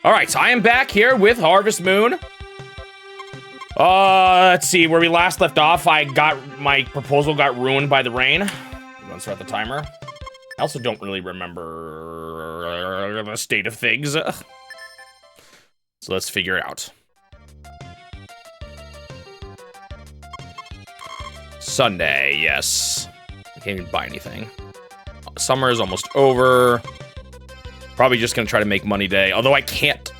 All right, so I am back here with Harvest Moon. Let's see, where we last left off, my proposal got ruined by the rain. I'm gonna start the timer. I also don't really remember the state of things. So let's figure it out. Sunday, yes. I can't even buy anything. Summer is almost over. Probably just gonna try to make money today. Although I can't,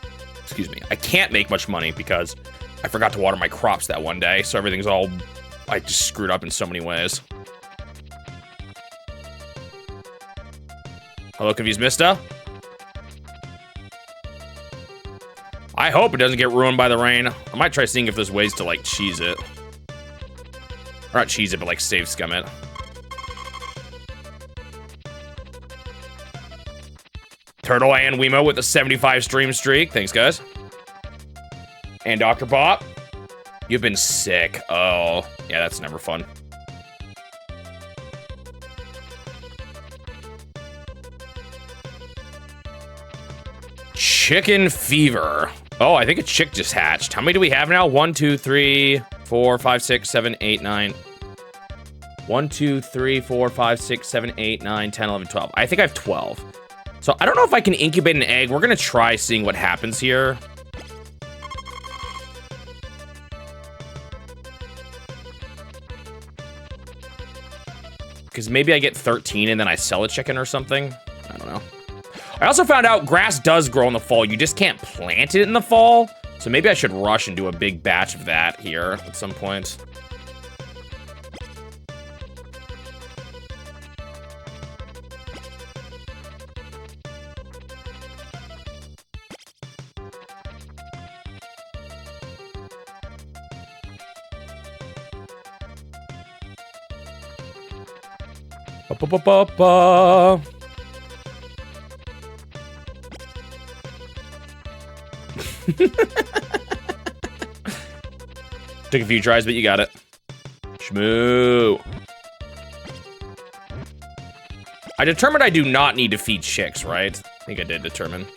I can't make much money because I forgot to water my crops that one day. So everything's all, I just screwed up in so many ways. Hello, Confused Mista. I hope it doesn't get ruined by the rain. I might try seeing if there's ways to, like, cheese it. Or not cheese it, but, like, save scum it. Turtle and Wemo with a 75 stream streak. Thanks, guys. And Dr. Pop. You've been sick. Oh, yeah, that's never fun. Chicken fever. Oh, I think a chick just hatched. How many do we have now? 1, 2, 3, 4, 5, 6, 7, 8, 9. 1, 2, 3, 4, 5, 6, 7, 8, 9, 10, 11, 12. I think I have 12. So I don't know if I can incubate an egg. We're gonna try seeing what happens here. Because maybe I get 13 and then I sell a chicken or something. I don't know. I also found out grass does grow in the fall. You just can't plant it in the fall. So maybe I should rush and do a big batch of that here at some point. Ba-ba-ba-ba. Took a few tries, but you got it. Shmoo. I determined I do not need to feed chicks, right? I think I did determine.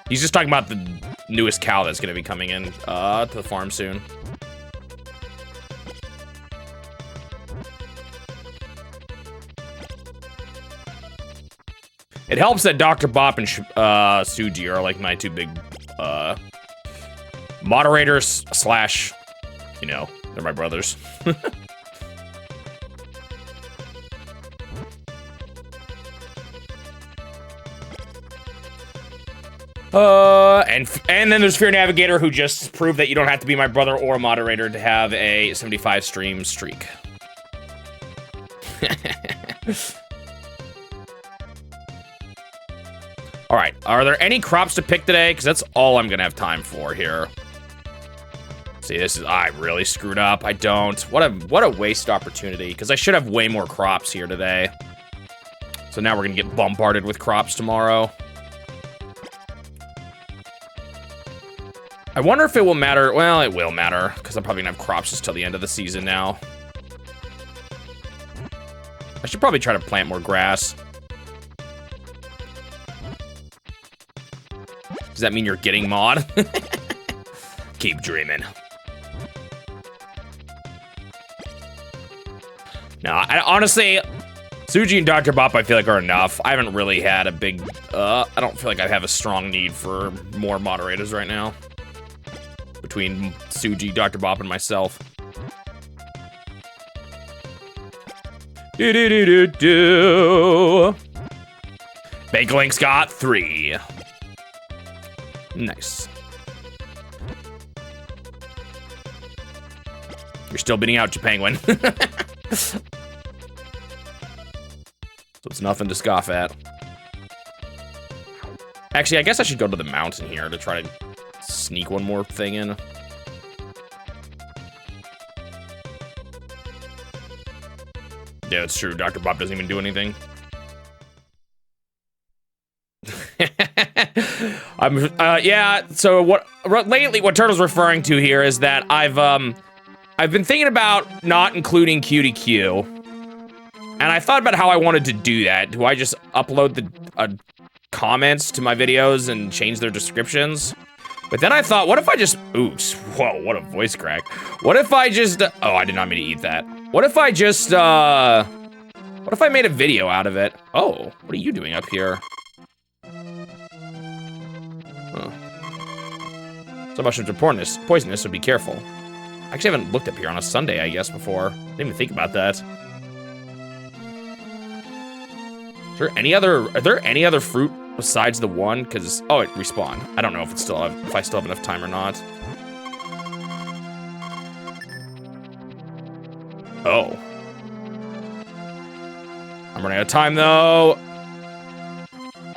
He's just talking about the newest cow that's going to be coming in to the farm soon. It helps that Dr. Bop and Suji are like my two big moderators slash, you know, they're my brothers. And then there's Fear Navigator, who just proved that you don't have to be my brother or a moderator to have a 75 stream streak. All right, are there any crops to pick today? Because that's all I'm gonna have time for here. See, I really screwed up. I don't. What a waste opportunity, because I should have way more crops here today. So now we're gonna get bombarded with crops tomorrow. I wonder if it will matter. Well, it will matter, because I'm probably gonna have crops just till the end of the season now. I should probably try to plant more grass. Does that mean you're getting mod? Keep dreaming. No, honestly, Suji and Dr. Bop I feel like are enough. I haven't really had a big, I don't feel like I have a strong need for more moderators right now. Between Suji, Dr. Bop, and myself. Do. Bakelink's got 3. Nice. You're still beating out Japanguin. So it's nothing to scoff at. Actually, I guess I should go to the mountain here to try to sneak one more thing in. Yeah, it's true. Dr. Bob doesn't even do anything. Yeah, so lately what Turtle's referring to here is that I've been thinking about not including QDQ. And I thought about how I wanted to do that. Do I just upload the comments to my videos and change their descriptions? But then I thought, what if I just, oops, whoa, what a voice crack. What if I just, oh, I did not mean to eat that. What if I just, what if I made a video out of it? Oh, what are you doing up here? Huh. Some mushrooms are poisonous, so be careful. I actually haven't looked up here on a Sunday, I guess, before. Didn't even think about that. Is there any other, are there any other fruit besides the one? Because, oh, it respawned. I don't know if it's still, if I still have enough time or not. Oh. I'm running out of time, though.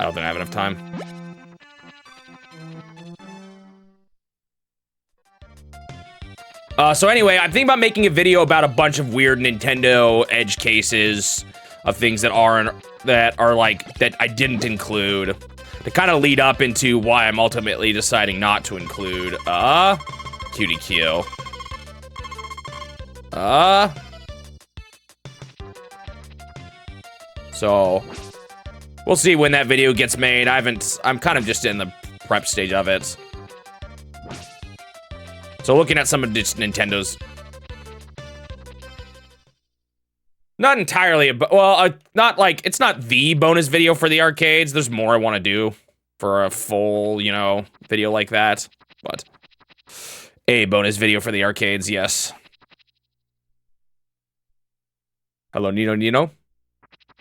I don't think I have enough time. So anyway, I'm thinking about making a video about a bunch of weird Nintendo edge cases of things that are like, that I didn't include. To kind of lead up into why I'm ultimately deciding not to include, QDQ. So, we'll see when that video gets made. I'm kind of just in the prep stage of it. So looking at some of Nintendo's, not entirely, but well, not like, it's not the bonus video for the arcades. There's more I want to do for a full, you know, video like that. But a bonus video for the arcades, yes. Hello, Nino.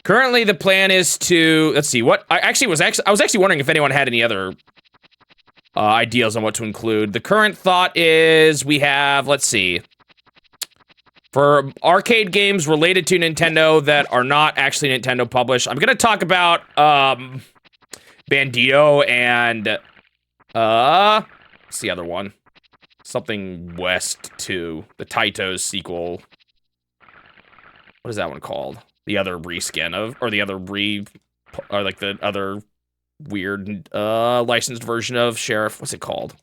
Currently, the plan is to, let's see, what I was actually wondering if anyone had any other ideas on what to include. The current thought is we have, let's see, for arcade games related to Nintendo that are not actually Nintendo published, I'm gonna talk about Bandito and what's the other one? Something West 2, the Taito's sequel. What is that one called? The other reskin of, or the other or like the other weird licensed version of Sheriff. What's it called?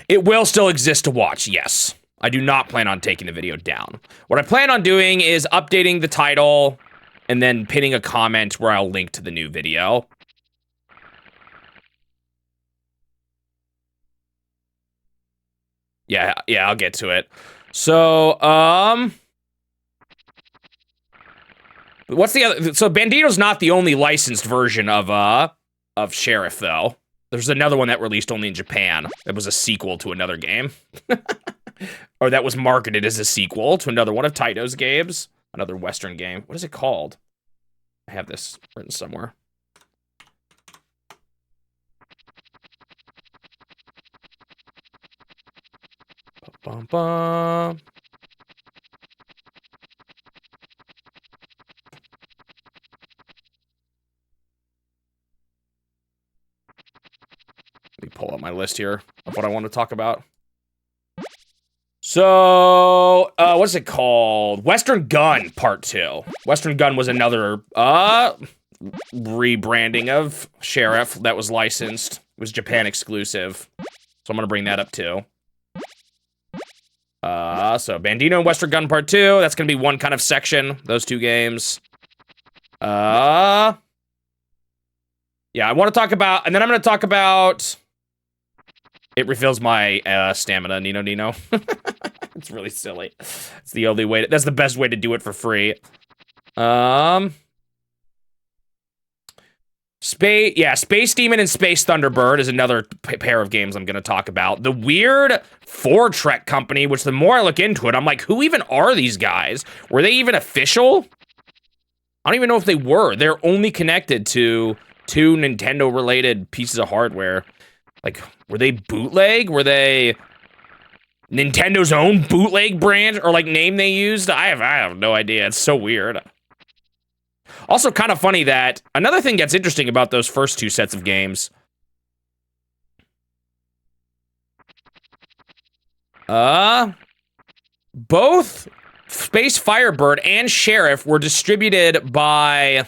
It will still exist to watch, yes. I do not plan on taking the video down. What I plan on doing is updating the title and then pinning a comment where I'll link to the new video. Yeah, I'll get to it. So, what's the other? So Bandito's not the only licensed version of Sheriff, though. There's another one that released only in Japan. That was a sequel to another game. Or that was marketed as a sequel to another one of Taito's games. Another Western game. What is it called? I have this written somewhere. Bum. Let me pull out my list here of what I want to talk about. So, what's it called? Western Gun Part 2. Western Gun was another, rebranding of Sheriff that was licensed. It was Japan exclusive. So I'm gonna bring that up too. So Bandito and Western Gun Part 2, that's gonna be one kind of section, those two games. Yeah, I want to talk about, and then I'm gonna talk about, it refills my stamina, Nino. It's really silly. It's the only way, that's the best way to do it for free. Space Demon and Space Thunderbird is another pair of games I'm gonna talk about. The weird 4-Trek company, which the more I look into it, I'm like, who even are these guys? Were they even official? I don't even know if they were. They're only connected to 2 Nintendo-related pieces of hardware. Like, were they bootleg? Were they Nintendo's own bootleg brand or like name they used? I have no idea. It's so weird. Also kind of funny that another thing that's interesting about those first 2 sets of games. Both Space Firebird and Sheriff were distributed by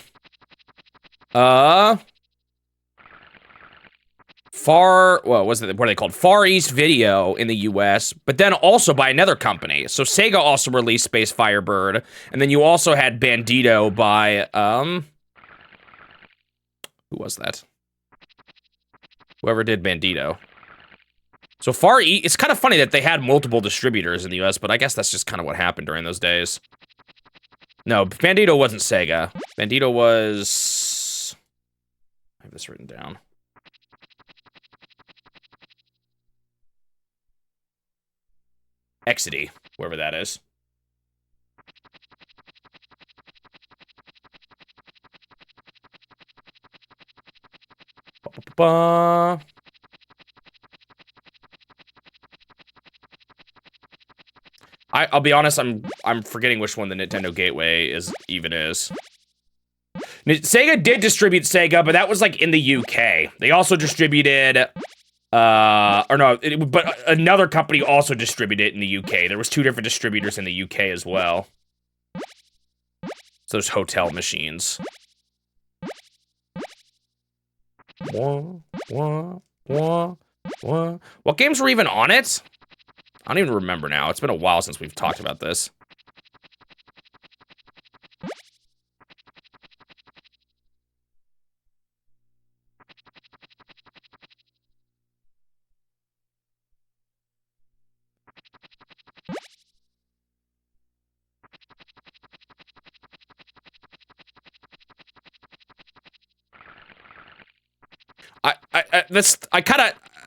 what are they called? Far East Video in the US, but then also by another company. So Sega also released Space Firebird, and then you also had Bandito by, who was that? Whoever did Bandito. So Far East, it's kind of funny that they had multiple distributors in the US, but I guess that's just kind of what happened during those days. No, Bandito wasn't Sega. Bandito was... I have this written down. Exidy, whoever that is. Ba-ba-ba. I'll be honest, I'm forgetting which one the Nintendo Gateway is. Sega did distribute Sega, but that was like in the UK. They also distributed, but another company also distributed it in the UK. There was 2 different distributors in the UK as well. So there's hotel machines. What games were even on it? I don't even remember now. It's been a while since we've talked about this.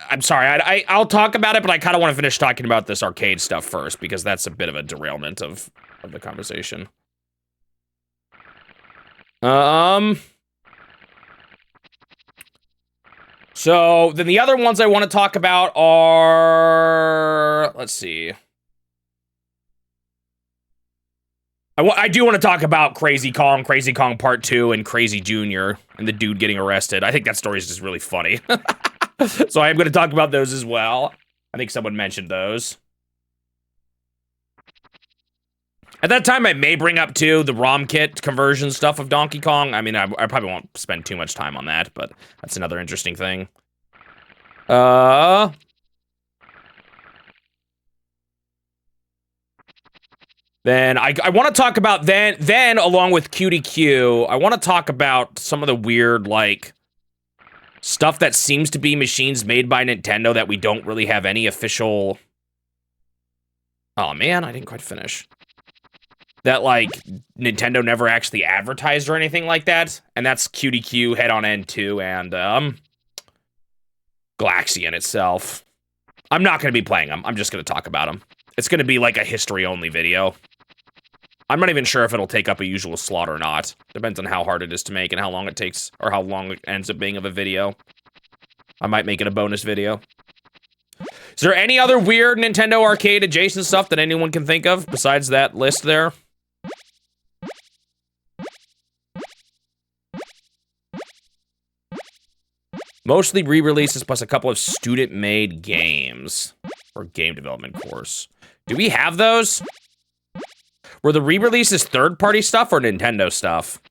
I'm sorry, I'll talk about it, but I kind of want to finish talking about this arcade stuff first, because that's a bit of a derailment of the conversation. So, then the other ones I want to talk about are... Let's see. I do want to talk about Crazy Kong Part 2, and Crazy Jr., and the dude getting arrested. I think that story is just really funny. So I am going to talk about those as well. I think someone mentioned those. At that time, I may bring up, too, the ROM kit conversion stuff of Donkey Kong. I mean, I probably won't spend too much time on that, but that's another interesting thing. Then I want to talk about, then along with QDQ, I want to talk about some of the weird, like, stuff that seems to be machines made by Nintendo that we don't really have any official... Oh, man, I didn't quite finish. That, like, Nintendo never actually advertised or anything like that. And that's QDQ, Head on End 2, and, Galaxian itself. I'm not going to be playing them. I'm just going to talk about them. It's going to be, like, a history-only video. I'm not even sure if it'll take up a usual slot or not. Depends on how hard it is to make and how long it takes, or how long it ends up being of a video. I might make it a bonus video. Is there any other weird Nintendo arcade adjacent stuff that anyone can think of besides that list there? Mostly re-releases plus a couple of student-made games or game development course. Do we have those? Were the re-releases third-party stuff or Nintendo stuff?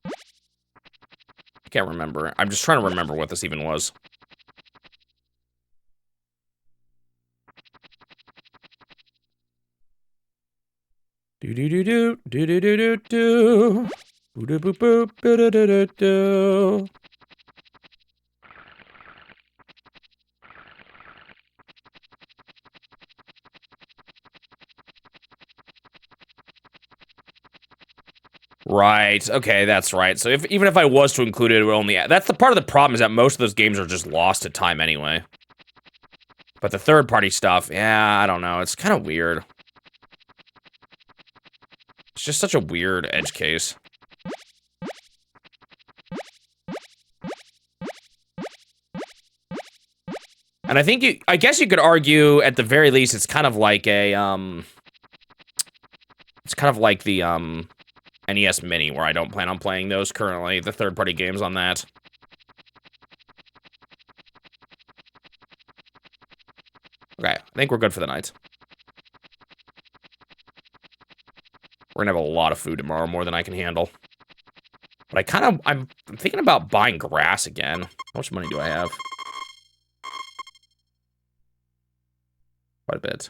I can't remember. I'm just trying to remember what this even was. Do-do-do-do, do-do-do-do-do. Boo-do-boo-boop, boo-do-do-do-do. Right, okay, that's right. So even if I was to include it, it would only... That's the part of the problem, is that most of those games are just lost to time anyway. But the third-party stuff, yeah, I don't know. It's kind of weird. It's just such a weird edge case. And I think I guess you could argue, at the very least, it's kind of like a, it's kind of like the, NES Mini, where I don't plan on playing those currently, the third-party games on that. Okay, I think we're good for the night. We're gonna have a lot of food tomorrow, more than I can handle. But I'm thinking about buying grass again. How much money do I have? Quite a bit.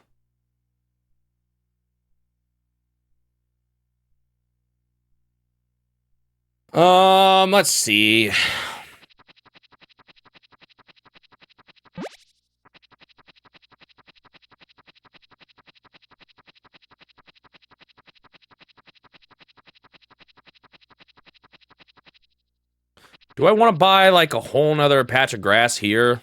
Let's see. Do I want to buy like a whole nother patch of grass here?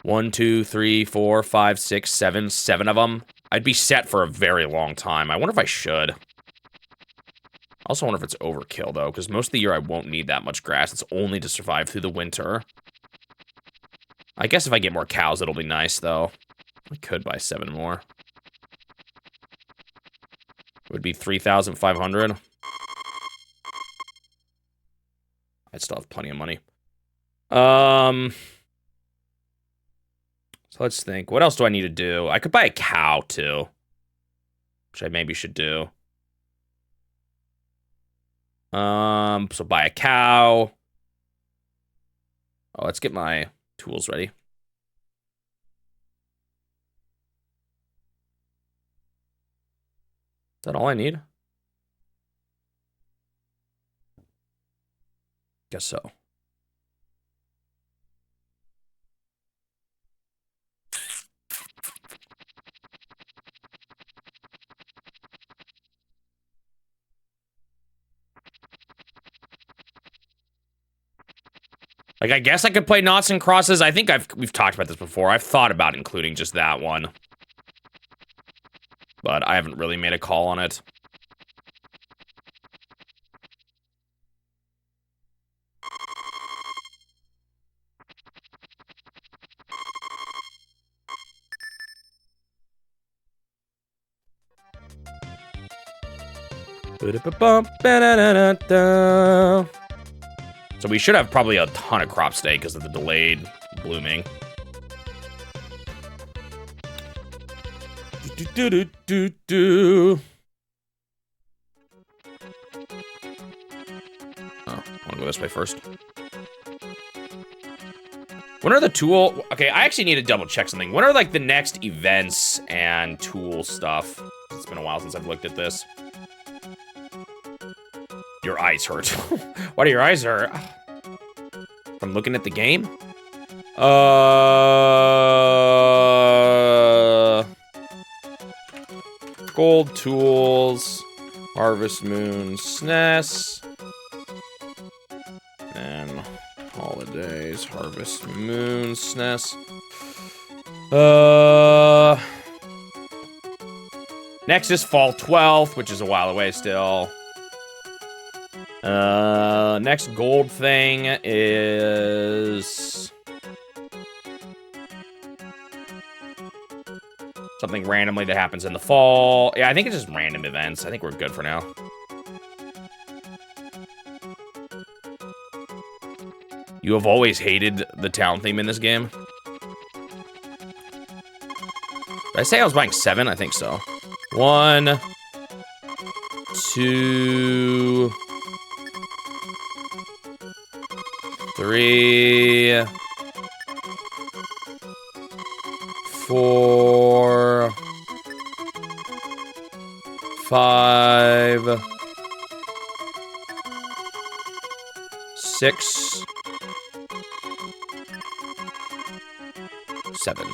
1, 2, 3, 4, 5, 6, 7. 7 of them. I'd be set for a very long time. I wonder if I should. I also wonder if it's overkill, though, because most of the year I won't need that much grass. It's only to survive through the winter. I guess if I get more cows, it'll be nice, though. I could buy 7 more. It would be 3,500. I'd still have plenty of money. So let's think. What else do I need to do? I could buy a cow, too. Which I maybe should do. So buy a cow. Oh, let's get my tools ready. Is that all I need? Guess so. Like, I guess I could play Noughts and Crosses. I think we've talked about this before. I've thought about including just that one. But I haven't really made a call on it. So we should have probably a ton of crops today because of the delayed blooming. Oh, I'll go this way first. When are the tool... Okay, I actually need to double check something. When are, like, the next events and tool stuff? It's been a while since I've looked at this. Your eyes hurt. Why do your eyes hurt? From looking at the game? Gold tools. Harvest Moon SNES. And holidays. Harvest Moon SNES. Next is fall 12th, which is a while away still. Next gold thing is something randomly that happens in the fall. Yeah, I think it's just random events. I think we're good for now. You have always hated the town theme in this game. Did I say I was buying 7? I think so. 1, 2, 3, 4, 5, 6, 7.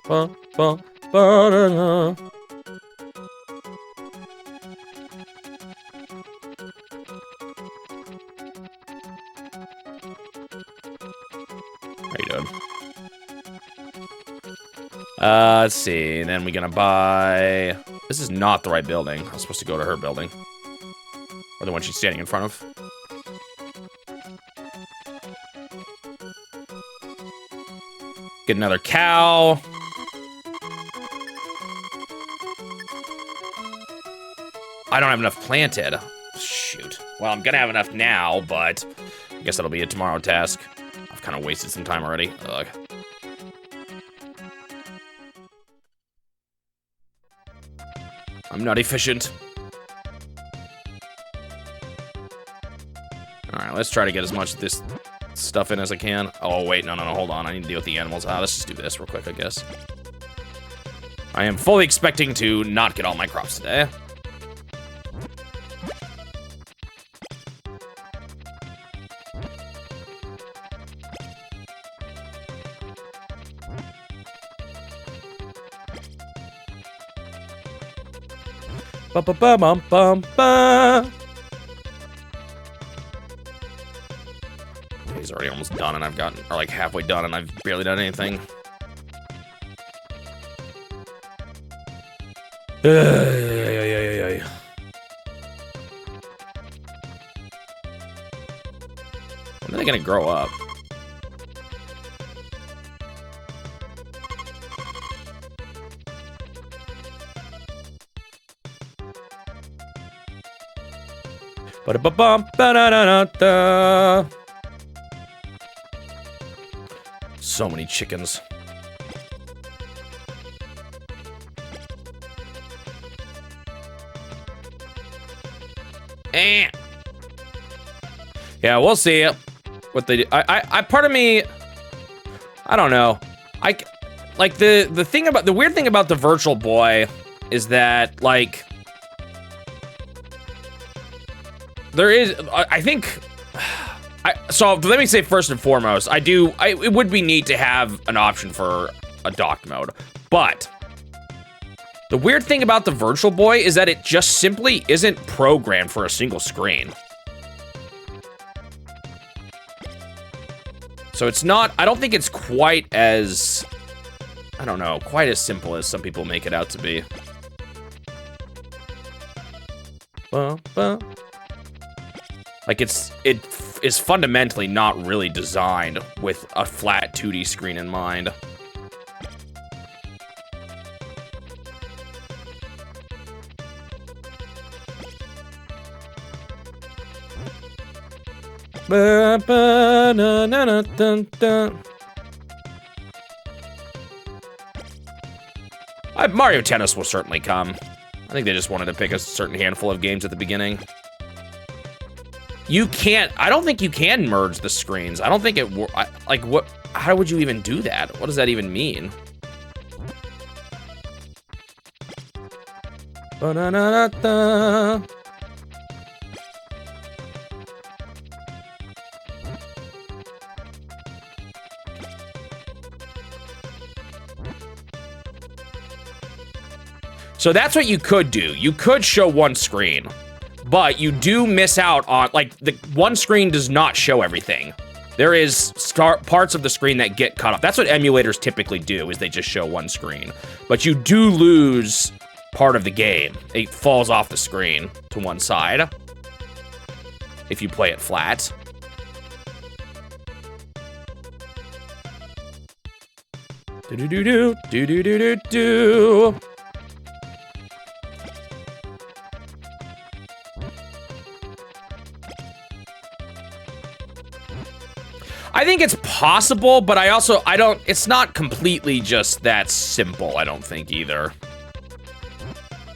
Ba, ba, ba, da, da. How you doing? Let's see. Then we're gonna buy... This is not the right building. I was supposed to go to her building. Or the one she's standing in front of. Get another cow. I don't have enough planted. Shoot. Well, I'm gonna have enough now, but I guess that'll be a tomorrow task. I've kind of wasted some time already. Ugh. I'm not efficient. Alright, let's try to get as much of this stuff in as I can. Oh, wait, no, hold on. I need to deal with the animals. Let's just do this real quick, I guess. I am fully expecting to not get all my crops today. Ba-ba-ba-bum-bum-ba. He's already almost done, and I've gotten, or like halfway done, and I've barely done anything. When are they gonna grow up? Ba-da-ba-bum, ba-da-da-da-da. So many chickens. Yeah, we'll see what they do. I part of me, I don't know. Like the weird thing about the Virtual Boy is that like there is, I think, so let me say first and foremost, it would be neat to have an option for a docked mode, but the weird thing about the Virtual Boy is that it just simply isn't programmed for a single screen. So it's not, I don't think it's quite as, I don't know, quite as simple as some people make it out to be. Like it is fundamentally not really designed with a flat 2D screen in mind. Mario Tennis will certainly come. I think they just wanted to pick a certain handful of games at the beginning. You can't, I don't think you can merge the screens. I don't think it, like what, how would you even do that? What does that even mean? Ba-da-da-da-da. So that's what you could do. You could show one screen, but you do miss out on, like, the one screen does not show everything. There is parts of the screen that get cut off. That's what emulators typically do, is they just show one screen. But you do lose part of the game. It falls off the screen to one side if you play it flat. Do-do-do-do, do-do-do-do-do. I think it's possible, but it's not completely just that simple, I don't think, either.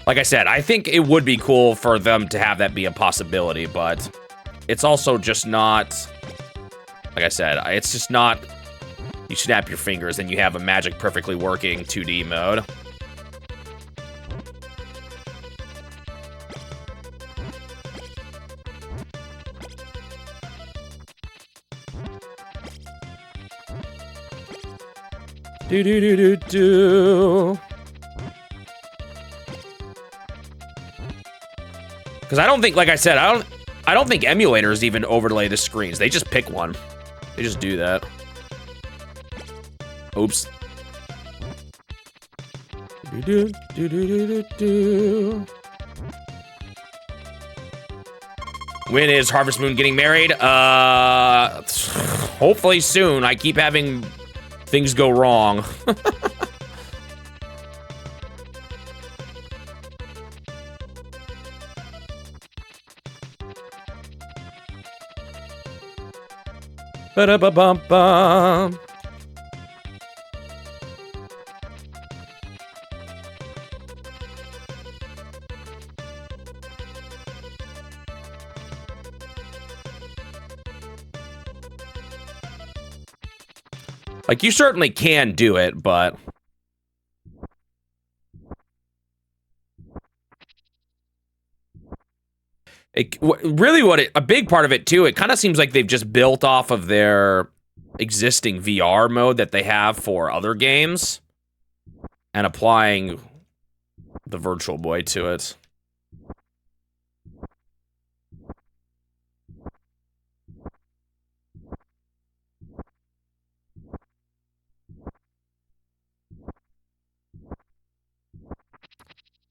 Like I said, I think it would be cool for them to have that be a possibility, but it's also just not, like I said, it's just not, you snap your fingers and you have a magic perfectly working 2D mode. Do-do-do-do-do. Because I don't think, like I said, I don't think emulators even overlay the screens. They just pick one. They just do that. Oops. Do-do-do-do-do-do. When is Harvest Moon getting married? Hopefully soon. I keep having things go wrong. Ba-da-ba-bum-bum. Like, you certainly can do it, but A big part of it too, it kind of seems like they've just built off of their existing VR mode that they have for other games and applying the Virtual Boy to it.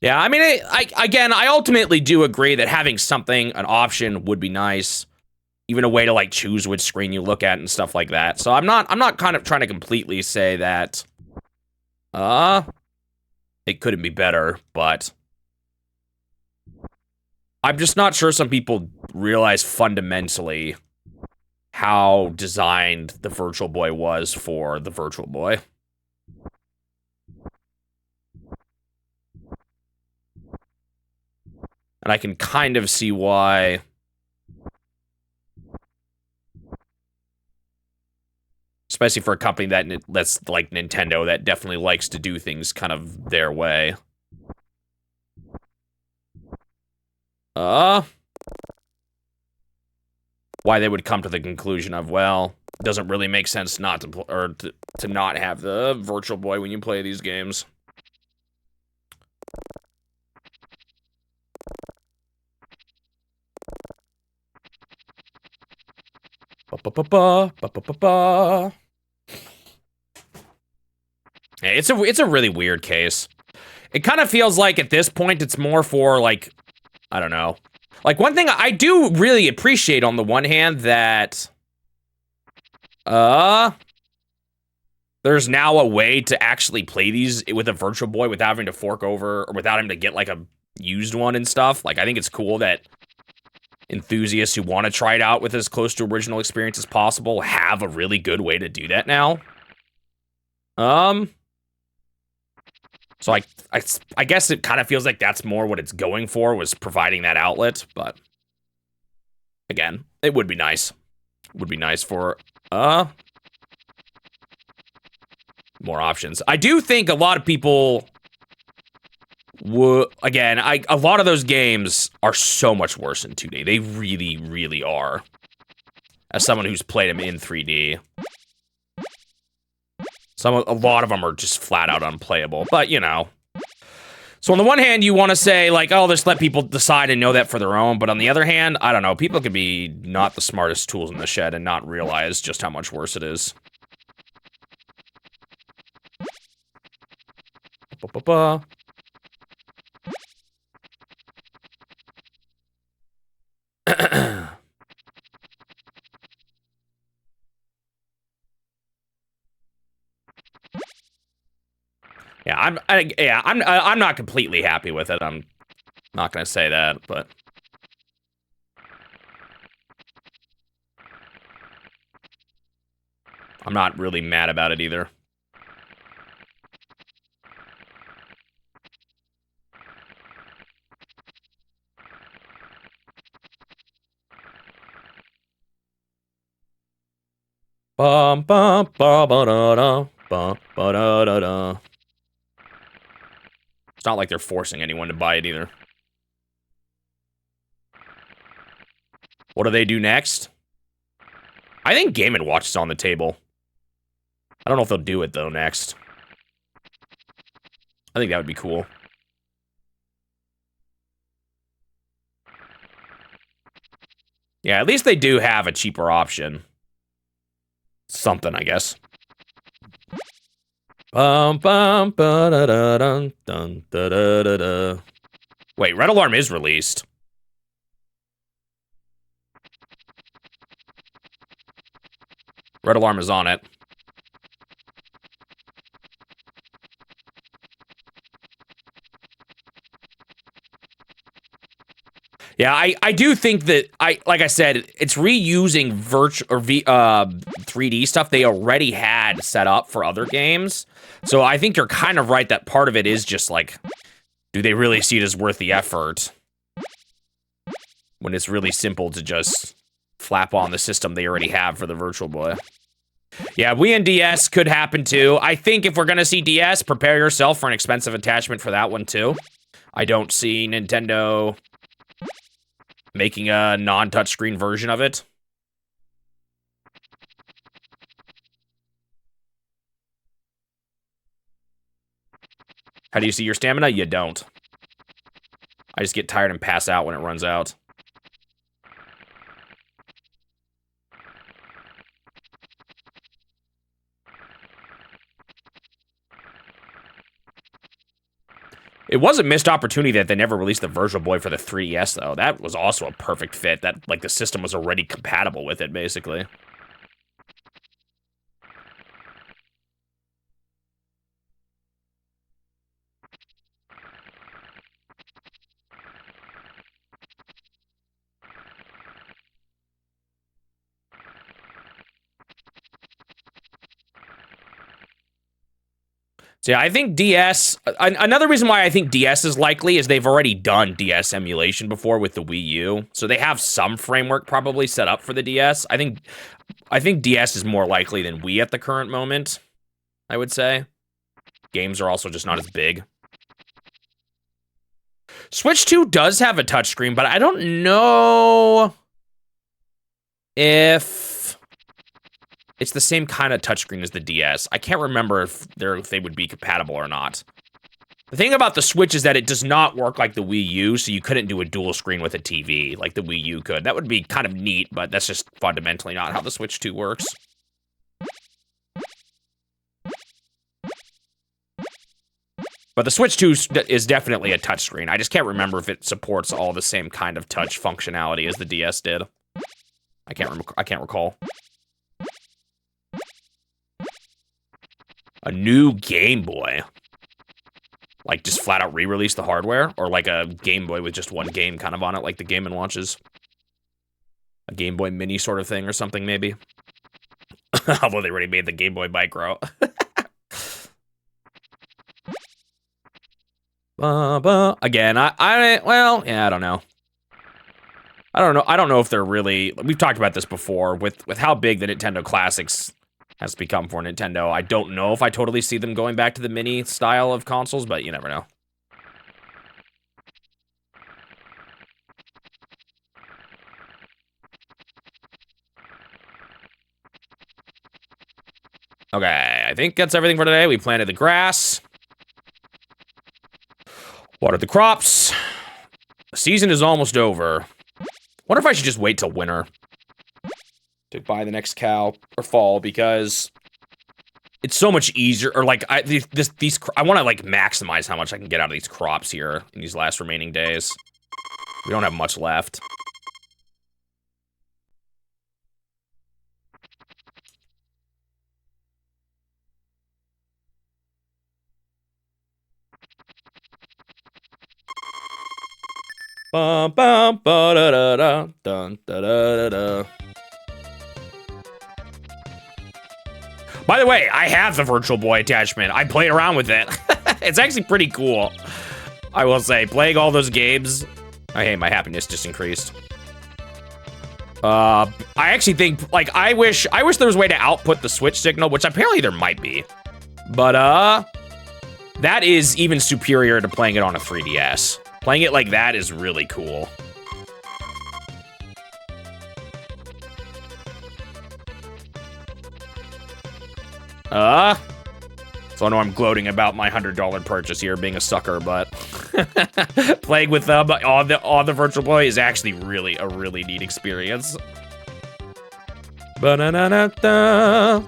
Yeah, I mean, I ultimately do agree that having something, an option, would be nice. Even a way to, like, choose which screen you look at and stuff like that. So I'm not kind of trying to completely say that, it couldn't be better, but I'm just not sure some people realize fundamentally how designed the Virtual Boy was for the Virtual Boy. And I can kind of see why. Especially for a company that's like Nintendo that definitely likes to do things kind of their way. Why they would come to the conclusion of, well, it doesn't really make sense not to not have the Virtual Boy when you play these games. Yeah, it's a really weird case. It kind of feels like at this point it's more for, like, I don't know. Like, one thing I do really appreciate on the one hand that there's now a way to actually play these with a Virtual Boy without having to fork over, or without having to get, like, a used one and stuff. Like, I think it's cool that enthusiasts who want to try it out with as close to original experience as possible have a really good way to do that now. So I guess it kind of feels like that's more what it's going for, was providing that outlet, but again, it would be nice. It would be nice for more options. I do think a lot of people again, a lot of those games are so much worse in 2D. They really, really are. As someone who's played them in 3D. A lot of them are just flat out unplayable, but you know. So on the one hand, you want to say, like, oh, just let people decide and know that for their own, but on the other hand, I don't know, people could be not the smartest tools in the shed and not realize just how much worse it is. Yeah, I'm not completely happy with it. I'm not gonna say that, but I'm not really mad about it either. Bum bum ba ba da da ba ba da da da. It's not like they're forcing anyone to buy it either. What do they do next? I think Game & Watch is on the table. I don't know if they'll do it, though, next. I think that would be cool. Yeah, at least they do have a cheaper option. Something, I guess. Bum bum ba da da dun dun da da da da. Wait, Red Alarm is released. Red Alarm is on it. Yeah, I do think that, like I said, it's reusing 3D stuff they already had set up for other games. So I think you're kind of right that part of it is just like, do they really see it as worth the effort? When it's really simple to just flap on the system they already have for the Virtual Boy. Yeah, Wii and DS could happen too. I think if we're gonna see DS, prepare yourself for an expensive attachment for that one too. I don't see Nintendo making a non-touchscreen version of it. How do you see your stamina? You don't. I just get tired and pass out when it runs out. It was a missed opportunity that they never released the Virtual Boy for the 3DS, though. That was also a perfect fit. That, like, the system was already compatible with it, basically. So yeah, I think DS, another reason why I think DS is likely is they've already done DS emulation before with the Wii U. So they have some framework probably set up for the DS. I think DS is more likely than Wii at the current moment, I would say. Games are also just not as big. Switch 2 does have a touchscreen, but I don't know if it's the same kind of touchscreen as the DS. I can't remember if they would be compatible or not. The thing about the Switch is that it does not work like the Wii U, so you couldn't do a dual screen with a TV like the Wii U could. That would be kind of neat, but that's just fundamentally not how the Switch 2 works. But the Switch 2 is definitely a touchscreen. I just can't remember if it supports all the same kind of touch functionality as the DS did. I can't recall. A new Game Boy. Like, just flat out re-release the hardware? Or like a Game Boy with just one game kind of on it, like the Game & Watches? A Game Boy Mini sort of thing or something, maybe? Although they already made the Game Boy Micro. Again, well, yeah, I don't know. I don't know if they're really... We've talked about this before. With how big the Nintendo Classics has become for Nintendo, I don't know if I totally see them going back to the mini style of consoles, but you never know. Okay, I think that's everything for today. We planted the grass. Watered the crops. The season is almost over. Wonder if I should just wait till winter to buy the next cow or fall, because it's so much easier. Or like I want to like maximize how much I can get out of these crops here in these last remaining days. We don't have much left. Bum bum ba da da da dun da da da da. By the way, I have the Virtual Boy attachment. I played around with it. It's actually pretty cool. I will say, playing all those games, hey, my happiness just increased. I actually think, like, I wish there was a way to output the Switch signal, which apparently there might be. But, that is even superior to playing it on a 3DS. Playing it like that is really cool. So I know I'm gloating about my $100 purchase here, being a sucker, but playing with them on the Virtual Boy is actually a really neat experience. Ba-na-na-na-na.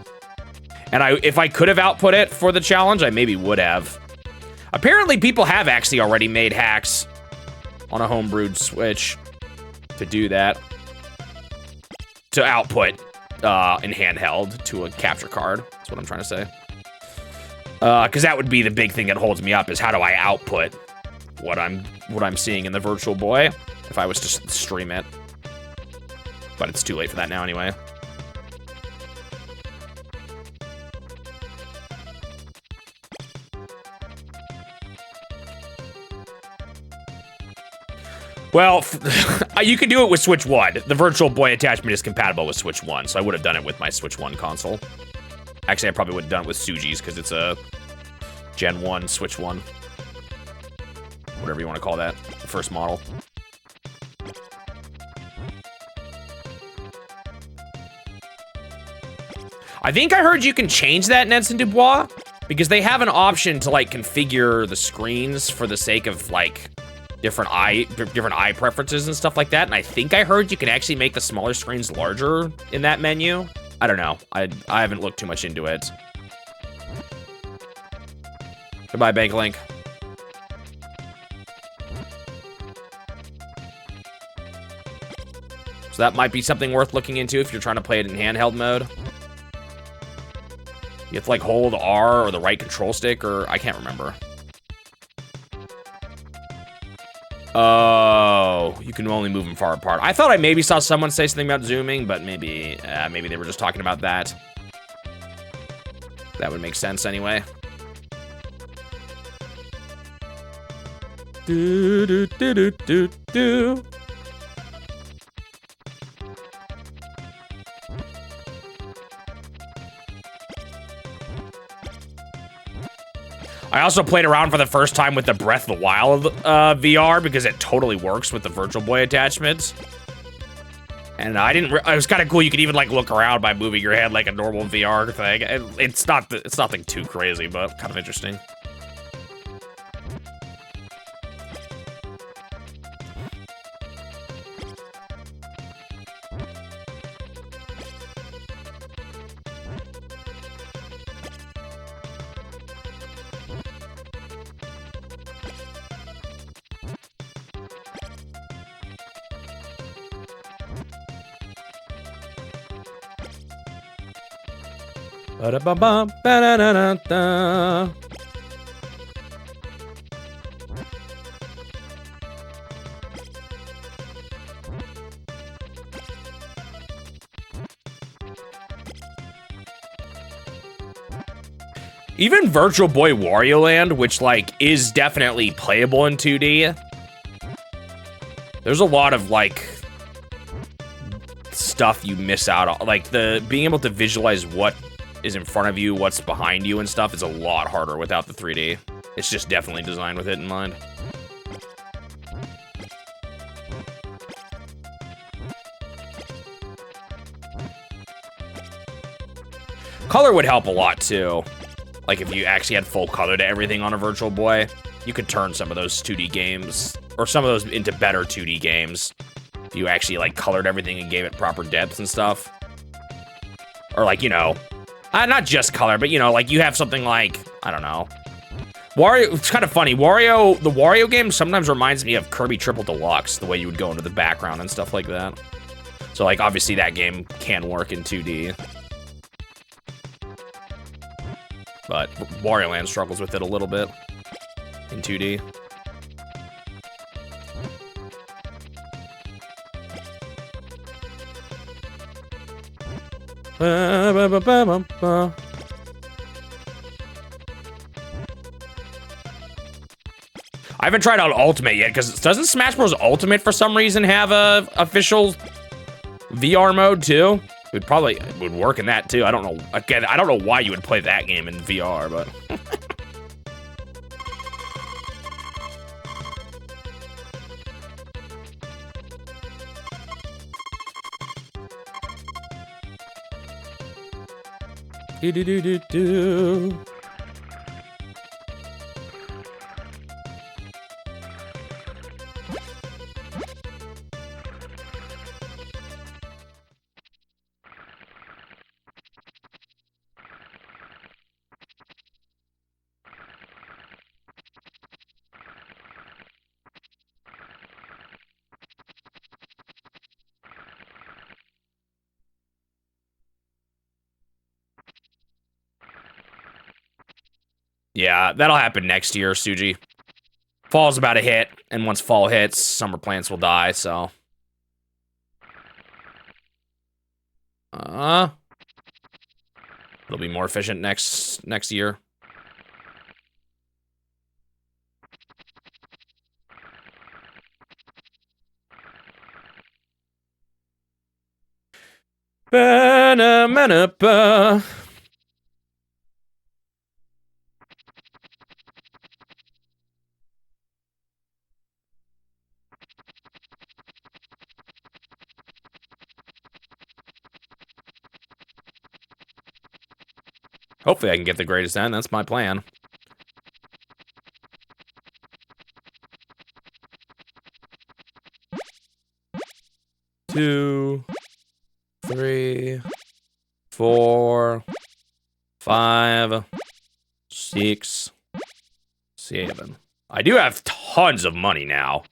And if I could have output it for the challenge, I maybe would have. Apparently, people have actually already made hacks on a homebrewed Switch to do that. To output in handheld to a capture card. That's what I'm trying to say. Because that would be the big thing that holds me up, is how do I output what I'm seeing in the Virtual Boy if I was to stream it. But it's too late for that now anyway. Well, you can do it with Switch 1. The Virtual Boy attachment is compatible with Switch 1, so I would have done it with my Switch 1 console. Actually, I probably would have done it with Suji's, because it's a Gen 1 Switch 1. Whatever you want to call that. The first model. I think I heard you can change that in Edson Dubois because they have an option to like configure the screens for the sake of like different eye preferences and stuff like that. And I think I heard you can actually make the smaller screens larger in that menu. I don't know. I haven't looked too much into it. Goodbye, BankLink. So that might be something worth looking into if you're trying to play it in handheld mode. You have to like hold R or the right control stick, or I can't remember. Oh, you can only move them far apart. I thought I maybe saw someone say something about zooming, but maybe they were just talking about that. That would make sense anyway. Do do do do do do. I also played around for the first time with the Breath of the Wild VR because it totally works with the Virtual Boy attachments. And it was kind of cool. You could even like look around by moving your head like a normal VR thing. It's nothing too crazy, but kind of interesting. Ba-da-ba-bum, ba-da-da-da-da. Even Virtual Boy Wario Land, which like is definitely playable in 2D, there's a lot of like stuff you miss out on. Like being able to visualize what is in front of you, what's behind you and stuff is a lot harder without the 3D. It's just definitely designed with it in mind. Color would help a lot too. Like if you actually had full color to everything on a Virtual Boy, you could turn some of those 2D games, or some of those into better 2D games. If you actually like colored everything and gave it proper depth and stuff. Or like, you know, not just color, but you know, like you have something like, I don't know. Wario, it's kind of funny. The Wario game sometimes reminds me of Kirby Triple Deluxe, the way you would go into the background and stuff like that. So like obviously that game can work in 2D. But Wario Land struggles with it a little bit in 2D. I haven't tried out Ultimate yet, because doesn't Smash Bros. Ultimate for some reason have a official VR mode too? It probably would work in that too. I don't know. Again, I don't know why you would play that game in VR, but. Do do do do do. Yeah, that'll happen next year, Suji. Fall's about to hit, and once fall hits, summer plants will die, so. It'll be more efficient next year. Ba-na-ma-na-ba. Hopefully I can get the greatest end. That's my plan. Two, 3, 4, 5, 6, 7. I do have tons of money now.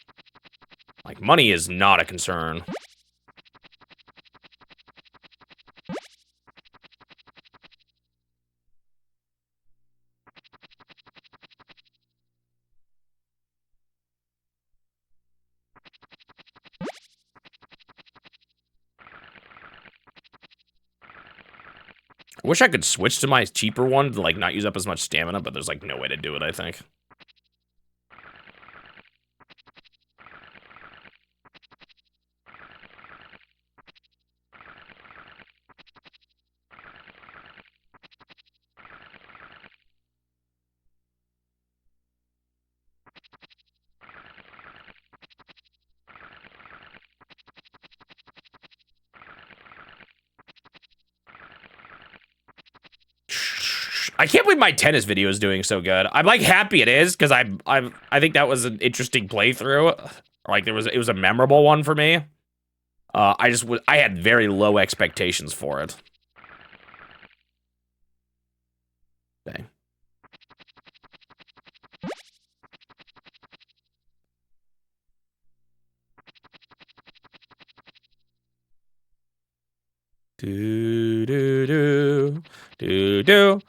Like, money is not a concern. I wish I could switch to my cheaper one to, like, not use up as much stamina, but there's, like, no way to do it, I think. I can't believe my tennis video is doing so good. I'm like happy it is because I think that was an interesting playthrough. Like it was a memorable one for me. I had very low expectations for it. Dang. Do do do do do do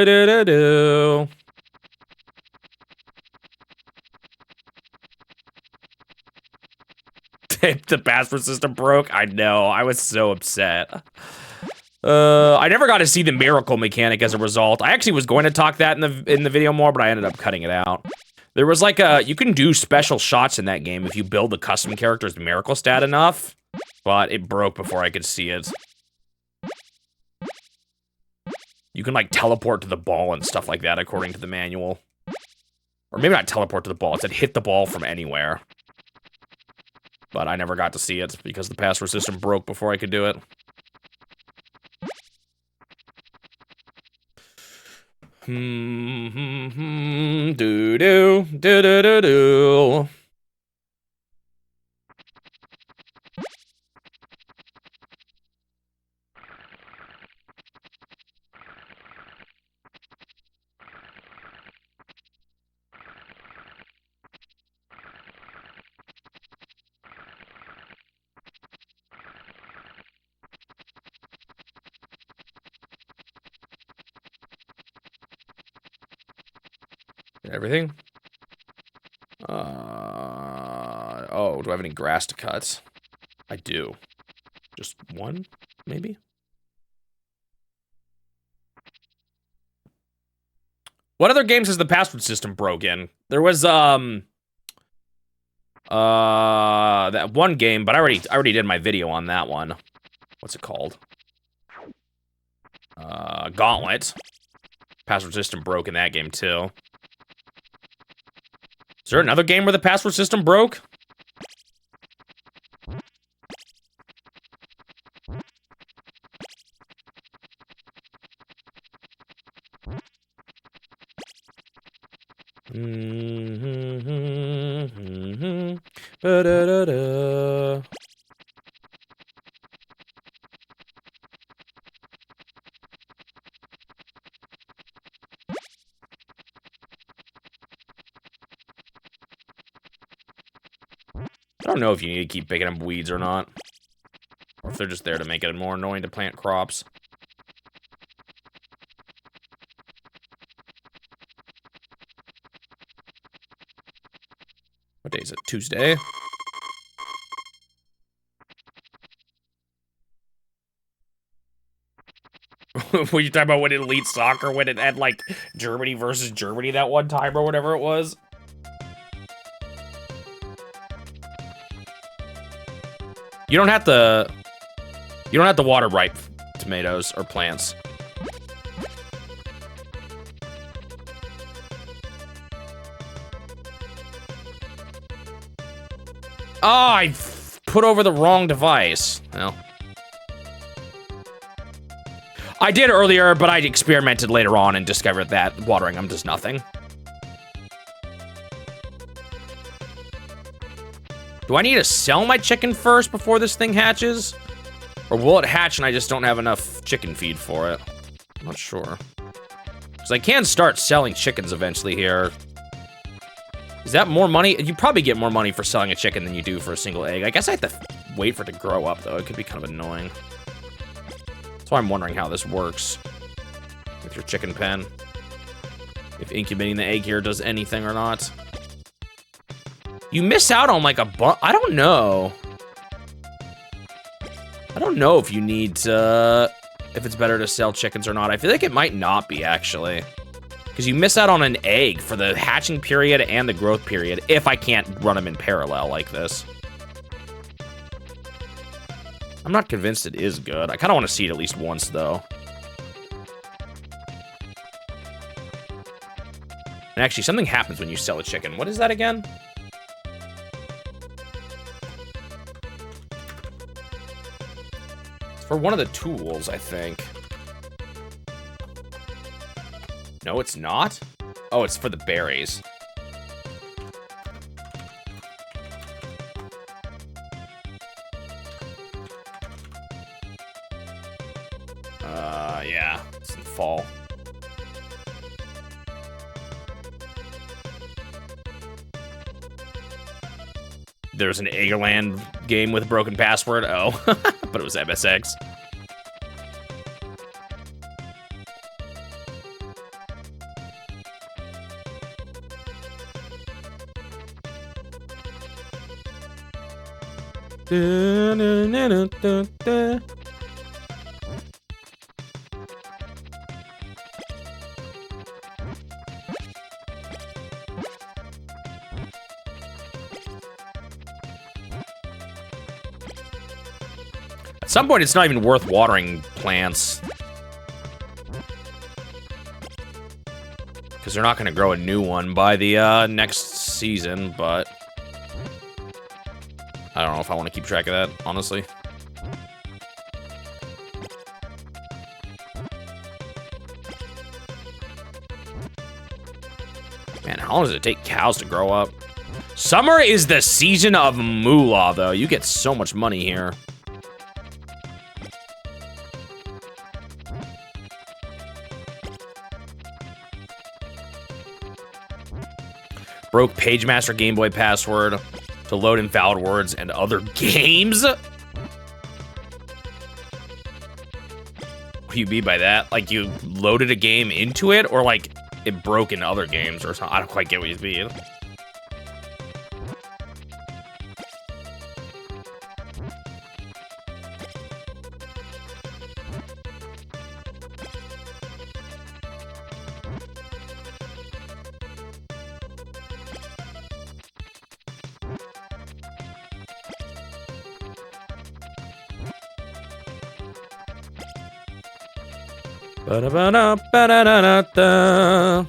do do do. The password system broke. I know. I was so upset. I never got to see the miracle mechanic as a result. I actually was going to talk that in the video more, but I ended up cutting it out. There was like you can do special shots in that game if you build the custom character's miracle stat enough, but it broke before I could see it. You can like teleport to the ball and stuff like that according to the manual. Or maybe not teleport to the ball, it said hit the ball from anywhere. But I never got to see it because the password system broke before I could do it. Do do do do do do. Everything? Oh, do I have any grass to cut? I do. Just one, maybe? What other games has the password system broken? There was, that one game, but I already did my video on that one. What's it called? Gauntlet. Password system broke in that game, too. Is there another game where the password system broke? Ba-da-da-da. I don't know if you need to keep picking up weeds or not. Or if they're just there to make it more annoying to plant crops. What day is it? Tuesday? Were you talking about when Elite Soccer, when it had, like, Germany versus Germany that one time or whatever it was? You don't have to water ripe tomatoes or plants. Oh, I put over the wrong device. Well. I did earlier, but I experimented later on and discovered that watering them does nothing. Do I need to sell my chicken first before this thing hatches? Or will it hatch and I just don't have enough chicken feed for it? I'm not sure. Because I can start selling chickens eventually here. Is that more money? You probably get more money for selling a chicken than you do for a single egg. I guess I have to wait for it to grow up, though. It could be kind of annoying. That's why I'm wondering how this works with your chicken pen. If incubating the egg here does anything or not. You miss out on like I don't know. I don't know if you need to, if it's better to sell chickens or not. I feel like it might not be, actually. Because you miss out on an egg for the hatching period and the growth period if I can't run them in parallel like this. I'm not convinced it is good. I kind of want to see it at least once, though. And actually, something happens when you sell a chicken. What is that again? It's for one of the tools, I think. No, it's not? Oh, it's for the berries. Yeah, it's in fall. There's an Eggerland game with a broken password. Oh, but it was MSX. At some point, it's not even worth watering plants. Because they're not going to grow a new one by the next season, but I don't know if I want to keep track of that, honestly. Man, how long does it take cows to grow up? Summer is the season of moolah, though. You get so much money here. Broke PageMaster Game Boy password to load invalid words and other games? What do you mean by that? Like you loaded a game into it, or like it broke in other games or something? I don't quite get what you mean. Ba-da-ba-da-ba-da-da-da.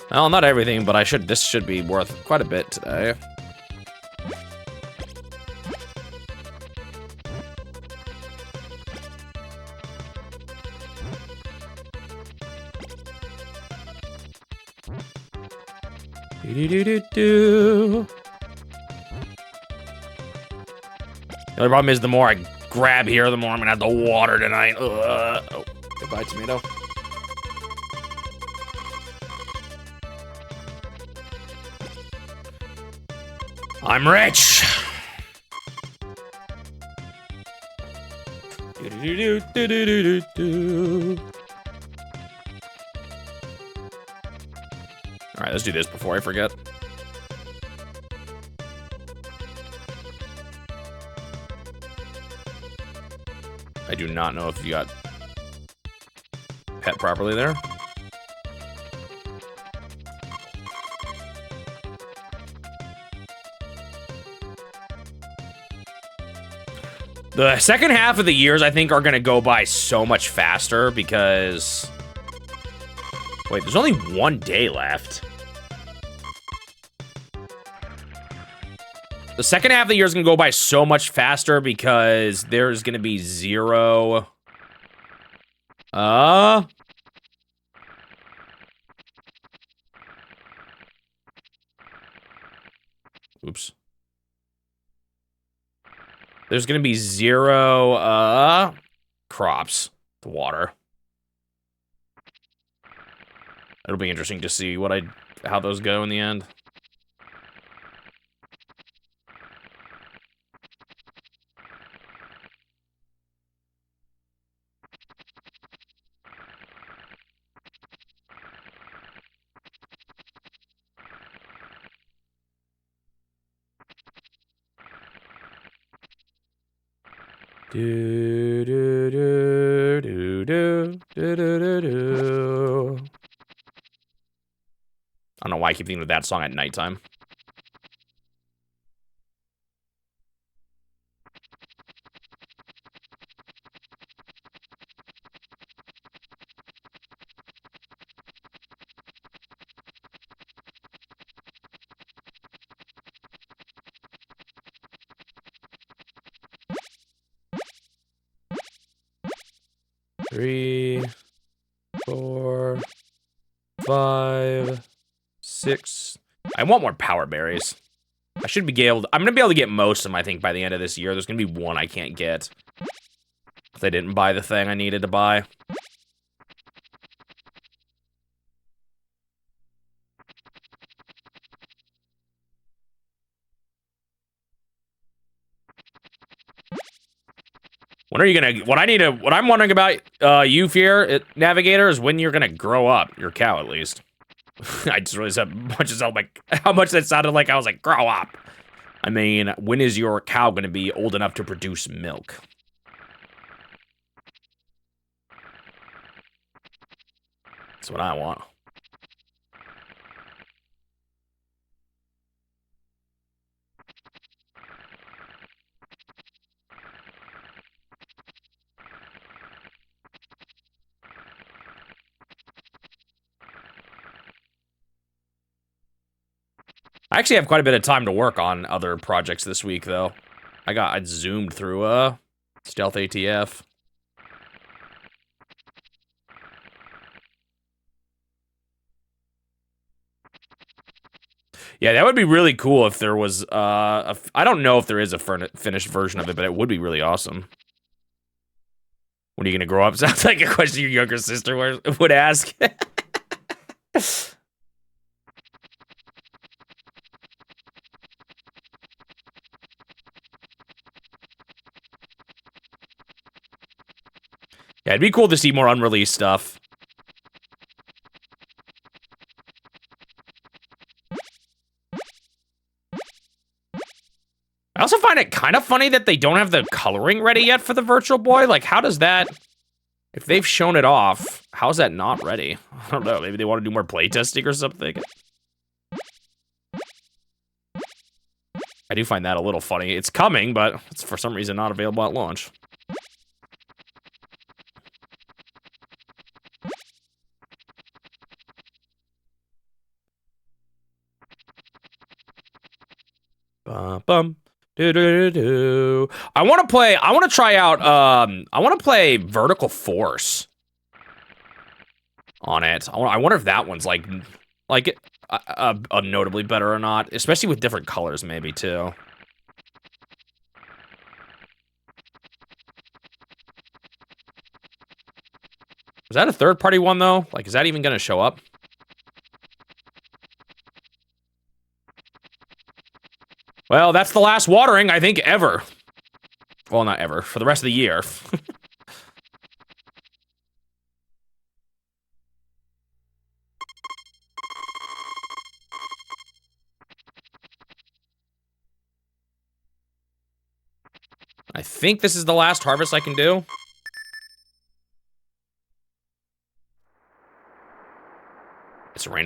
Well, not everything, but this should be worth quite a bit today. Do-do-do-do-do. The only problem is the more I grab here, the more I'm gonna have to water tonight. Oh, goodbye, tomato. I'm rich. All right, let's do this before I forget. do not know if you got pet properly there. The second half of the years, I think, are going to go by so much faster because... Wait, there's only 1 day left. The second half of the year is going to go by so much faster because there's going to be 0... Oops. There's gonna be 0, crops to water. It'll be interesting to see how those go in the end. Do do do do do do do do. I don't know why I keep thinking of that song at nighttime. Three, 4, 5, 6. I want more power berries. I should be able to, I'm gonna be able to get most of them, I think, by the end of this year. There's gonna be one I can't get if I didn't buy the thing I needed to buy. When are you gonna, what I'm wondering about, you, Fear, Navigator, is when you're gonna grow up. Your cow, at least. I just realized how much that sounded like I was like, grow up. I mean, when is your cow gonna be old enough to produce milk? That's what I want. I actually have quite a bit of time to work on other projects this week, though. I zoomed through, Stealth ATF. Yeah, that would be really cool if there was, I don't know if there is a finished version of it, but it would be really awesome. When are you gonna grow up? Sounds like a question your younger sister would ask. Yeah, it'd be cool to see more unreleased stuff. I also find it kind of funny that they don't have the coloring ready yet for the Virtual Boy. Like, how does that... If they've shown it off, how's that not ready? I don't know, maybe they want to do more playtesting or something. I do find that a little funny. It's coming, but it's for some reason not available at launch. Bum. Do do do. I want to try out, I want to play Vertical Force on it. I wonder if that one's like notably better or not, especially with different colors maybe too. Is that a third-party one though? Like, is that even gonna show up? Well, that's the last watering, I think, ever. Well, not ever. For the rest of the year. I think this is the last harvest I can do.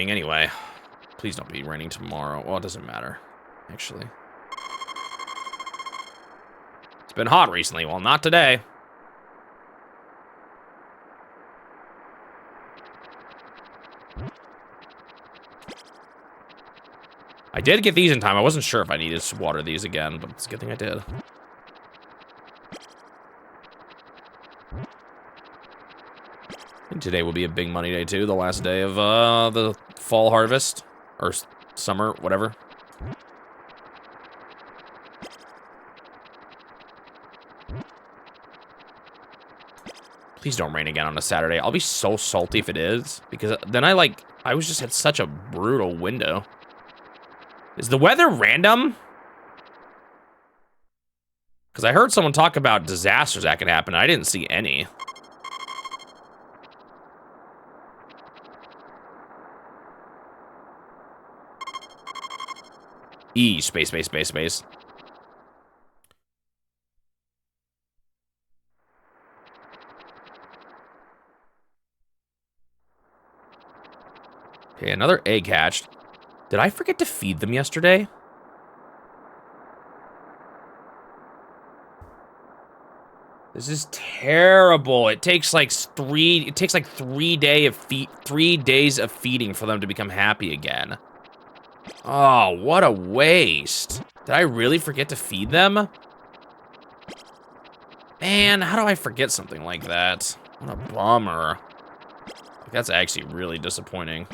raining anyway. Please don't be raining tomorrow. Well, it doesn't matter, actually. It's been hot recently. Well, not today. I did get these in time. I wasn't sure if I needed to water these again, but it's a good thing I did. And today will be a big money day, too. The last day of the fall harvest. Or summer, whatever. Please don't rain again on a Saturday. I'll be so salty if it is. Because then I was just at such a brutal window. Is the weather random? Because I heard someone talk about disasters that could happen. I didn't see any. Space, space, space, space. Okay, another egg hatched. Did I forget to feed them yesterday? This is terrible. It takes like 3 days of feeding for them to become happy again. Oh, what a waste. Did I really forget to feed them? Man, how do I forget something like that? What a bummer. That's actually really disappointing.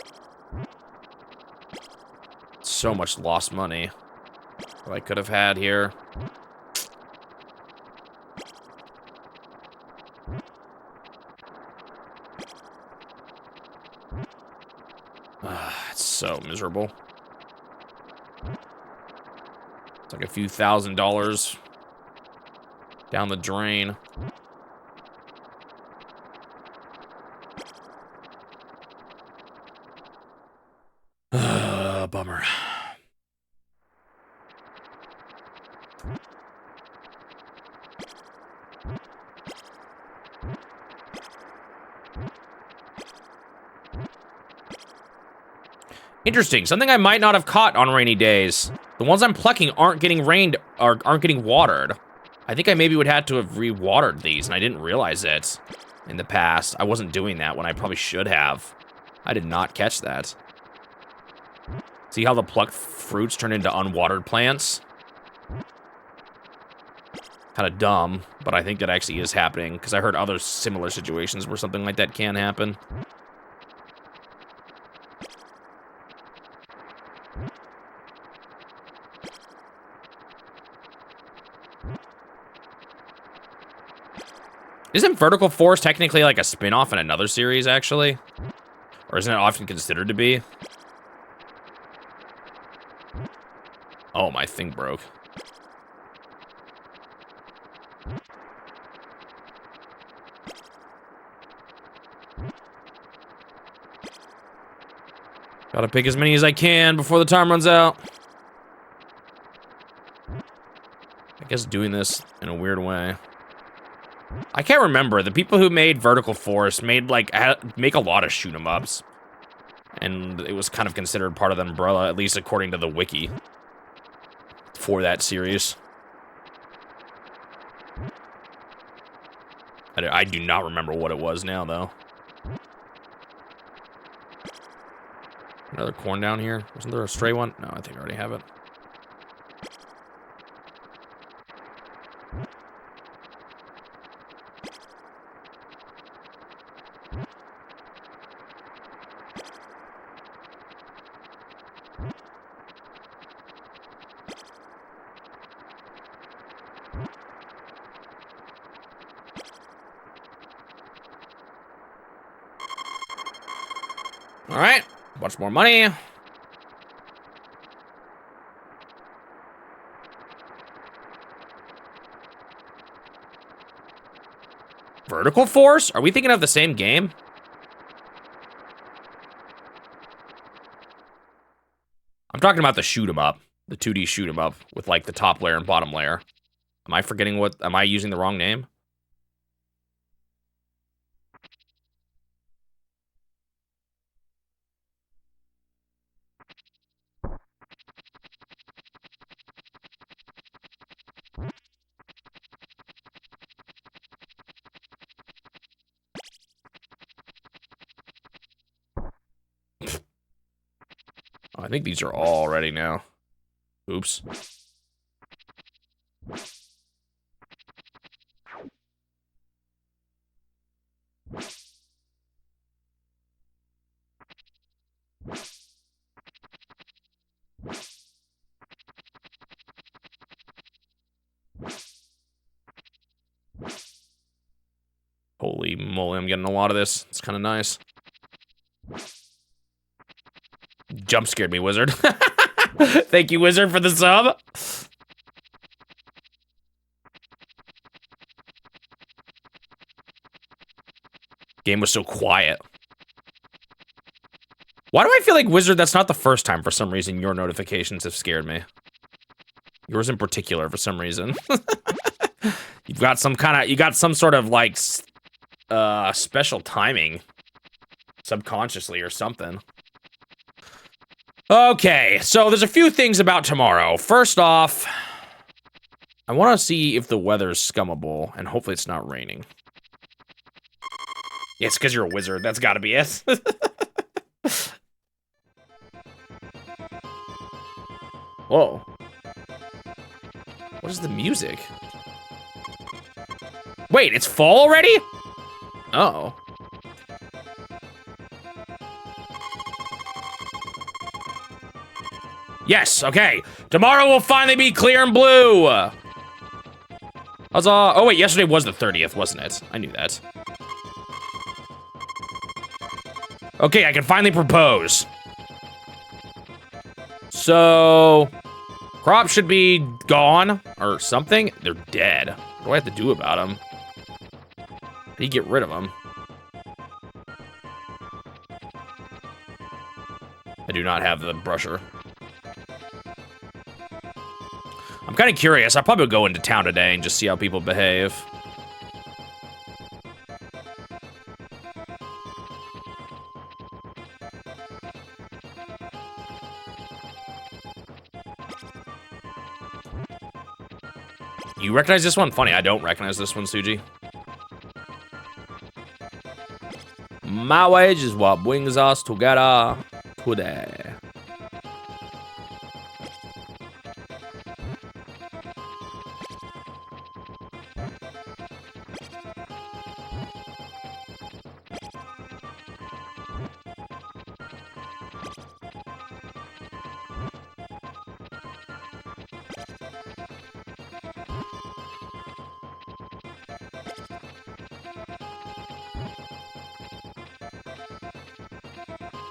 So much lost money that I could have had here. It's so miserable. It's like a few $1,000s down the drain. Bummer. Interesting. Something I might not have caught on rainy days. The ones I'm plucking aren't getting rained or aren't getting watered. I think I maybe would have to have re-watered these, and I didn't realize it in the past. I wasn't doing that when I probably should have. I did not catch that. See how the plucked fruits turn into unwatered plants? Kind of dumb, but I think that actually is happening, because I heard other similar situations where something like that can happen. Isn't Vertical Force technically like a spin-off in another series, actually? Or isn't it often considered to be? Oh, my thing broke. Gotta pick as many as I can before the time runs out. I guess doing this in a weird way. I can't remember. The people who made Vertical Force made make a lot of shoot 'em ups, and it was kind of considered part of the umbrella, at least according to the wiki for that series. I do not remember what it was now, though. Another corn down here. Wasn't there a stray one? No, I think I already have it. All right, bunch more money. Vertical Force? Are we thinking of the same game? I'm talking about the shoot 'em up, the 2D shoot 'em up with like the top layer and bottom layer. Am I forgetting what? Am I using the wrong name? I think these are all ready now. Oops. Holy moly, I'm getting a lot of this. It's kind of nice. Jump scared me, Wizard. Thank you, Wizard, for the sub. Game was so quiet. Why do I feel like, Wizard, that's not the first time for some reason your notifications have scared me? Yours in particular, for some reason. You've got some kind of, you got some sort of like special timing subconsciously or something. Okay, so there's a few things about tomorrow. First off, I want to see if the weather's scummable, and hopefully it's not raining. Yeah, it's because you're a wizard. That's got to be it. Whoa. What is the music? Wait, it's fall already? Uh-oh. Yes, okay. Tomorrow will finally be clear and blue. Huzzah. Oh, wait, yesterday was the 30th, wasn't it? I knew that. Okay, I can finally propose. So, crops should be gone or something. They're dead. What do I have to do about them? How do you get rid of them? I do not have the brusher. I'm kind of curious. I'll probably go into town today and just see how people behave. You recognize this one? Funny, I don't recognize this one, Suji. My wage is what brings us together today.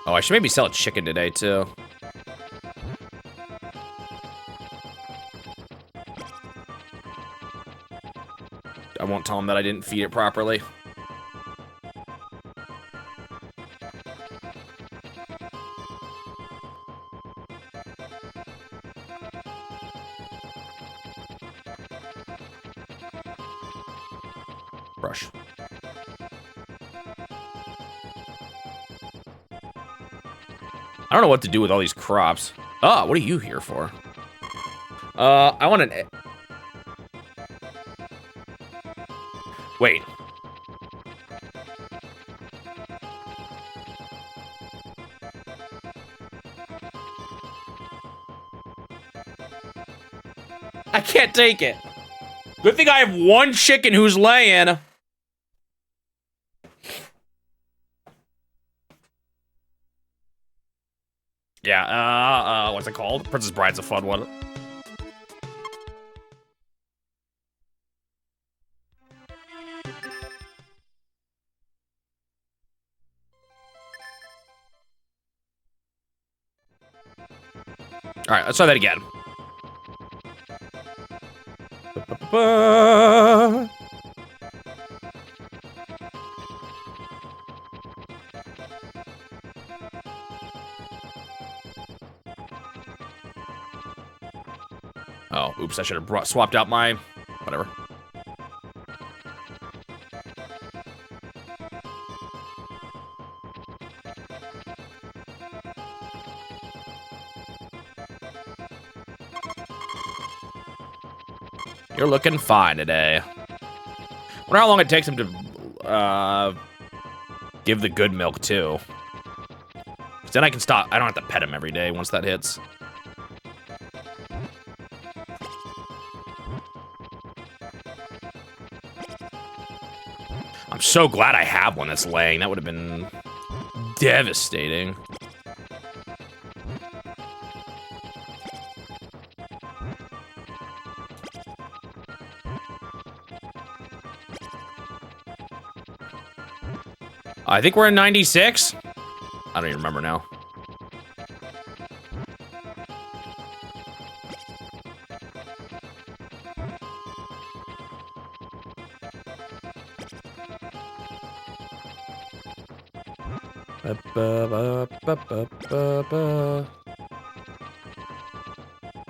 Oh, I should maybe sell a chicken today, too. I won't tell him that I didn't feed it properly. Brush. I don't know what to do with all these crops. Oh, what are you here for? I want an... Wait. I can't take it. Good thing I have one chicken who's laying. Yeah, what's it called? Princess Bride's a fun one. All right, let's try that again. Oh, oops, I should have swapped out my... whatever. You're looking fine today. Wonder how long it takes him to give the good milk too. Then I can stop. I don't have to pet him every day once that hits. I'm so glad I have one that's laying. That would have been devastating. I think we're in 96. I don't even remember now.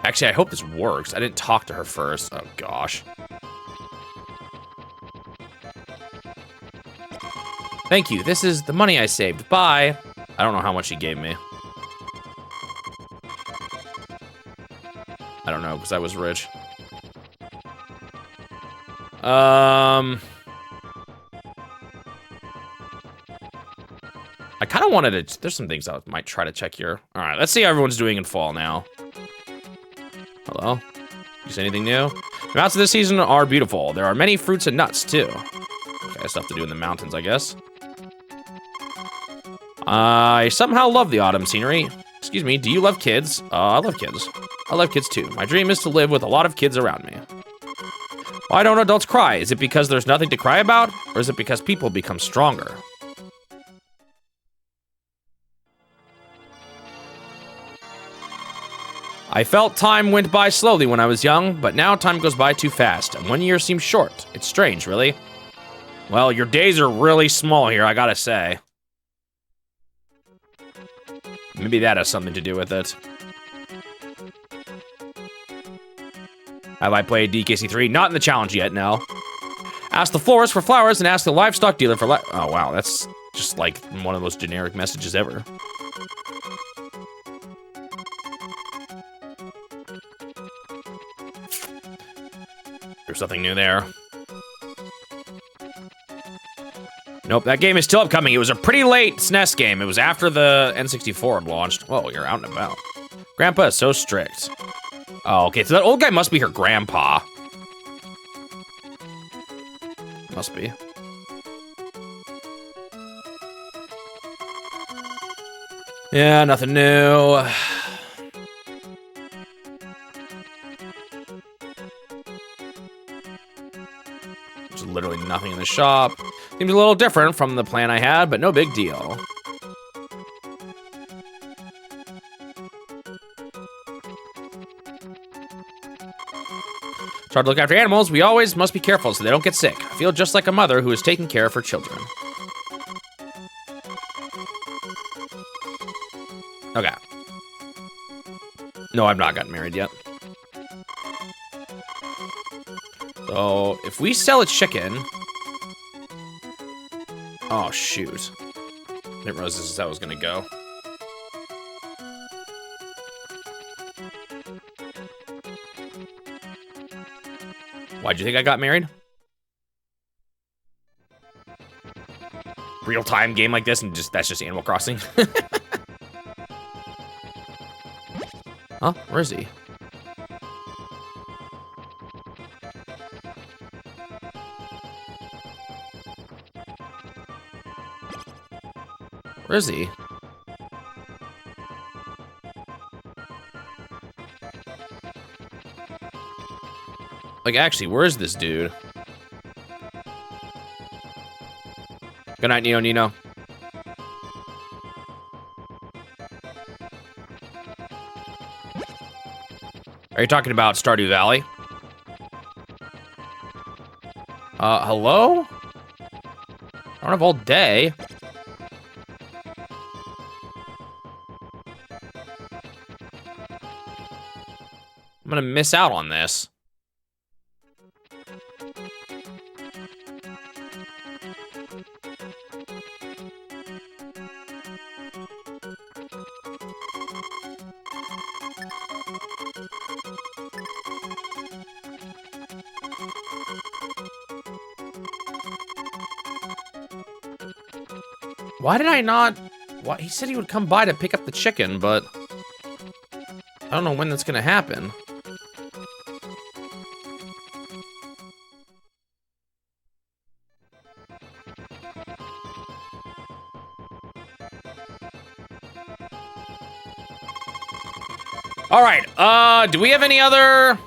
Actually, I hope this works. I didn't talk to her first. Oh, gosh. Thank you. This is the money I saved. Bye. I don't know how much she gave me. I don't know, because I was rich. I kind of wanted to... There's some things I might try to check here. All right, let's see how everyone's doing in fall now. Hello? You say anything new? The mountains this season are beautiful. There are many fruits and nuts, too. Okay, stuff to do in the mountains, I guess. I somehow love the autumn scenery. Excuse me, do you love kids? I love kids. I love kids, too. My dream is to live with a lot of kids around me. Why don't adults cry? Is it because there's nothing to cry about? Or is it because people become stronger? I felt time went by slowly when I was young, but now time goes by too fast, and 1 year seems short. It's strange, really. Well, your days are really small here, I gotta say. Maybe that has something to do with it. Have I played DKC3? Not in the challenge yet, no. Ask the florist for flowers and ask the livestock dealer for oh, wow, that's just like one of the most generic messages ever. There's something new there. Nope, that game is still upcoming. It was a pretty late SNES game. It was after the N64 had launched. Whoa, you're out and about. Grandpa is so strict. Oh, okay, so that old guy must be her grandpa. Must be. Yeah, nothing new. There's literally nothing in the shop. Seems a little different from the plan I had, but no big deal. It's hard to look after animals. We always must be careful so they don't get sick. I feel just like a mother who is taking care of her children. Okay. No, I've not gotten married yet. So, if we sell a chicken... Oh, shoot. I didn't realize this is how it was gonna go. Why'd you think I got married? Real-time game like this, and that's just Animal Crossing? Huh? Where is he? Where is he? Like, actually, where is this dude? Good night, Nino Nino. Are you talking about Stardew Valley? Hello? I don't have all day. I'm gonna miss out on this. What? He said he would come by to pick up the chicken, but I don't know when that's gonna happen. All right. Do we have any other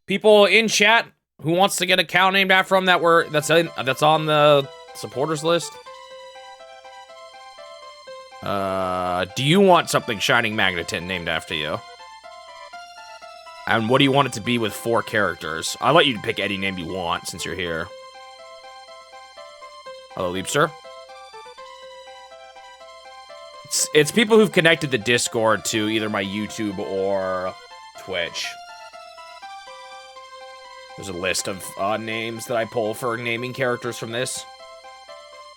people in chat who wants to get a cow named after them that's on the supporters list? Do you want something Shining Magneton named after you? And what do you want it to be with 4 characters? I'll let you pick any name you want since you're here. Hello, Leapster. It's people who've connected the Discord to either my YouTube or Twitch. There's a list of names that I pull for naming characters from this.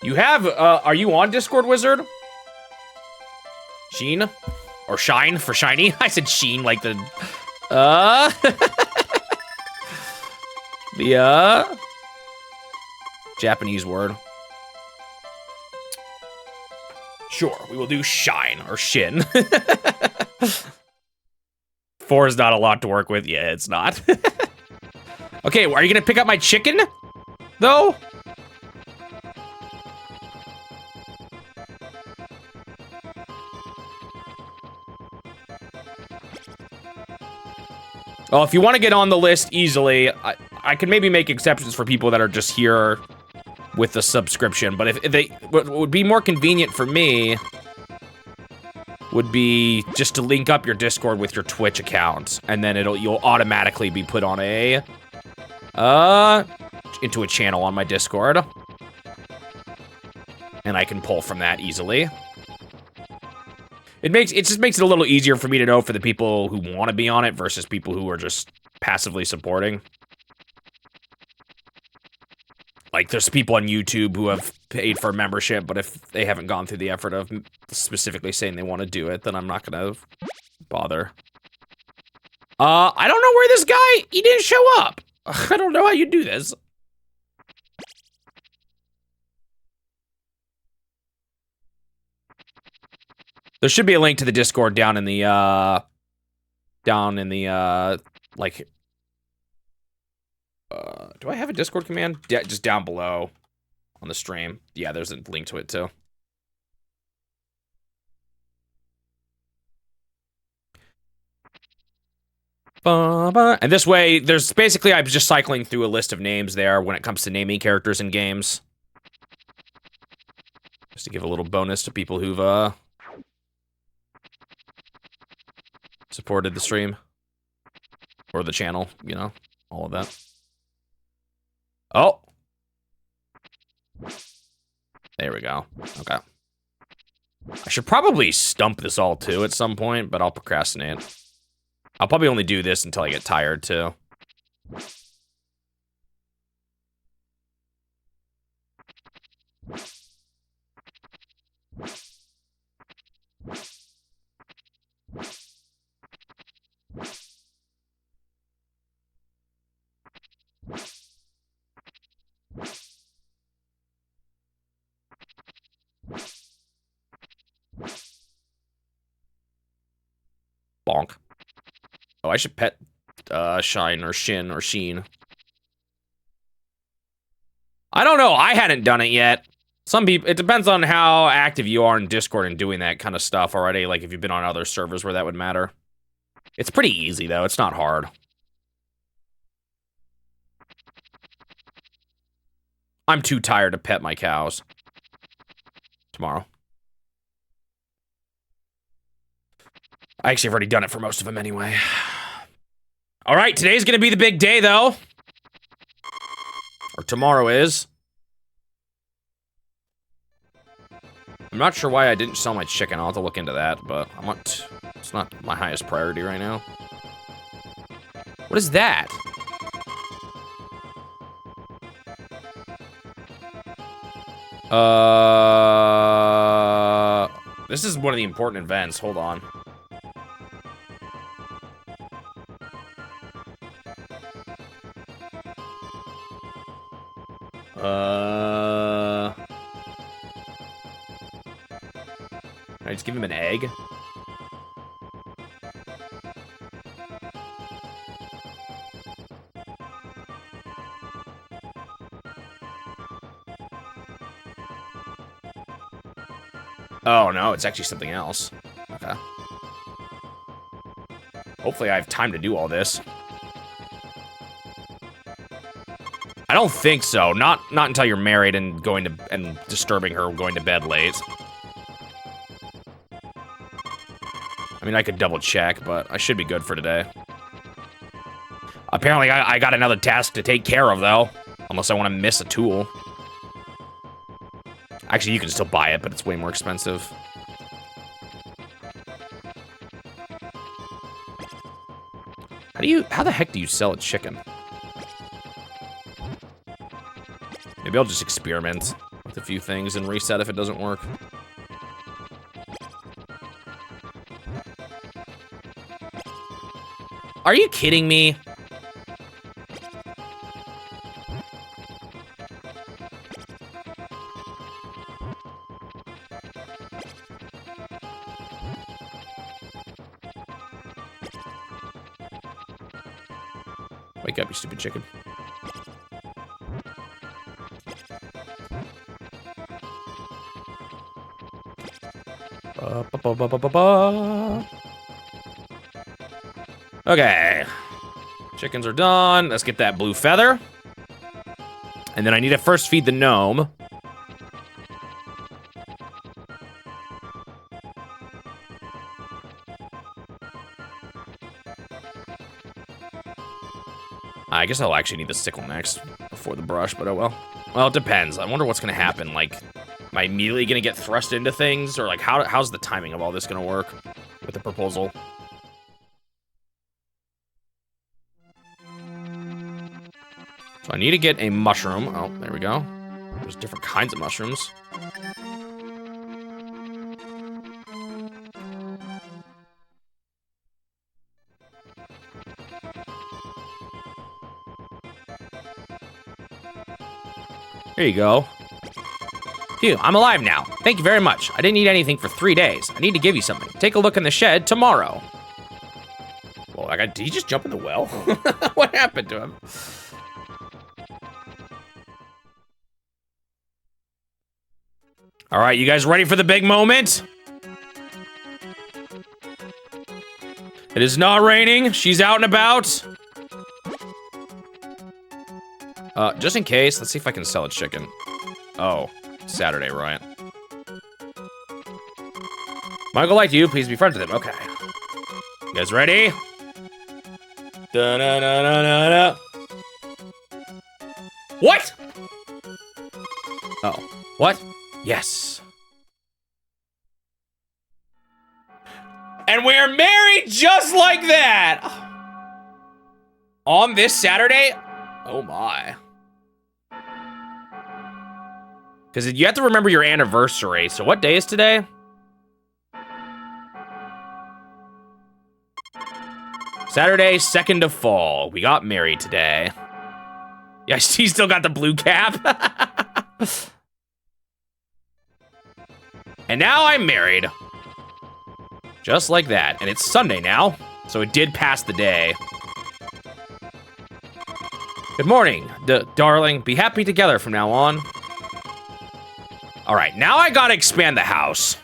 You have, are you on Discord, Wizard? Sheen? Or Shine for shiny? I said Sheen like the, the, Japanese word. Sure, we will do Shine or Shin. 4 is not a lot to work with. Yeah, it's not. Okay, are you gonna pick up my chicken, though? Oh, if you want to get on the list easily, I can maybe make exceptions for people that are just here with the subscription. But if they, what would be more convenient for me would be just to link up your Discord with your Twitch account, and then you'll automatically be put on a into a channel on my Discord, and I can pull from that easily. It just makes it a little easier for me to know for the people who want to be on it versus people who are just passively supporting. Like, there's people on YouTube who have paid for a membership, but if they haven't gone through the effort of specifically saying they want to do it, then I'm not gonna bother. I don't know where this guy, he didn't show up. I don't know how you do this. There should be a link to the Discord down in the, like, do I have a Discord command? Just down below on the stream. Yeah, there's a link to it too. And this way, there's basically, I'm just cycling through a list of names there when it comes to naming characters in games. Just to give a little bonus to people who've, supported the stream. Or the channel, you know, all of that. Oh! There we go. Okay. I should probably stump this all too at some point, but I'll procrastinate. I'll probably only do this until I get tired too. Bonk. Oh, I should pet Shine or Shin or Sheen. I don't know. I hadn't done it yet. Some people, it depends on how active you are in Discord and doing that kind of stuff already. Like if you've been on other servers where that would matter. It's pretty easy though. It's not hard. I'm too tired to pet my cows. Tomorrow. I actually have already done it for most of them anyway. All right, today's gonna be the big day though. Or tomorrow is. I'm not sure why I didn't sell my chicken. I'll have to look into that, but it's not my highest priority right now. What is that? This is one of the important events. Hold on. I just give him an egg? Oh, no, it's actually something else. Okay. Hopefully I have time to do all this. I don't think so. Not until you're married and disturbing her going to bed late. I mean, I could double check, but I should be good for today. Apparently, I got another task to take care of, though. Unless I want to miss a tool. Actually, you can still buy it, but it's way more expensive. How the heck do you sell a chicken? Maybe I'll just experiment with a few things and reset if it doesn't work. Are you kidding me? Wake up, you stupid chicken. Okay. Chickens are done. Let's get that blue feather. And then I need to first feed the gnome. I guess I'll actually need the sickle next before the brush, but oh well. Well, it depends. I wonder what's gonna happen. Like, am I immediately gonna get thrust into things? Or like, how's the timing of all this gonna work with the proposal? So I need to get a mushroom. Oh, there we go. There's different kinds of mushrooms. Here you go. Phew, I'm alive now. Thank you very much. I didn't eat anything for 3 days. I need to give you something. Take a look in the shed tomorrow. Well, did he just jump in the well? What happened to him? All right, you guys ready for the big moment? It is not raining. She's out and about. Just in case, let's see if I can sell a chicken. Oh, Saturday, right? Michael liked you. Please be friends with him. Okay. You guys ready? Da-na-na-na-na-na. What? Oh. What? Yes. And we're married just like that. On this Saturday? Oh my. Because you have to remember your anniversary. So what day is today? Saturday, 2nd of fall. We got married today. Yeah, she still got the blue cap. And now I'm married. Just like that. And it's Sunday now. So it did pass the day. Good morning, darling. Be happy together from now on. All right, now I gotta expand the house.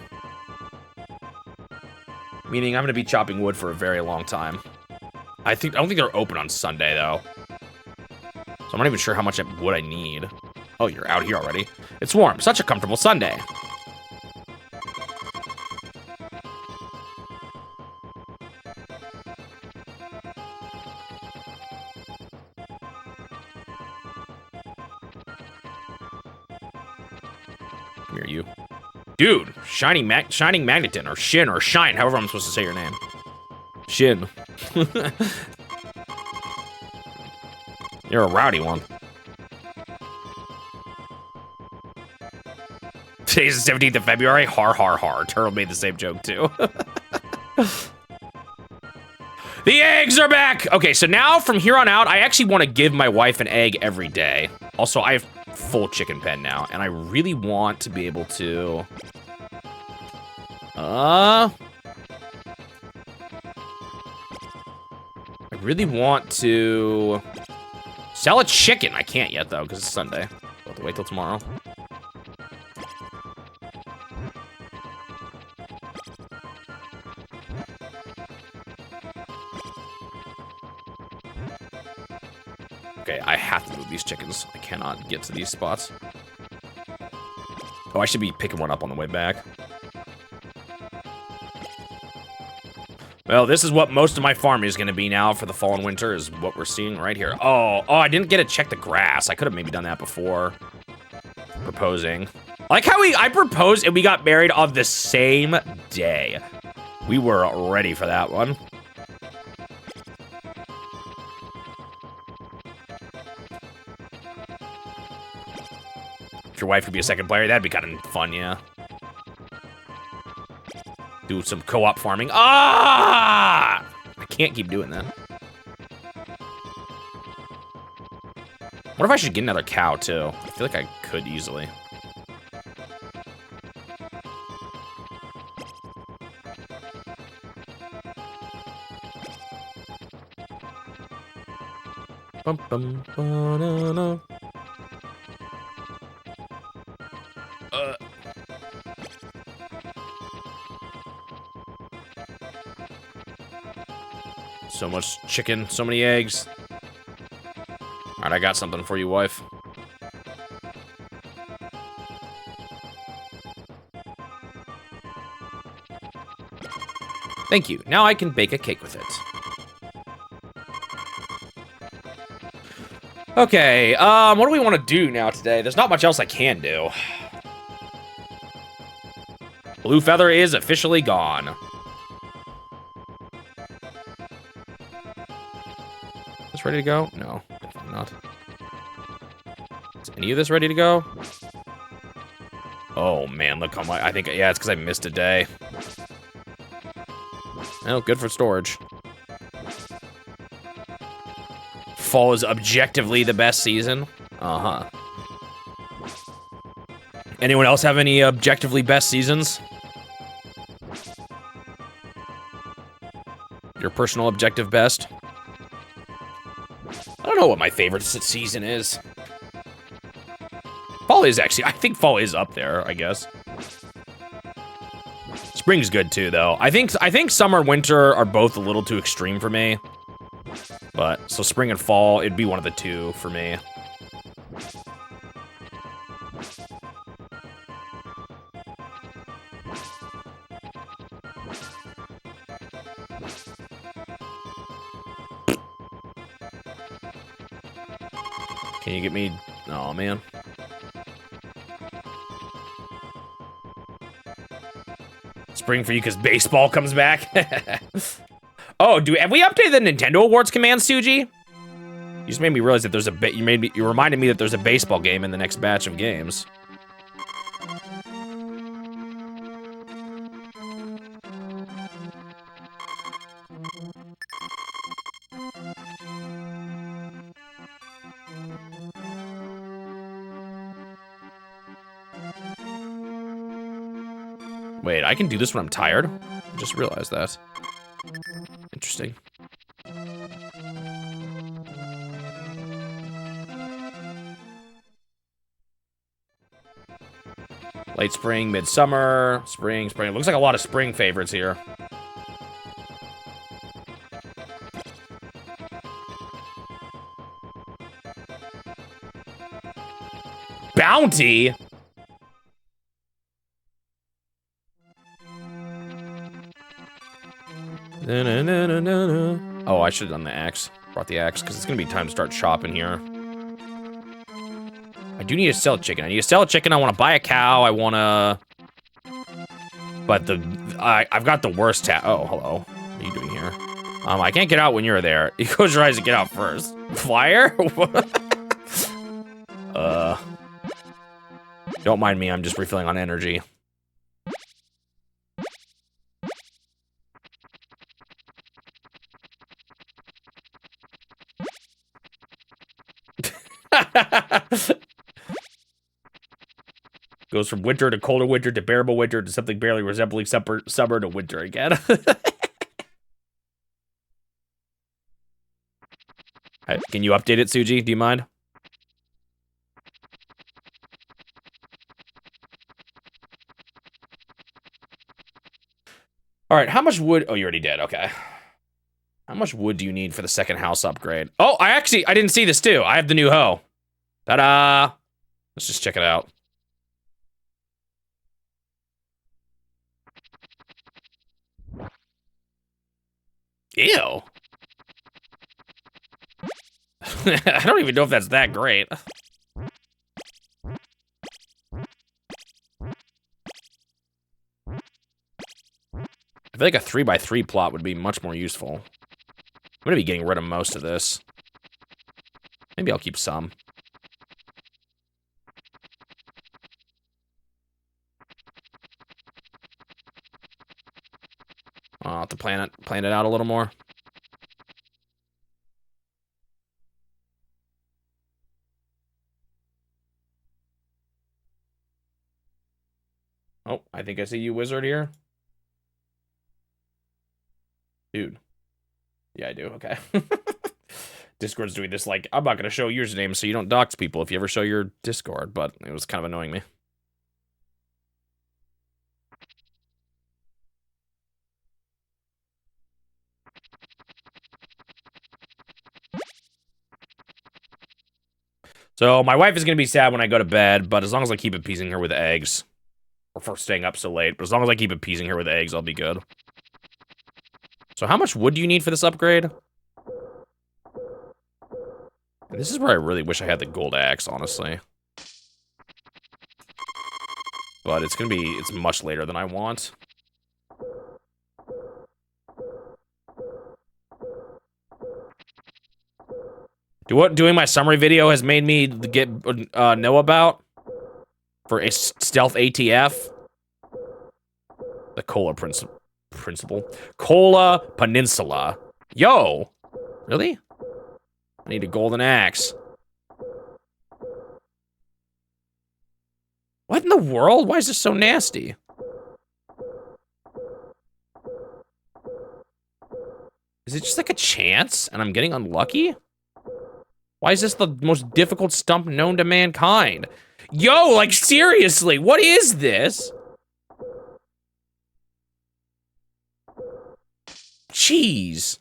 Meaning I'm gonna be chopping wood for a very long time. I don't think they're open on Sunday though. So I'm not even sure how much wood I need. Oh, you're out here already. It's warm. Such a comfortable Sunday. Come here, you. Dude, Shining Magneton, or Shin, or Shine, however I'm supposed to say your name. Shin. You're a rowdy one. Today's the 17th of February. Har, har, har. Turtle made the same joke, too. The eggs are back! Okay, so now, from here on out, I actually want to give my wife an egg every day. Also, I have full chicken pen now, and I really want to be able to I really want to sell a chicken. I can't yet, though, because it's Sunday. I'll have to wait till tomorrow. Okay, I have to move these chickens. I cannot get to these spots. Oh, I should be picking one up on the way back. Well, this is what most of my farming is going to be now for the fall and winter, is what we're seeing right here. Oh, I didn't get to check the grass. I could have maybe done that before proposing. I like how I proposed and we got married on the same day. We were ready for that one. If your wife could be a second player, that'd be kind of fun, yeah. Do some co-op farming. Ah! I can't keep doing that. What if I should get another cow, too? I feel like I could easily. Bum, bum, ba-na-na. So much chicken, so many eggs. All right, I got something for you, wife. Thank you. Now I can bake a cake with it. Okay, what do we want to do now today? There's not much else I can do. Blue feather is officially gone. This ready to go? No, definitely not. Is any of this ready to go? Oh man, look how much. I think, yeah, it's because I missed a day. Well, good for storage. Fall is objectively the best season. Uh-huh. Anyone else have any objectively best seasons? Your personal objective best? I don't know what my favorite season is. Fall is actually, I think fall is up there, I guess. Spring's good too, though. I think summer and winter are both a little too extreme for me. But, so spring and fall, it'd be one of the two for me. Can you get me? Oh, man. Spring for you because baseball comes back? Oh, have we updated the Nintendo Awards command, Suji? You just made me realize that there's a you reminded me that there's a baseball game in the next batch of games. Wait, I can do this when I'm tired? I just realized that. Interesting. Late spring, midsummer, spring. It looks like a lot of spring favorites here. Bounty? Oh, I should have done the axe. Brought the axe, because it's going to be time to start shopping here. I do need to sell a chicken. I need to sell a chicken. I want to buy a cow. I want to... But I've got the worst Oh, hello. What are you doing here? I can't get out when you're there. Eco tries to get out first. Flyer? Don't mind me. I'm just refilling on energy. Goes from winter to colder winter to bearable winter to something barely resembling summer to winter again. Hey, can you update it, Suji? Do you mind? All right, how much wood? Oh, you already did. Okay. How much wood do you need for the second house upgrade? Oh, I didn't see this too. I have the new hoe. Ta-da! Let's just check it out. Ew. I don't even know if that's that great. I feel like a 3x3 plot would be much more useful. I'm gonna be getting rid of most of this. Maybe I'll keep some. I'll have to plan it out a little more. Oh, I think I see you, wizard, here. Dude. Yeah, I do. Okay. Discord's doing this, like, I'm not going to show username so you don't dox people if you ever show your Discord, but it was kind of annoying me. So, my wife is going to be sad when I go to bed, but as long as I keep appeasing her with eggs. Or for staying up so late, but as long as I keep appeasing her with eggs, I'll be good. So how much wood do you need for this upgrade? This is where I really wish I had the gold axe, honestly. But it's much later than I want. What doing my summary video has made me know about? For a stealth ATF? The Kola Principle. Kola Peninsula. Yo! Really? I need a golden axe. What in the world? Why is this so nasty? Is it just like a chance and I'm getting unlucky? Why is this the most difficult stump known to mankind? Yo, like seriously, what is this? Jeez.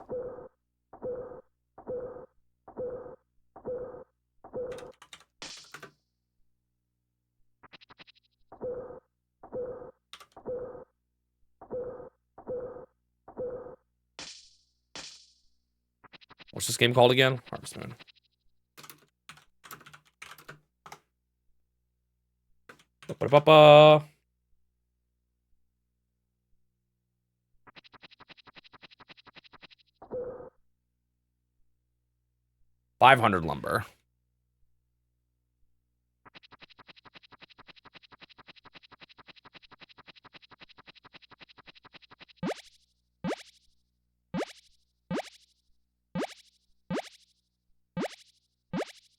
What's this game called again? Harvest Moon. Ba-ba-ba-ba. 500 lumber.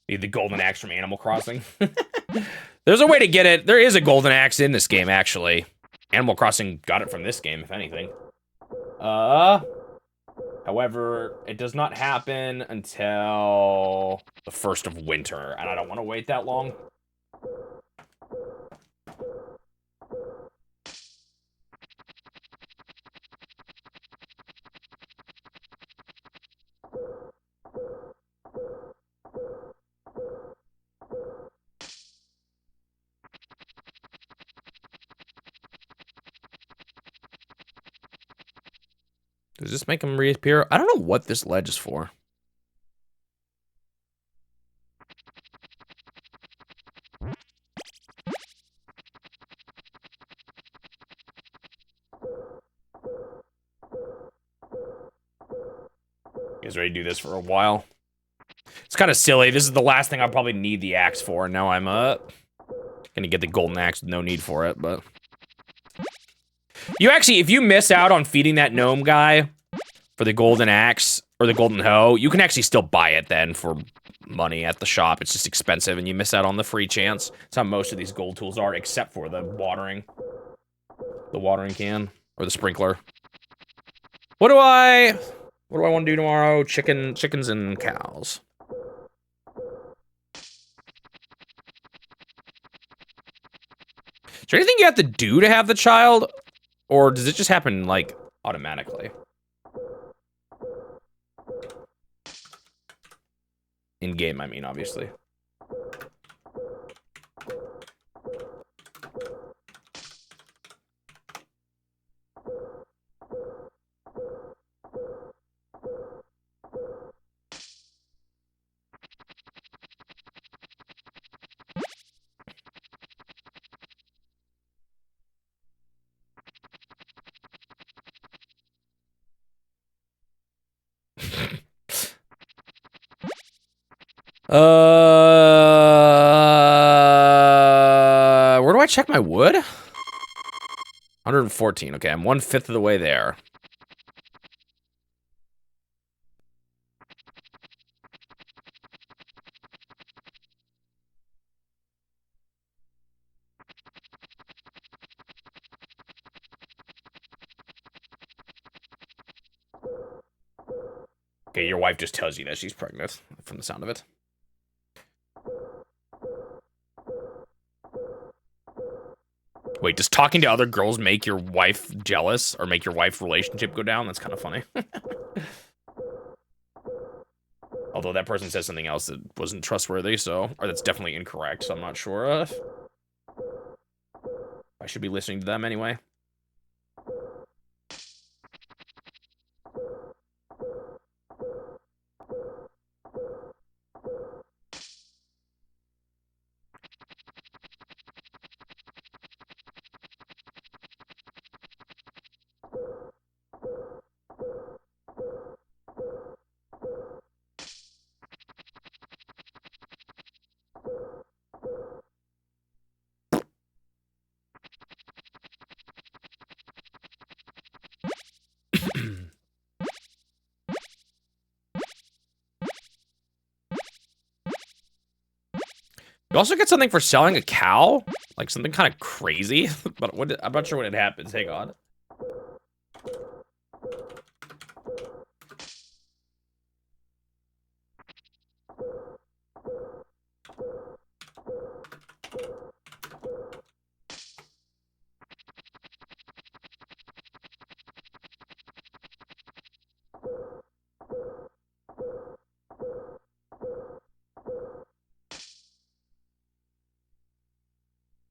Need the golden axe from Animal Crossing. There's a way to get it. There is a golden axe in this game, actually. Animal Crossing got it from this game, if anything. However, it does not happen until the 1st of winter, and I don't want to wait that long. Does this make them reappear? I don't know what this ledge is for. You guys ready to do this for a while? It's kind of silly. This is the last thing I'll probably need the axe for. Now I'm gonna get the golden axe with no need for it, but... You actually, if you miss out on feeding that gnome guy for the golden axe or the golden hoe, you can actually still buy it then for money at the shop. It's just expensive, and you miss out on the free chance. That's how most of these gold tools are, except for the watering can or the sprinkler. What do I want to do tomorrow? Chickens and cows. Is there anything you have to do to have the child, or does it just happen like automatically? In game, I mean, obviously. Where do I check my wood? 114. Okay, I'm 1/5 of the way there. Okay, your wife just tells you that she's pregnant from the sound of it. Wait, does talking to other girls make your wife jealous or make your wife's relationship go down? That's kind of funny. Although that person says something else that wasn't trustworthy, so, or that's definitely incorrect, so I'm not sure. I should be listening to them anyway. You also get something for selling a cow? Like something kind of crazy, but I'm not sure when it happens. Hang on.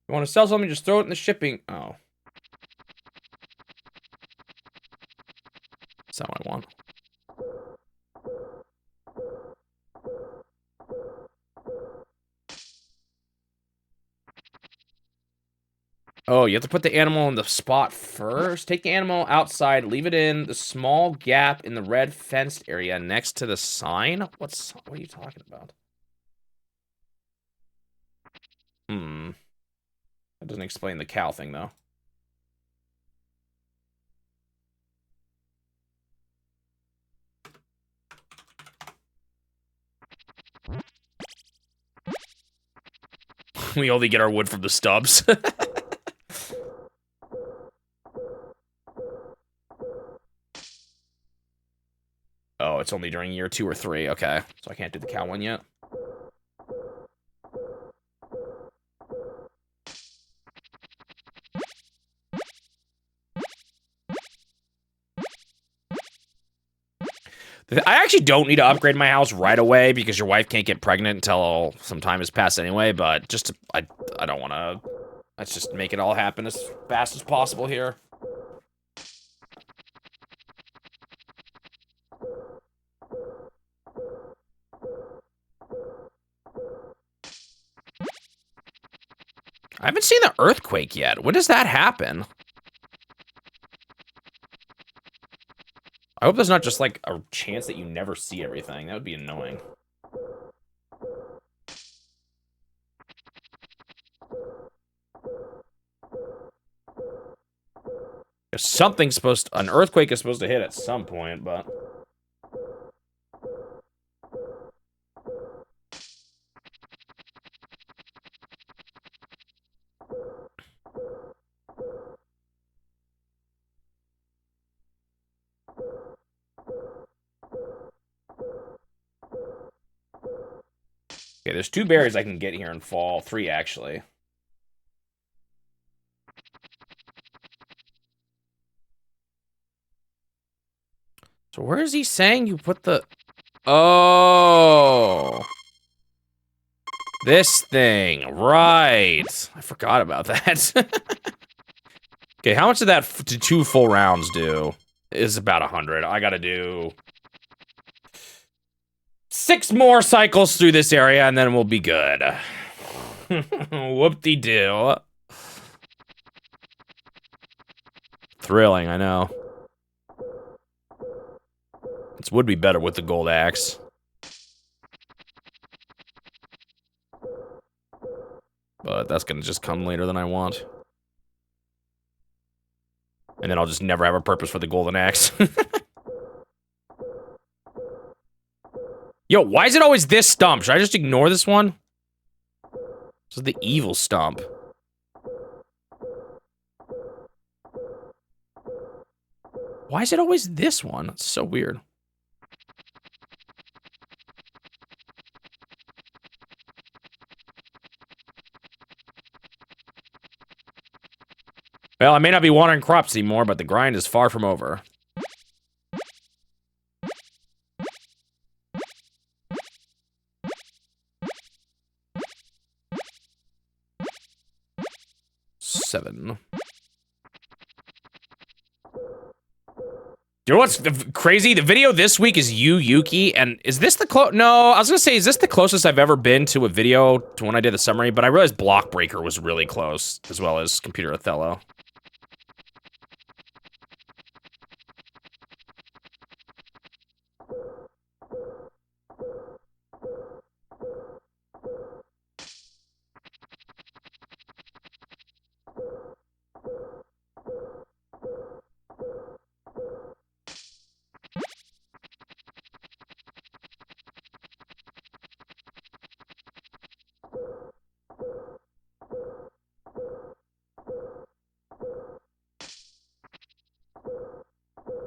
You want to sell something, just throw it in the shipping. Oh. That's not what I want. Oh, you have to put the animal in the spot first. Take the animal outside, leave it in the small gap in the red fenced area next to the sign. What are you talking about? That doesn't explain the cow thing, though. We only get our wood from the stubs. Oh, it's only during year 2 or 3. Okay, so I can't do the cow one yet. I actually don't need to upgrade my house right away because your wife can't get pregnant until some time has passed anyway, but just to, I don't want to. Let's just make it all happen as fast as possible here. I haven't seen the earthquake yet. When does that happen? I hope there's not just like a chance that you never see everything. That would be annoying. Something's supposed to, an earthquake is supposed to hit at some point, but Okay, there's 2 berries I can get here in fall. 3, actually. So where is he saying you put the... Oh. This thing. Right. I forgot about that. Okay, how much did that 2 full rounds do? Is about 100. I gotta do 6 more cycles through this area and then we'll be good. Whoop-de-doo. Thrilling, I know. This would be better with the gold axe. But that's gonna just come later than I want. And then I'll just never have a purpose for the golden axe. Yo, why is it always this stump? Should I just ignore this one? This is the evil stump. Why is it always this one? That's so weird. Well, I may not be watering crops anymore, but the grind is far from over. Seven. You know what's crazy? The video this week is you, Yuki, and is this the No, I was gonna say, is this the closest I've ever been to a video to when I did the summary? But I realized Block Breaker was really close, as well as Computer Othello.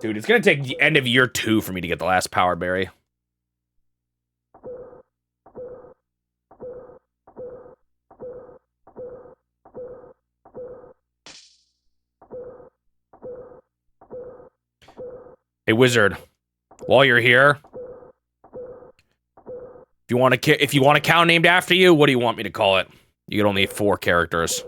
Dude, it's gonna take the end of year 2 for me to get the last power berry. Hey, wizard, while you're here, if you want a cow named after you, what do you want me to call it? You get only 4 characters.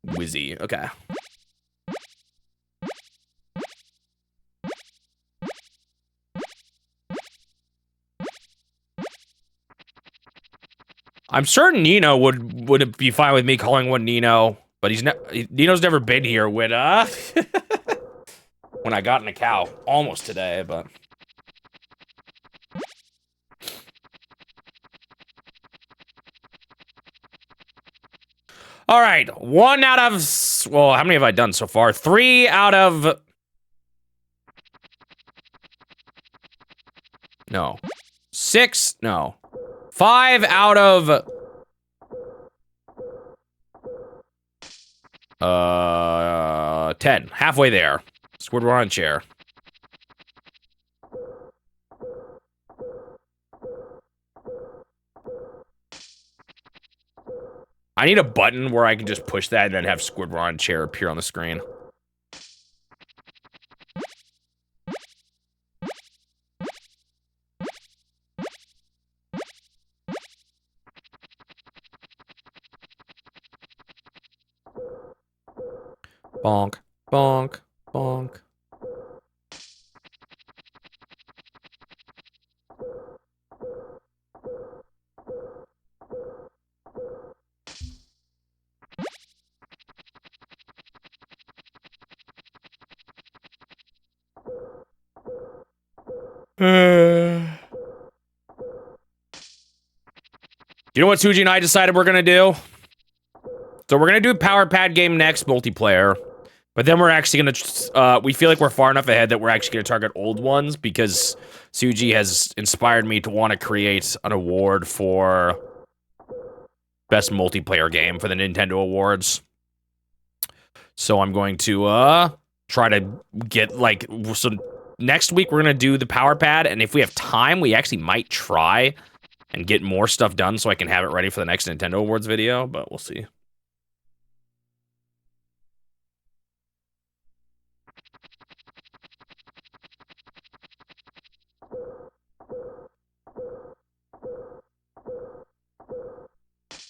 Wizzy, okay. I'm certain Nino would be fine with me calling one Nino, but Nino's never been here when when I got in a cow almost today, but all right, 1 out of, well, how many have I done so far? 3 out of, no, 6, no, 5 out of, 10, halfway there. Squidward on chair. I need a button where I can just push that and then have Squidward on chair appear on the screen. Bonk, bonk, bonk. You know what Suji and I decided we're gonna do? So we're gonna do a Power Pad game next, multiplayer. But then we're actually gonna, we feel like we're far enough ahead that we're actually gonna target old ones because Suji has inspired me to want to create an award for best multiplayer game for the Nintendo Awards. So I'm going to, try to get, like, so next week we're gonna do the Power Pad, and if we have time, we actually might try and get more stuff done so I can have it ready for the next Nintendo Awards video, but we'll see.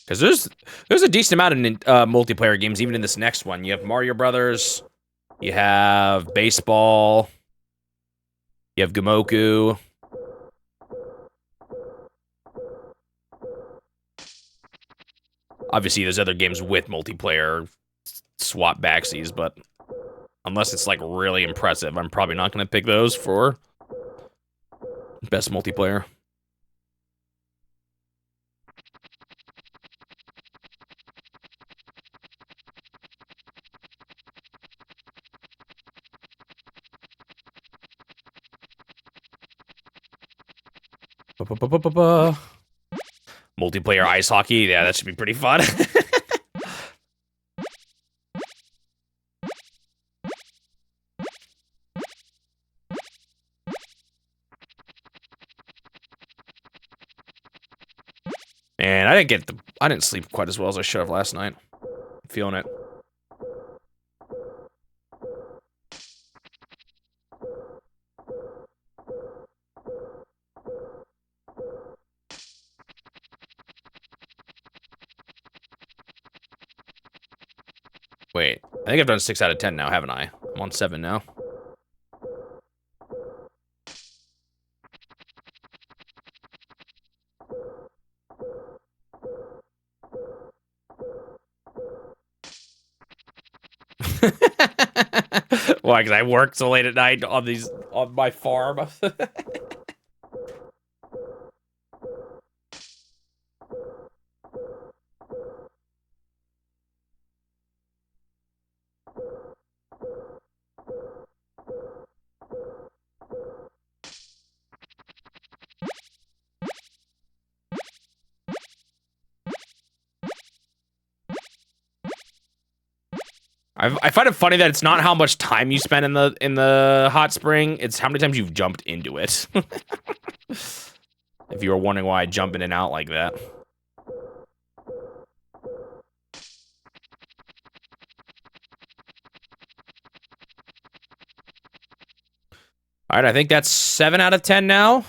Because there's a decent amount of multiplayer games even in this next one. You have Mario Brothers, you have baseball, you have Gamoku. Obviously, there's other games with multiplayer swap backsies, but unless it's like really impressive, I'm probably not going to pick those for best multiplayer. Multiplayer ice hockey, yeah, that should be pretty fun. And I didn't sleep quite as well as I should have last night. I'm feeling it. Wait, I think I've done 6 out of 10 now, haven't I? I'm on 7 now. Why? Because I work so late at night on my farm. I find it funny that it's not how much time you spend in the hot spring, it's how many times you've jumped into it. If you were wondering why I jump in and out like that. All right, I think that's 7 out of 10 now.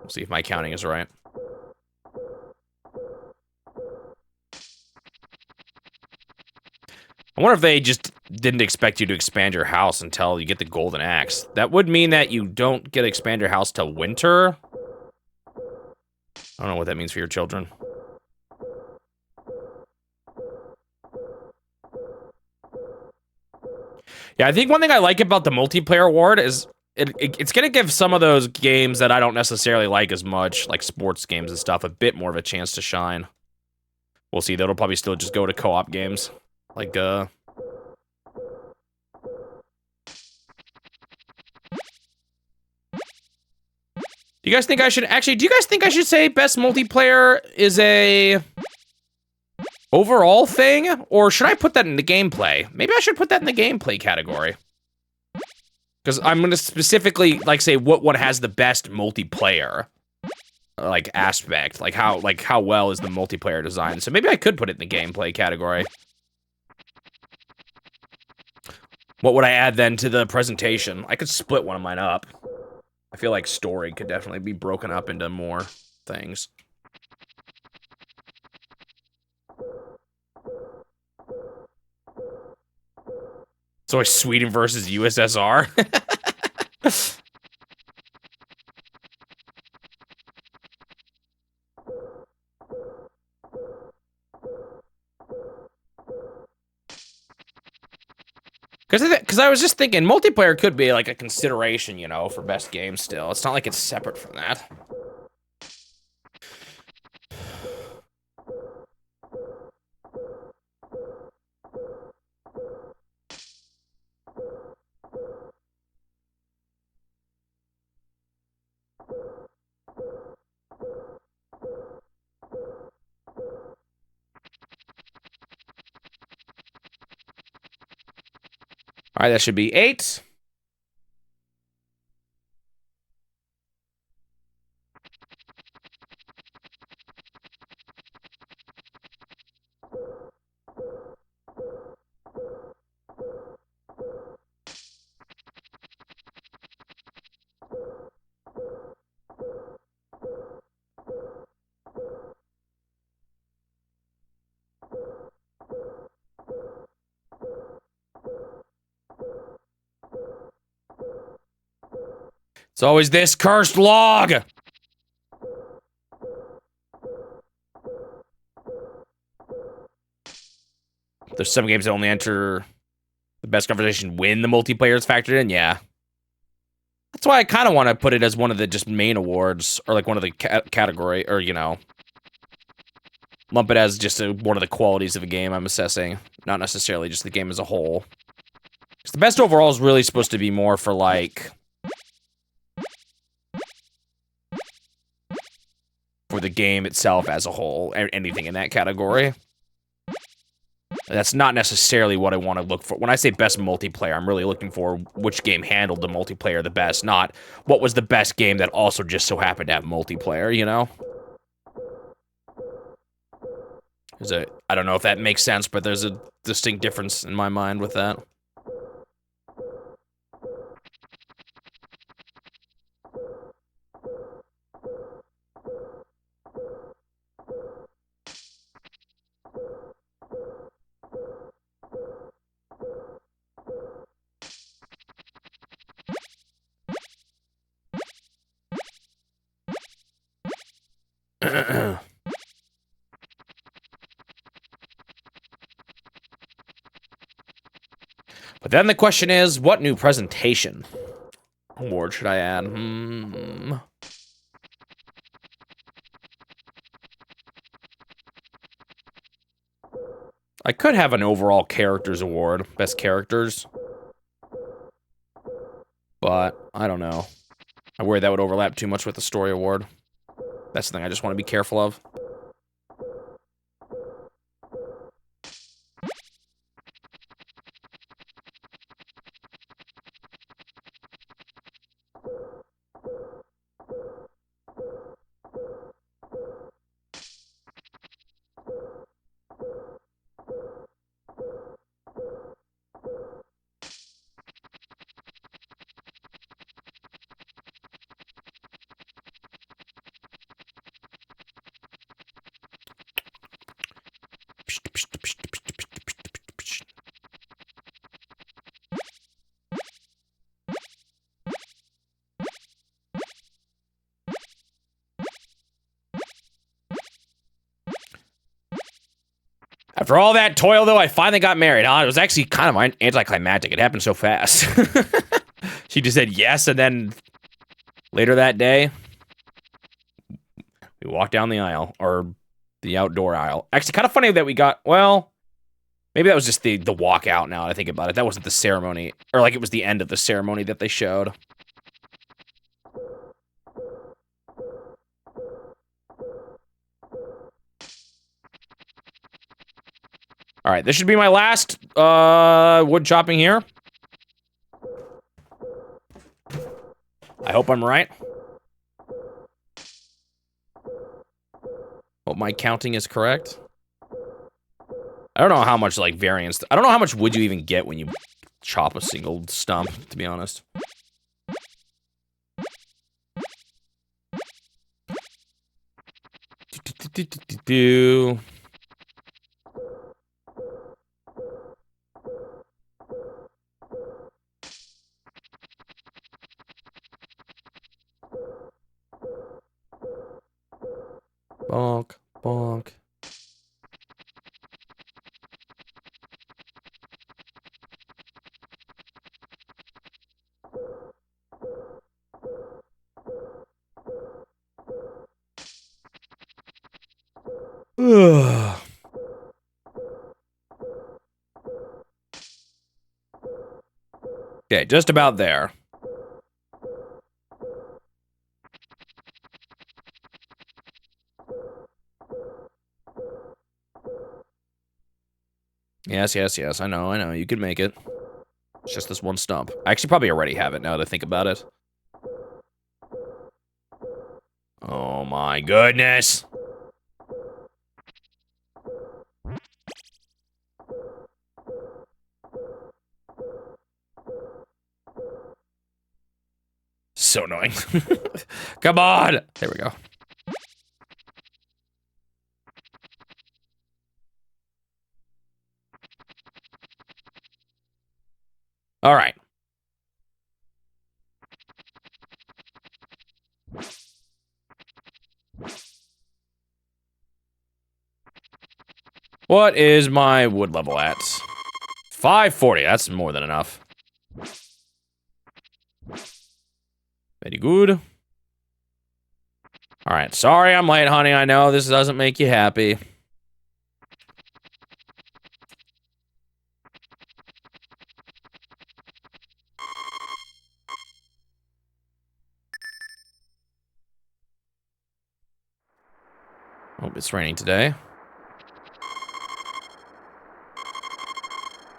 We'll see if my counting is right. I wonder if they just didn't expect you to expand your house until you get the golden axe. That would mean that you don't get to expand your house till winter. I don't know what that means for your children. Yeah, I think one thing I like about the multiplayer award is it's going to give some of those games that I don't necessarily like as much, like sports games and stuff, a bit more of a chance to shine. We'll see. That'll probably still just go to co-op games. Like, Do you guys think I should... Actually, do you guys think I should say best multiplayer is a... overall thing? Or should I put that in the gameplay? Maybe I should put that in the gameplay category. Because I'm going to specifically, like, say what one has the best multiplayer, like, aspect. Like how well is the multiplayer design. So maybe I could put it in the gameplay category. What would I add, then, to the presentation? I could split one of mine up. I feel like story could definitely be broken up into more things. So it's Sweden versus USSR? Because I was just thinking, multiplayer could be like a consideration, you know, for best game still. It's not like it's separate from that. All right, that should be 8. It's always this cursed log. There's some games that only enter the best conversation when the multiplayer is factored in. Yeah. That's why I kind of want to put it as one of the just main awards, or like one of the category, or, you know, lump it as just one of the qualities of a game I'm assessing, not necessarily just the game as a whole. Because the best overall is really supposed to be more for, like, for the game itself as a whole, anything in that category. That's not necessarily what I want to look for. When I say best multiplayer, I'm really looking for which game handled the multiplayer the best, not what was the best game that also just so happened to have multiplayer, you know? I don't know if that makes sense, but there's a distinct difference in my mind with that. But then the question is, what new presentation award should I add? I could have an overall characters award, best characters. But I don't know. I worry that would overlap too much with the story award. That's the thing I just want to be careful of. After all that toil, though, I finally got married. It was actually kind of anticlimactic. It happened so fast. She just said yes, and then later that day, we walked down the aisle, or the outdoor aisle. Actually, kind of funny that we got, well, maybe that was just the walk out now that I think about it. That wasn't the ceremony, or like it was the end of the ceremony that they showed. All right, this should be my last wood chopping here. I hope I'm right. Hope my counting is correct. I don't know how much, like, variance... I don't know how much wood you even get when you chop a single stump, to be honest. Do. Bonk, bonk. Okay, just about there. Yes, yes, yes. I know. You could make it. It's just this one stump. I actually probably already have it now that I think about it. Oh my goodness. So annoying. Come on. There we go. All right. What is my wood level at? 540. That's more than enough. Very good. All right. Sorry I'm late, honey. I know this doesn't make you happy. Hope it's raining today.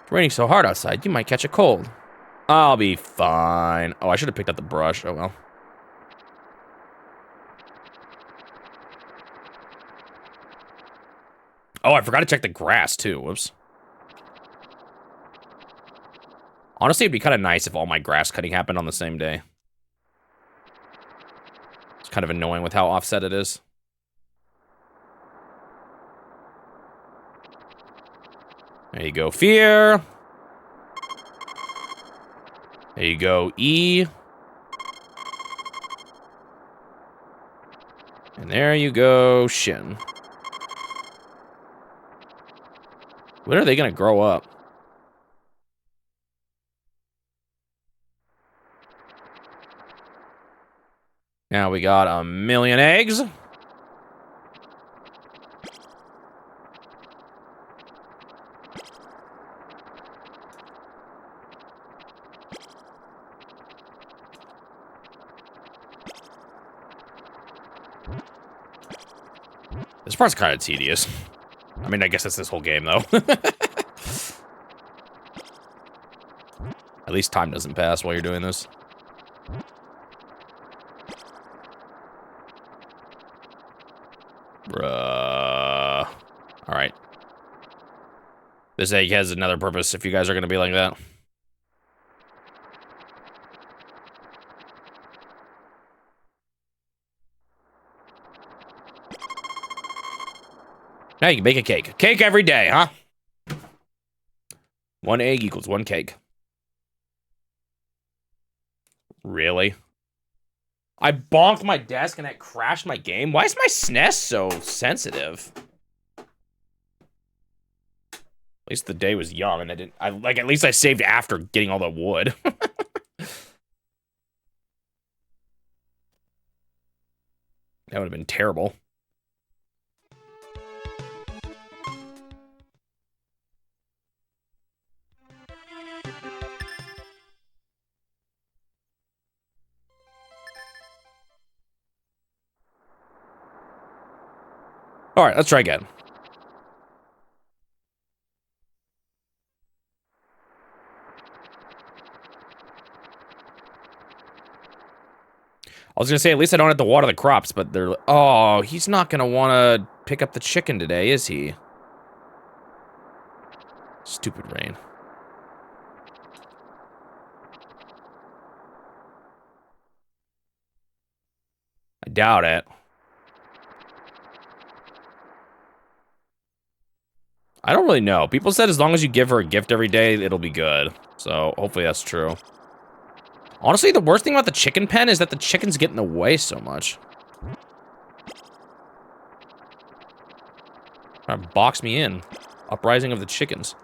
It's raining so hard outside, you might catch a cold. I'll be fine. Oh, I should have picked up the brush. Oh, well. Oh, I forgot to check the grass, too. Whoops. Honestly, it'd be kind of nice if all my grass cutting happened on the same day. It's kind of annoying with how offset it is. There you go, fear. There you go, E. And there you go, Shin. When are they gonna grow up? Now we got 1,000,000 eggs. This part's kind of tedious. I mean, I guess that's this whole game, though. At least time doesn't pass while you're doing this. Bruh. Alright. This egg has another purpose if you guys are going to be like that. Now you can bake a cake. Cake every day, huh? 1 egg equals 1 cake. Really? I bonked my desk and it crashed my game? Why is my SNES so sensitive? At least the day was young and I didn't... at least I saved after getting all the wood. That would have been terrible. All right, let's try again. I was gonna say, at least I don't have to water the crops, but they're... Oh, he's not gonna want to pick up the chicken today, is he? Stupid rain. I doubt it. I don't really know. People said as long as you give her a gift every day, it'll be good. So, hopefully that's true. Honestly, the worst thing about the chicken pen is that the chickens get in the way so much. Trying to box me in. Uprising of the chickens.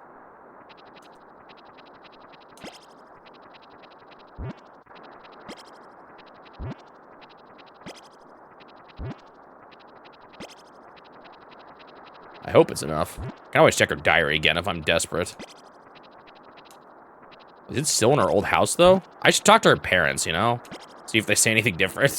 I hope it's enough. I can always check her diary again if I'm desperate. Is it still in her old house, though? I should talk to her parents, you know? See if they say anything different.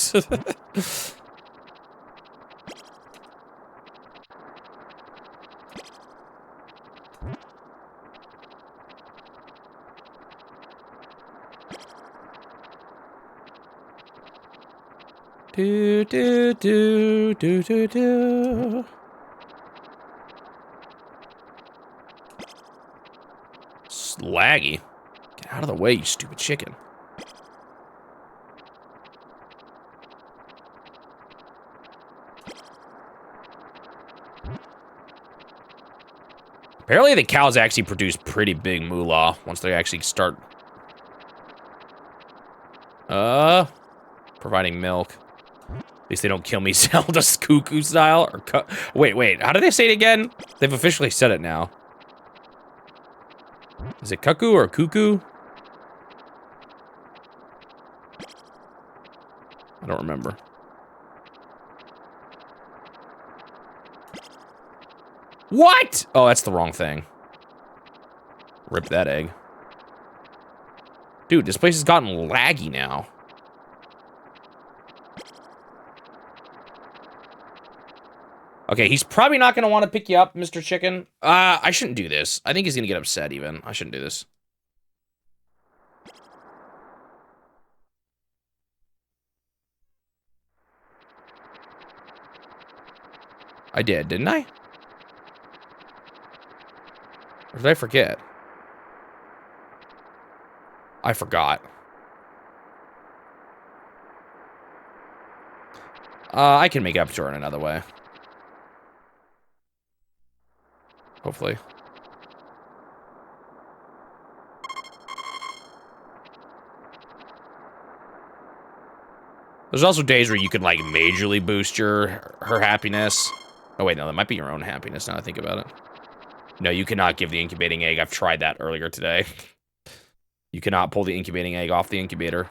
Do, do, do, do, do, do. It's laggy. Get out of the way, you stupid chicken. Apparently the cows actually produce pretty big moolah once they actually start providing milk. At least they don't kill me Zelda's cuckoo style or wait, how did they say it again? They've officially said it now. Is it cuckoo or cuckoo? I don't remember. What? Oh, that's the wrong thing. Rip that egg. Dude, this place has gotten laggy now. Okay, he's probably not going to want to pick you up, Mr. Chicken. I shouldn't do this. I think he's going to get upset even. I shouldn't do this. I did, didn't I? Or did I forget? I forgot. I can make up to her in another way. Hopefully. There's also days where you can, like, majorly boost her happiness. Oh, wait, no, that might be your own happiness now that I think about it. No, you cannot give the incubating egg. I've tried that earlier today. You cannot pull the incubating egg off the incubator.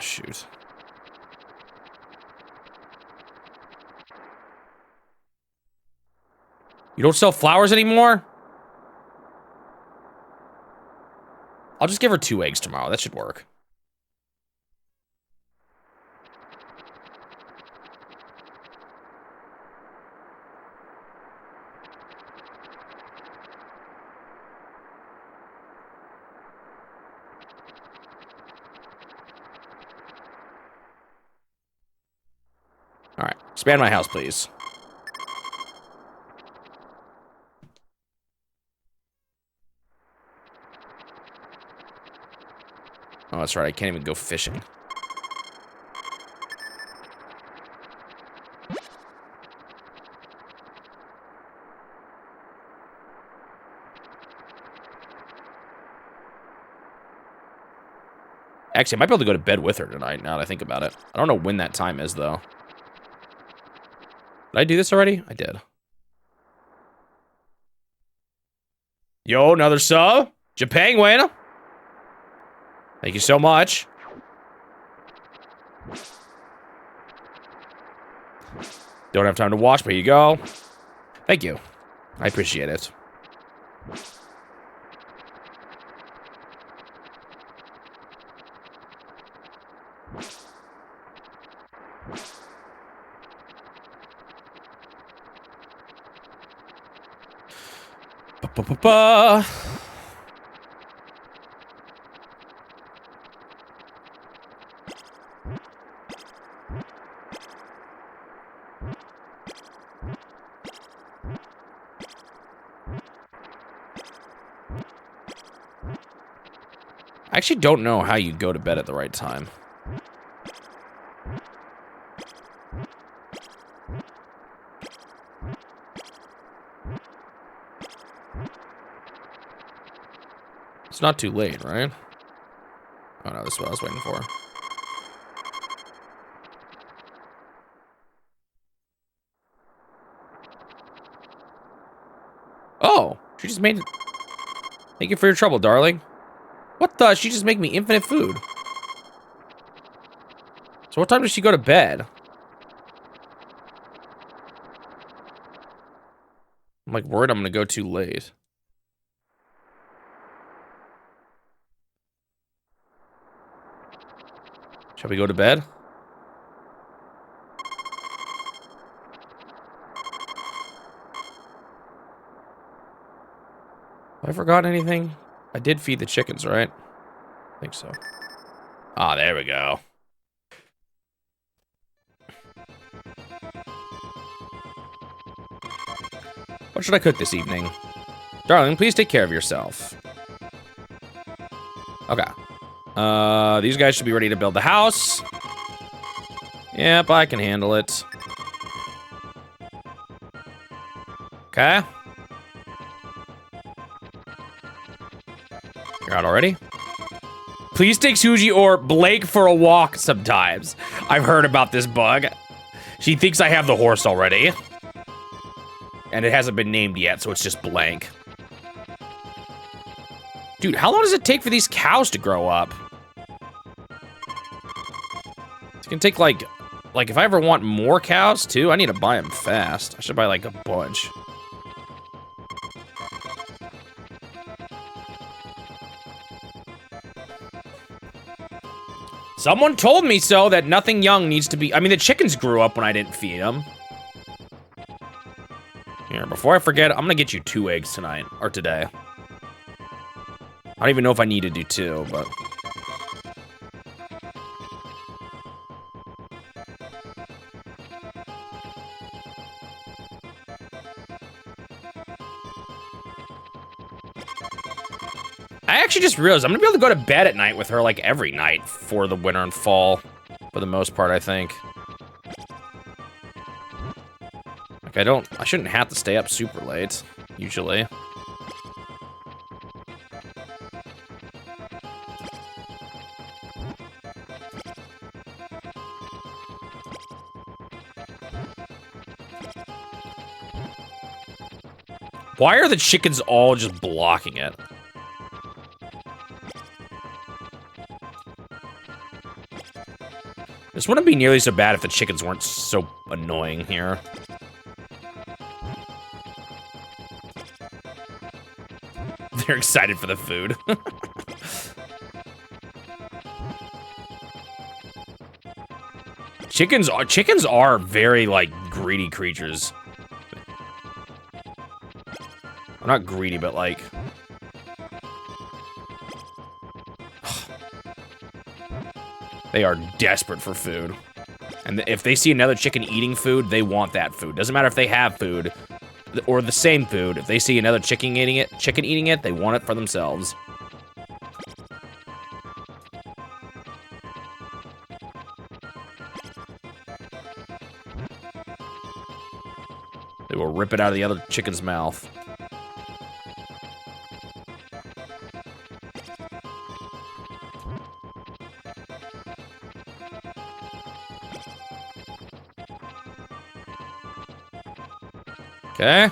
Shoot. You don't sell flowers anymore? I'll just give her 2 eggs tomorrow. That should work. Alright. Expand my house, please. Oh, that's right. I can't even go fishing. Actually, I might be able to go to bed with her tonight, now that I think about it. I don't know when that time is, though. Did I do this already? I did. Yo, another sub? Japangwin. Thank you so much. Don't have time to watch, but here you go. Thank you. I appreciate it. Ba-ba-ba-ba. I actually don't know how you go to bed at the right time. It's not too late, right? Oh no, this is what I was waiting for. Oh, she just made it. Thank you for your trouble, darling. What the? She just make me infinite food. So what time does she go to bed? I'm like worried I'm gonna go too late. Shall we go to bed? Have I forgotten anything? I did feed the chickens, right? I think so. Ah, there we go. What should I cook this evening? Darling, please take care of yourself. Okay. These guys should be ready to build the house. Yep, I can handle it. Okay. You're out already? Please take Suji or Blake for a walk sometimes. I've heard about this bug. She thinks I have the horse already. And it hasn't been named yet, so it's just blank. Dude, how long does it take for these cows to grow up? It's gonna take like if I ever want more cows too, I need to buy them fast. I should buy like a bunch. Someone told me so, that nothing young needs to be... I mean, the chickens grew up when I didn't feed them. Here, before I forget, I'm gonna get you 2 eggs tonight, or today. I don't even know if I need to do 2, but... I actually just realized I'm gonna be able to go to bed at night with her like every night for the winter and fall, for the most part, I think. Like I shouldn't have to stay up super late, usually. Why are the chickens all just blocking it? This wouldn't be nearly so bad if the chickens weren't so annoying here. They're excited for the food. Chickens are very, like, greedy creatures. I'm not greedy, but, like... They are desperate for food. And if they see another chicken eating food, they want that food. Doesn't matter if they have food or the same food. If they see another chicken eating it, they want it for themselves. They will rip it out of the other chicken's mouth. Okay.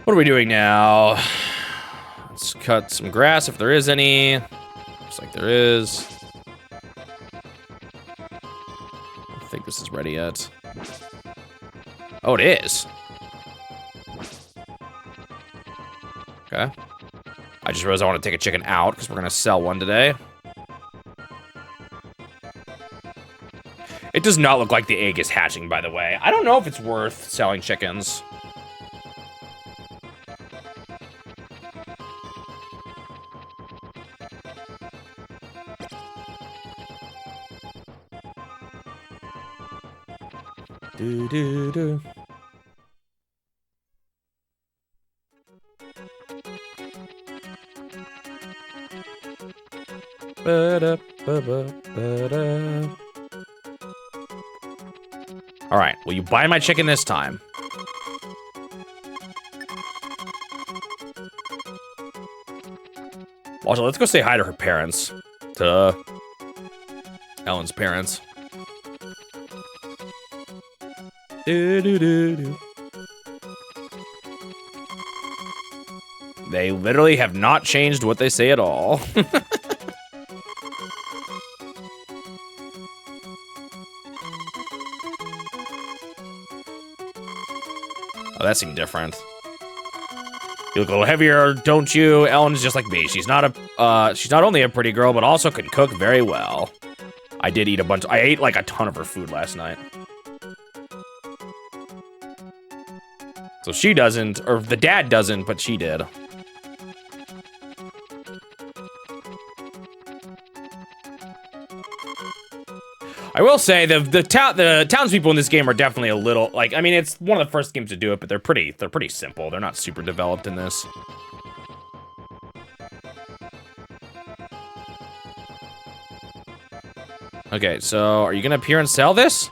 What are we doing now? Let's cut some grass if there is any. Looks like there is. I don't think this is ready yet. Oh, it is. Okay. I just realized I want to take a chicken out because we're going to sell one today. It does not look like the egg is hatching, by the way. I don't know if it's worth selling chickens. Do. Ba-da. All right, will you buy my chicken this time? Also, let's go say hi to her parents. To Ellen's parents. Do. They literally have not changed what they say at all. Oh, that seemed different. You look a little heavier, don't you? Ellen's just like me. She's not only a pretty girl, but also can cook very well. I did eat a bunch. I ate like a ton of her food last night. So she doesn't, or the dad doesn't, but she did. I will say the townspeople in this game are definitely a little like, I mean, it's one of the first games to do it, but they're pretty simple. They're not super developed in this. Okay, so are you gonna appear and sell this?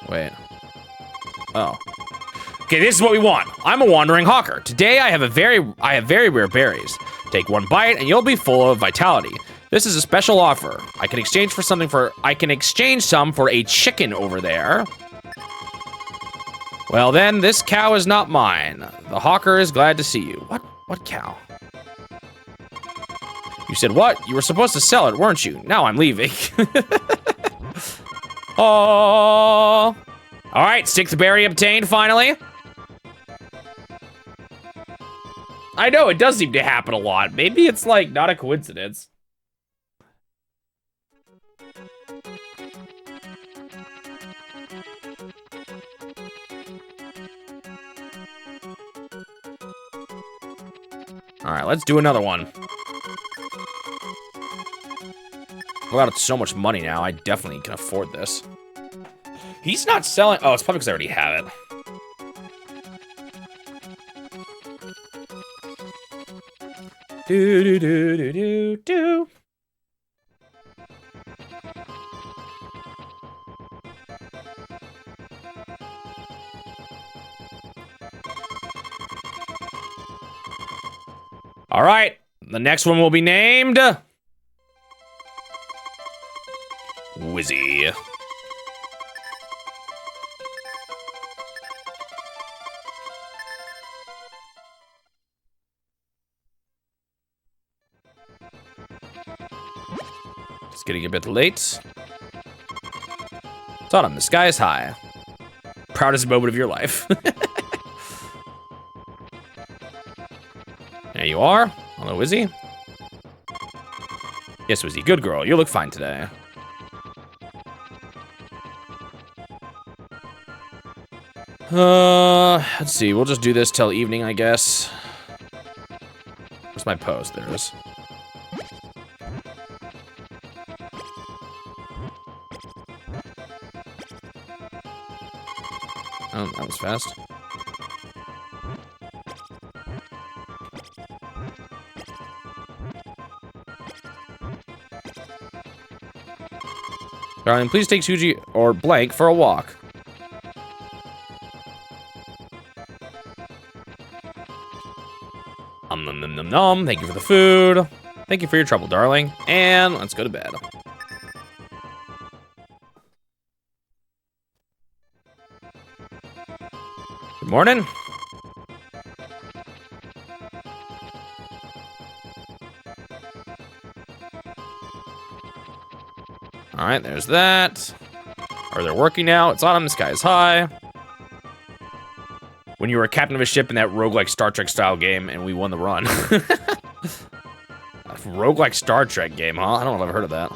Wait. Oh. Okay, this is what we want. I'm a wandering hawker. Today I have very rare berries. Take one bite and you'll be full of vitality. This is a special offer. I can exchange some for a chicken over there. Well then, this cow is not mine. The hawker is glad to see you. What cow? You said what? You were supposed to sell it, weren't you? Now I'm leaving. Oh. All right, 6th berry obtained finally. I know, it does seem to happen a lot. Maybe it's like not a coincidence. All right, let's do another one. Well, I got so much money now, I definitely can afford this. He's not selling. Oh, it's probably because I already have it. Do do do do do do. All right, the next one will be named Wizzy. It's getting a bit late. It's autumn, the sky is high. Proudest moment of your life. There you are. Hello, Wizzy. Yes, Wizzy, good girl. You look fine today. Let's see. We'll just do this till evening, I guess. Where's my post? There it is. Oh, that was fast. Darling, please take Suji or blank for a walk. Nom nom nom nom. Thank you for the food. Thank you for your trouble, darling. And let's go to bed. Good morning. All right, there's that. Are they working now? It's autumn, the sky is high. When you were a captain of a ship in that roguelike Star Trek style game and we won the run. Roguelike Star Trek game, huh? I don't know if I've heard of that.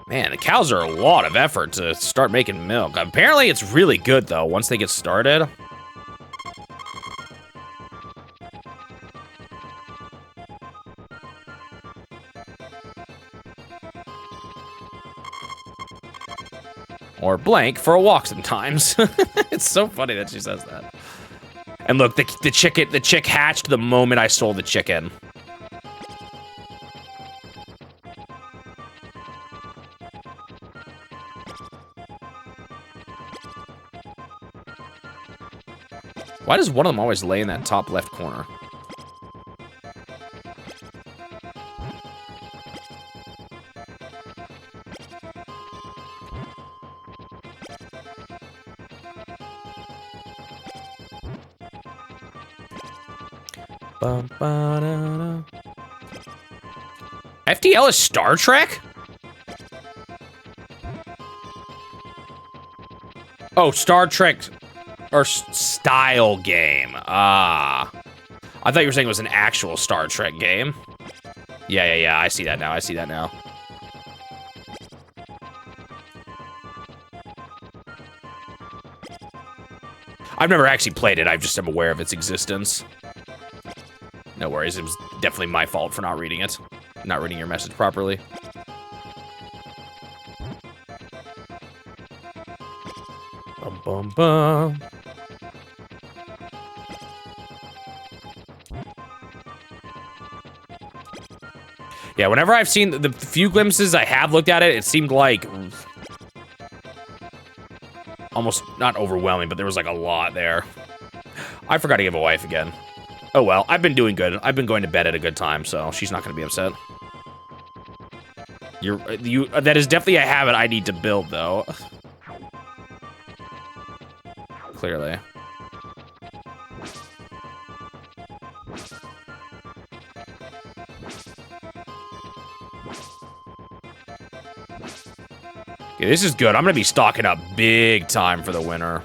Man, the cows are a lot of effort to start making milk. Apparently it's really good though, once they get started. Or blank for a walk sometimes. It's so funny that she says that. And look, the chick hatched the moment I sold the chicken. Why does one of them always lay in that top left corner? FTL is Star Trek? Oh, Star Trek or style game. Ah. I thought you were saying it was an actual Star Trek game. Yeah. I see that now. I've never actually played it. I just am aware of its existence. No worries. It was definitely my fault for not reading it. Not reading your message properly. Bum, bum, bum. Yeah, whenever I've seen the few glimpses I have looked at it, it seemed like almost not overwhelming, but there was like a lot there. I forgot to give a wife again. Oh well, I've been doing good. I've been going to bed at a good time, so she's not going to be upset. That is definitely a habit I need to build, though. Clearly. Okay, this is good. I'm gonna be stocking up big time for the winter.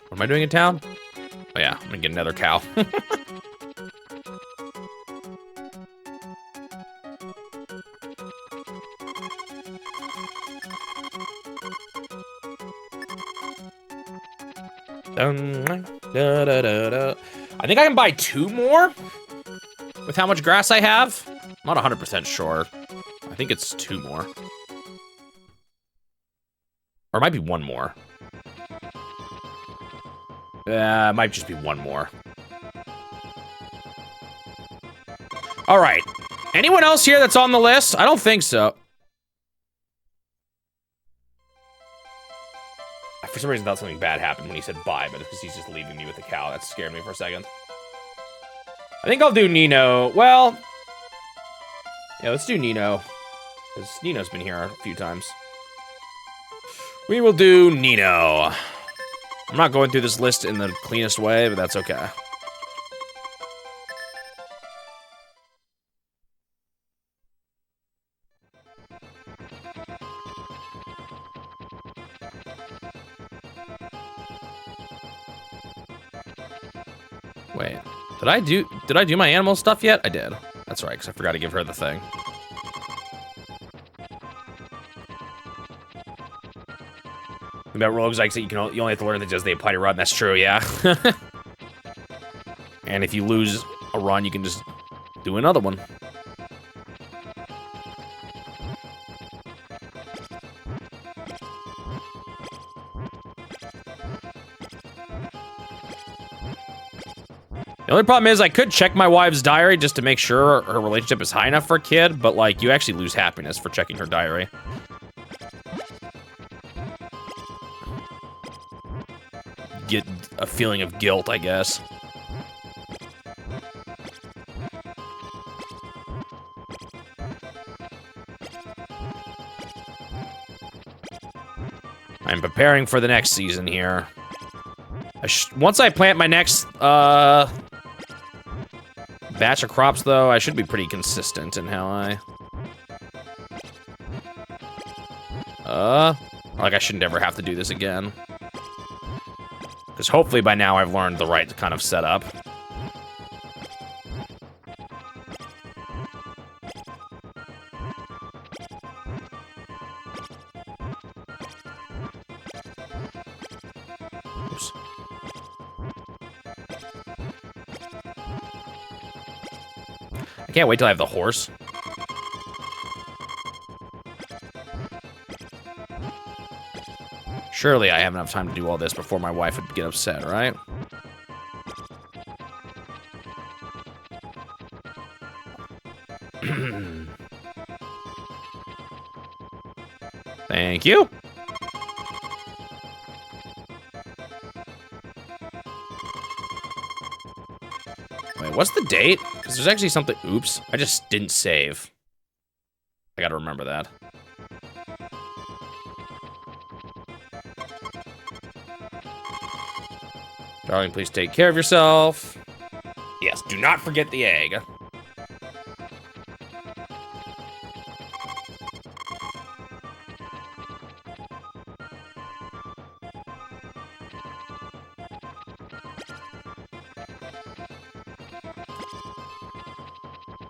What am I doing in town? Oh yeah, I'm gonna get another cow. I think I can buy 2 more with how much grass I have. I'm not 100% sure. I think it's 2 more. Or it might be 1 more. It might just be 1 more. All right. Anyone else here that's on the list? I don't think so. I, for some reason, thought something bad happened when he said bye, but it's because he's just leaving me with the cow. That scared me for a second. I think I'll do Nino. Well, yeah, let's do Nino. Because Nino's been here a few times. We will do Nino. I'm not going through this list in the cleanest way, but that's okay. Wait, did I do my animal stuff yet? I did. That's right, because I forgot to give her the thing. About roguelikes that you only have to learn that just they apply to run. That's true, yeah. And if you lose a run, you can just do another one. The only problem is I could check my wife's diary just to make sure her relationship is high enough for a kid, but like you actually lose happiness for checking her diary. Get a feeling of guilt, I guess. I'm preparing for the next season here. Once I plant my next batch of crops, though, I should be pretty consistent in how I... like I shouldn't ever have to do this again. Because hopefully by now I've learned the right kind of setup. Oops. I can't wait till I have the horse. Surely I have enough time to do all this before my wife would get upset, right? Thank you. Wait, what's the date? Because there's actually something... Oops, I just didn't save. I gotta remember that. Darling, please take care of yourself. Yes, do not forget the egg.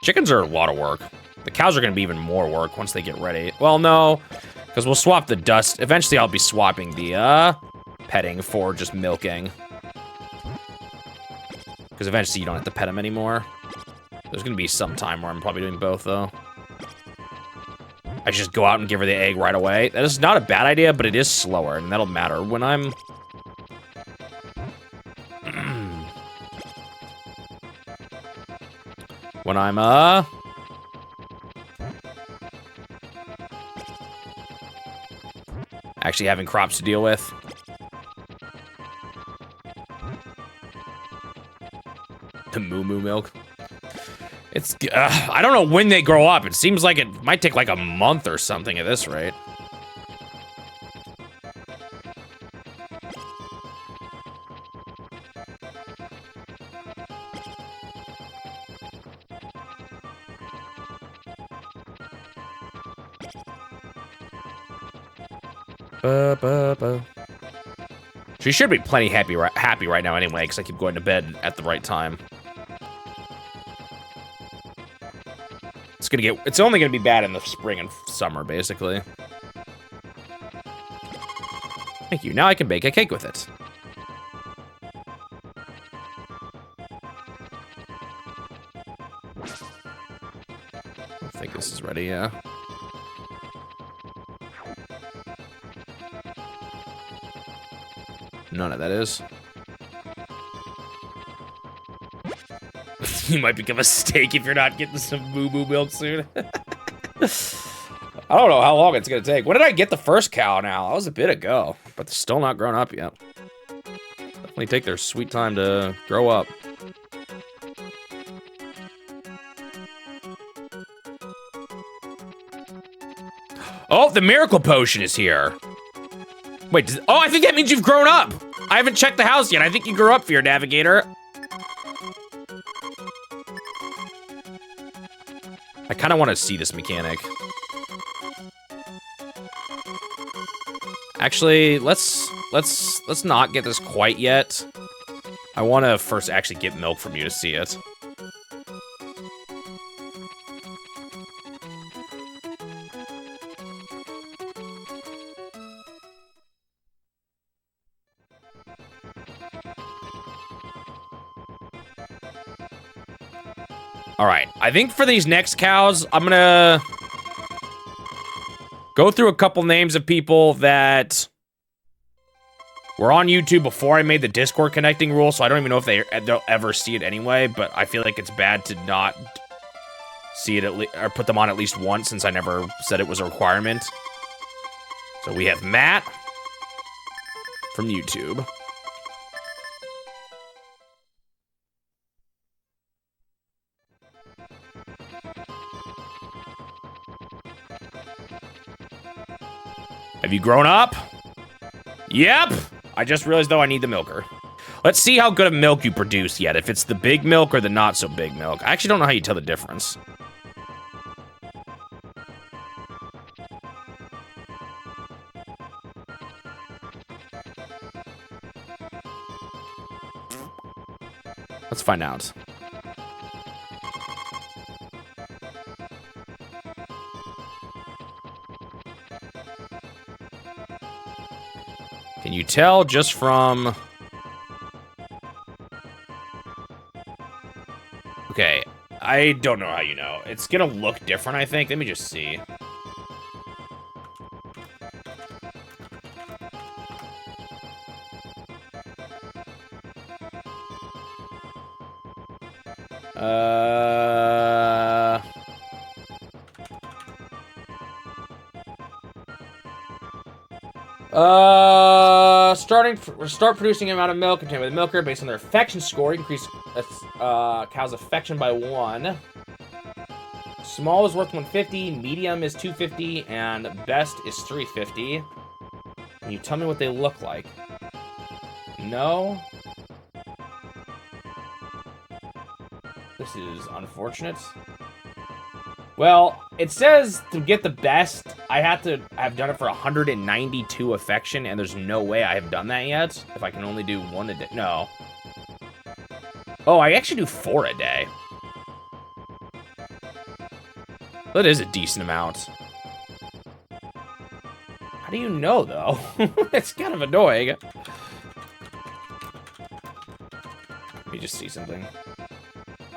Chickens are a lot of work. The cows are going to be even more work once they get ready. Well, no, because we'll swap the dust. Eventually, I'll be swapping the petting for just milking. Because eventually, you don't have to pet them anymore. There's going to be some time where I'm probably doing both, though. I just go out and give her the egg right away. That is not a bad idea, but it is slower, and that'll matter when I'm... when I'm, actually having crops to deal with. The moo moo milk. It's, I don't know when they grow up. It seems like it might take like a month or something at this rate. She should be plenty happy right now anyway, because I keep going to bed at the right time. It's only gonna be bad in the spring and summer, basically. Thank you. Now I can bake a cake with it. I think this is ready, yeah. None of that is. You might become a steak if you're not getting some moo-moo milk soon. I don't know how long it's gonna take. When did I get the first cow now? That was a bit ago, but they're still not grown up yet. Definitely take their sweet time to grow up. Oh, the miracle potion is here. Wait, oh, I think that means you've grown up. I haven't checked the house yet. I think you grew up, Fear Navigator. I kind of want to see this mechanic. Actually, let's not get this quite yet. I want to first actually get milk from you to see it. All right, I think for these next cows, I'm gonna go through a couple names of people that were on YouTube before I made the Discord connecting rule, so I don't even know if they'll ever see it anyway, but I feel like it's bad to not see it or put them on at least once since I never said it was a requirement. So we have Matt from YouTube. Have you grown up? Yep. I just realized, though, I need the milker. Let's see how good of milk you produce yet, if it's the big milk or the not so big milk. I actually don't know how you tell the difference. Let's find out. Can you tell just from... Okay, I don't know how you know. It's gonna look different, I think. Let me just see. Start producing an amount of milk contained with a milker based on their affection score. Increase cow's affection by 1. Small is worth 150, medium is 250, and best is 350. Can you tell me what they look like? No. This is unfortunate. Well, it says to get the best, I have to have done it for 192 affection, and there's no way I have done that yet. If I can only do 1 a day. No. Oh, I actually do 4 a day. That is a decent amount. How do you know, though? It's kind of annoying. Let me just see something.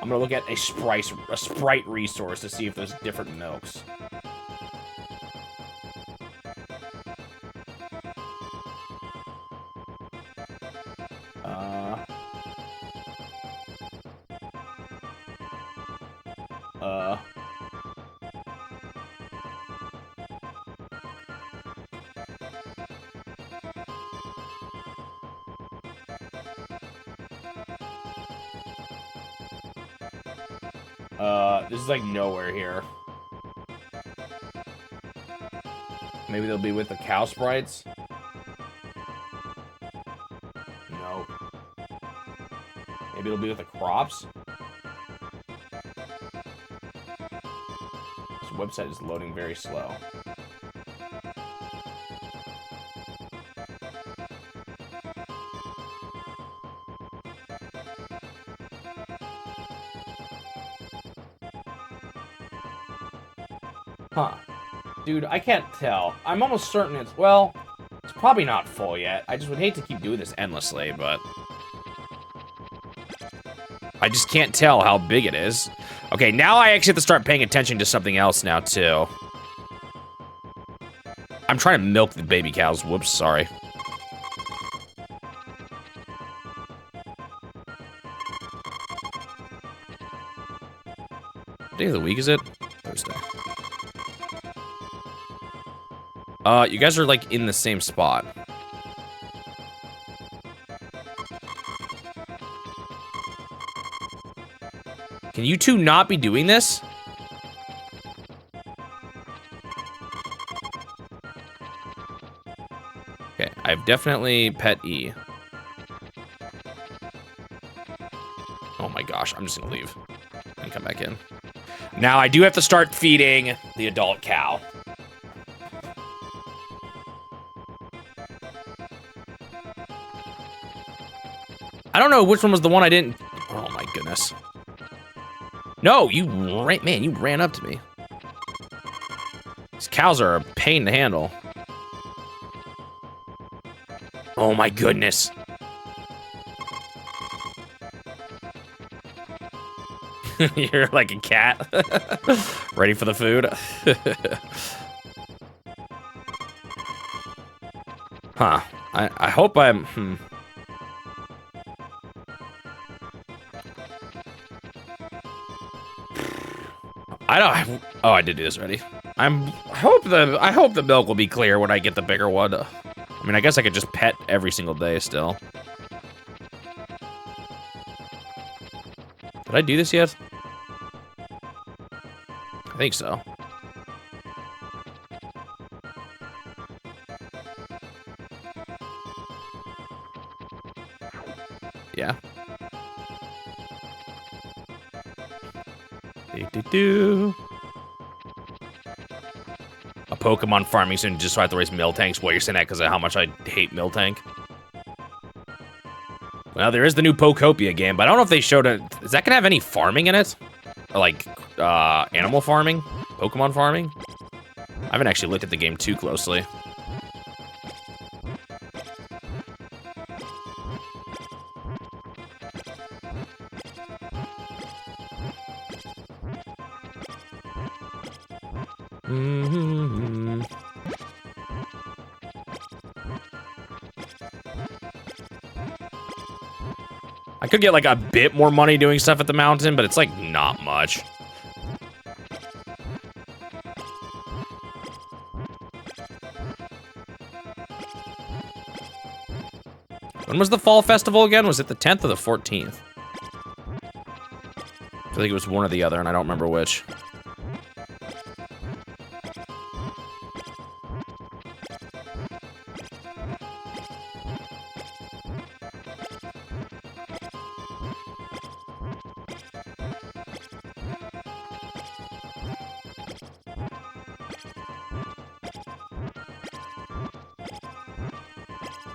I'm gonna look at a sprite resource to see if there's different milks. This is like nowhere here. Maybe they'll be with the cow sprites? No. Maybe it'll be with the crops? This website is loading very slow. Huh. Dude, I can't tell. I'm almost certain it's, well, it's probably not full yet. I just would hate to keep doing this endlessly, but I just can't tell how big it is. Okay, now I actually have to start paying attention to something else now, too. I'm trying to milk the baby cows. Whoops, sorry. What day of the week is it? Thursday. You guys are, like, in the same spot. Can you two not be doing this? Okay, I've definitely pet E. Oh my gosh, I'm just gonna leave and come back in. Now I do have to start feeding the adult cow. I don't know which one was the one I didn't. Oh my goodness. No, you ran up to me. These cows are a pain to handle. Oh my goodness. You're like a cat. Ready for the food? Huh. I hope I'm... I don't... Oh, I did do this already. I hope the milk will be clear when I get the bigger one. I mean, I guess I could just pet every single day still. Did I do this yet? I think so. Yeah. A Pokemon farming soon just so I have to raise Miltanks. What, you're saying that because of how much I hate Miltank? Well, there is the new Pokopia game, but I don't know if they showed it. Is that gonna have any farming in it? Or like, animal farming? Pokemon farming? I haven't actually looked at the game too closely. I could get like a bit more money doing stuff at the mountain, but it's like not much. When was the fall festival again? Was it the 10th or the 14th? I think it was one or the other, and I don't remember which.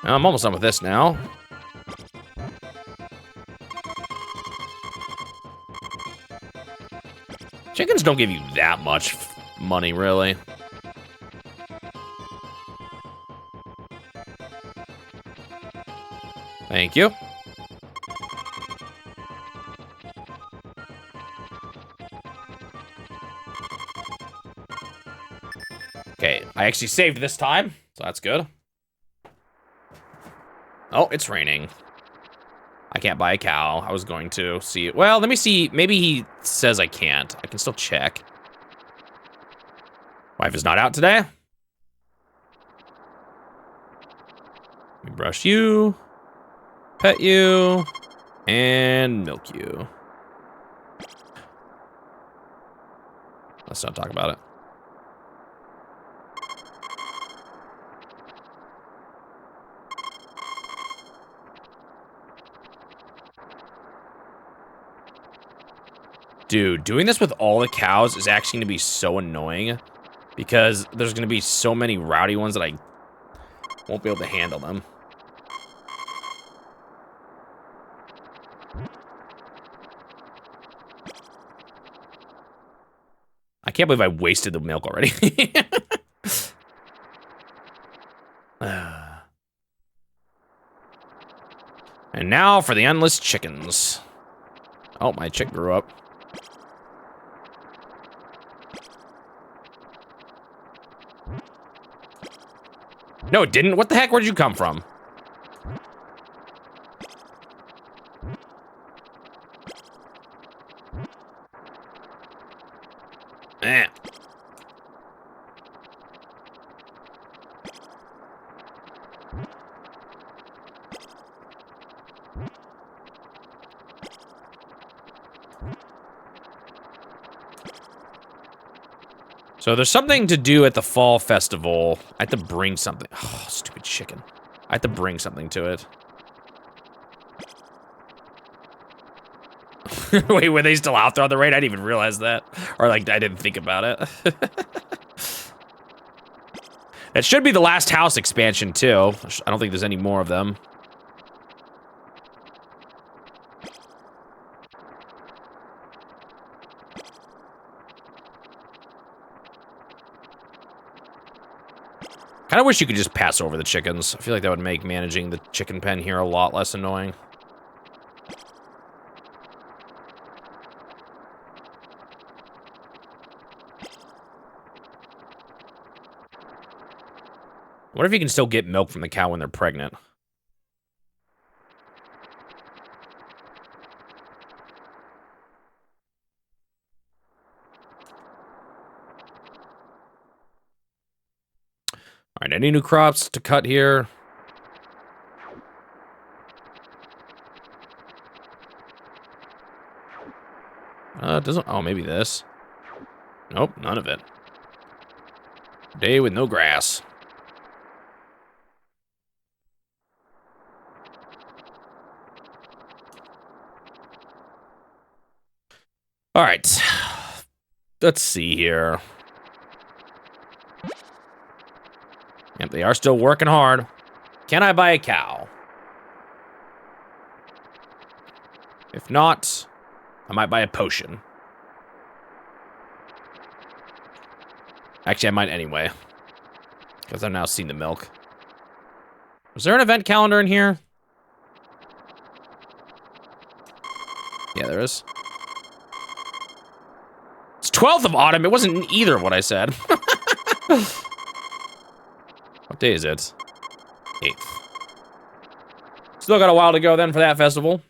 I'm almost done with this now. Chickens don't give you that much money, really. Thank you. Okay, I actually saved this time, so that's good. Oh, it's raining. I can't buy a cow. I was going to see it. Well, let me see. Maybe he says I can't. I can still check. Wife is not out today. Let me brush you, pet you, and milk you. Let's not talk about it. Dude, doing this with all the cows is actually going to be so annoying because there's going to be so many rowdy ones that I won't be able to handle them. I can't believe I wasted the milk already. And now for the endless chickens. Oh, my chick grew up. No, it didn't. What the heck? Where'd you come from? Eh. So there's something to do at the fall festival. I have to bring something. Oh, stupid chicken. I have to bring something to it. Wait, were they still out there on the raid? I didn't even realize that. Or, like, I didn't think about it. That should be the last house expansion, too. I don't think there's any more of them. Kind of wish you could just pass over the chickens. I feel like that would make managing the chicken pen here a lot less annoying. What if you can still get milk from the cow when they're pregnant? All right, any new crops to cut here? It doesn't. Oh, maybe this. Nope, none of it. Day with no grass. All right. Let's see here. Yep, they are still working hard. Can I buy a cow? If not, I might buy a potion. Actually, I might anyway. Because I've now seen the milk. Was there an event calendar in here? Yeah, there is. It's 12th of autumn. It wasn't either of what I said. What day is it? 8th. Still got a while to go then for that festival.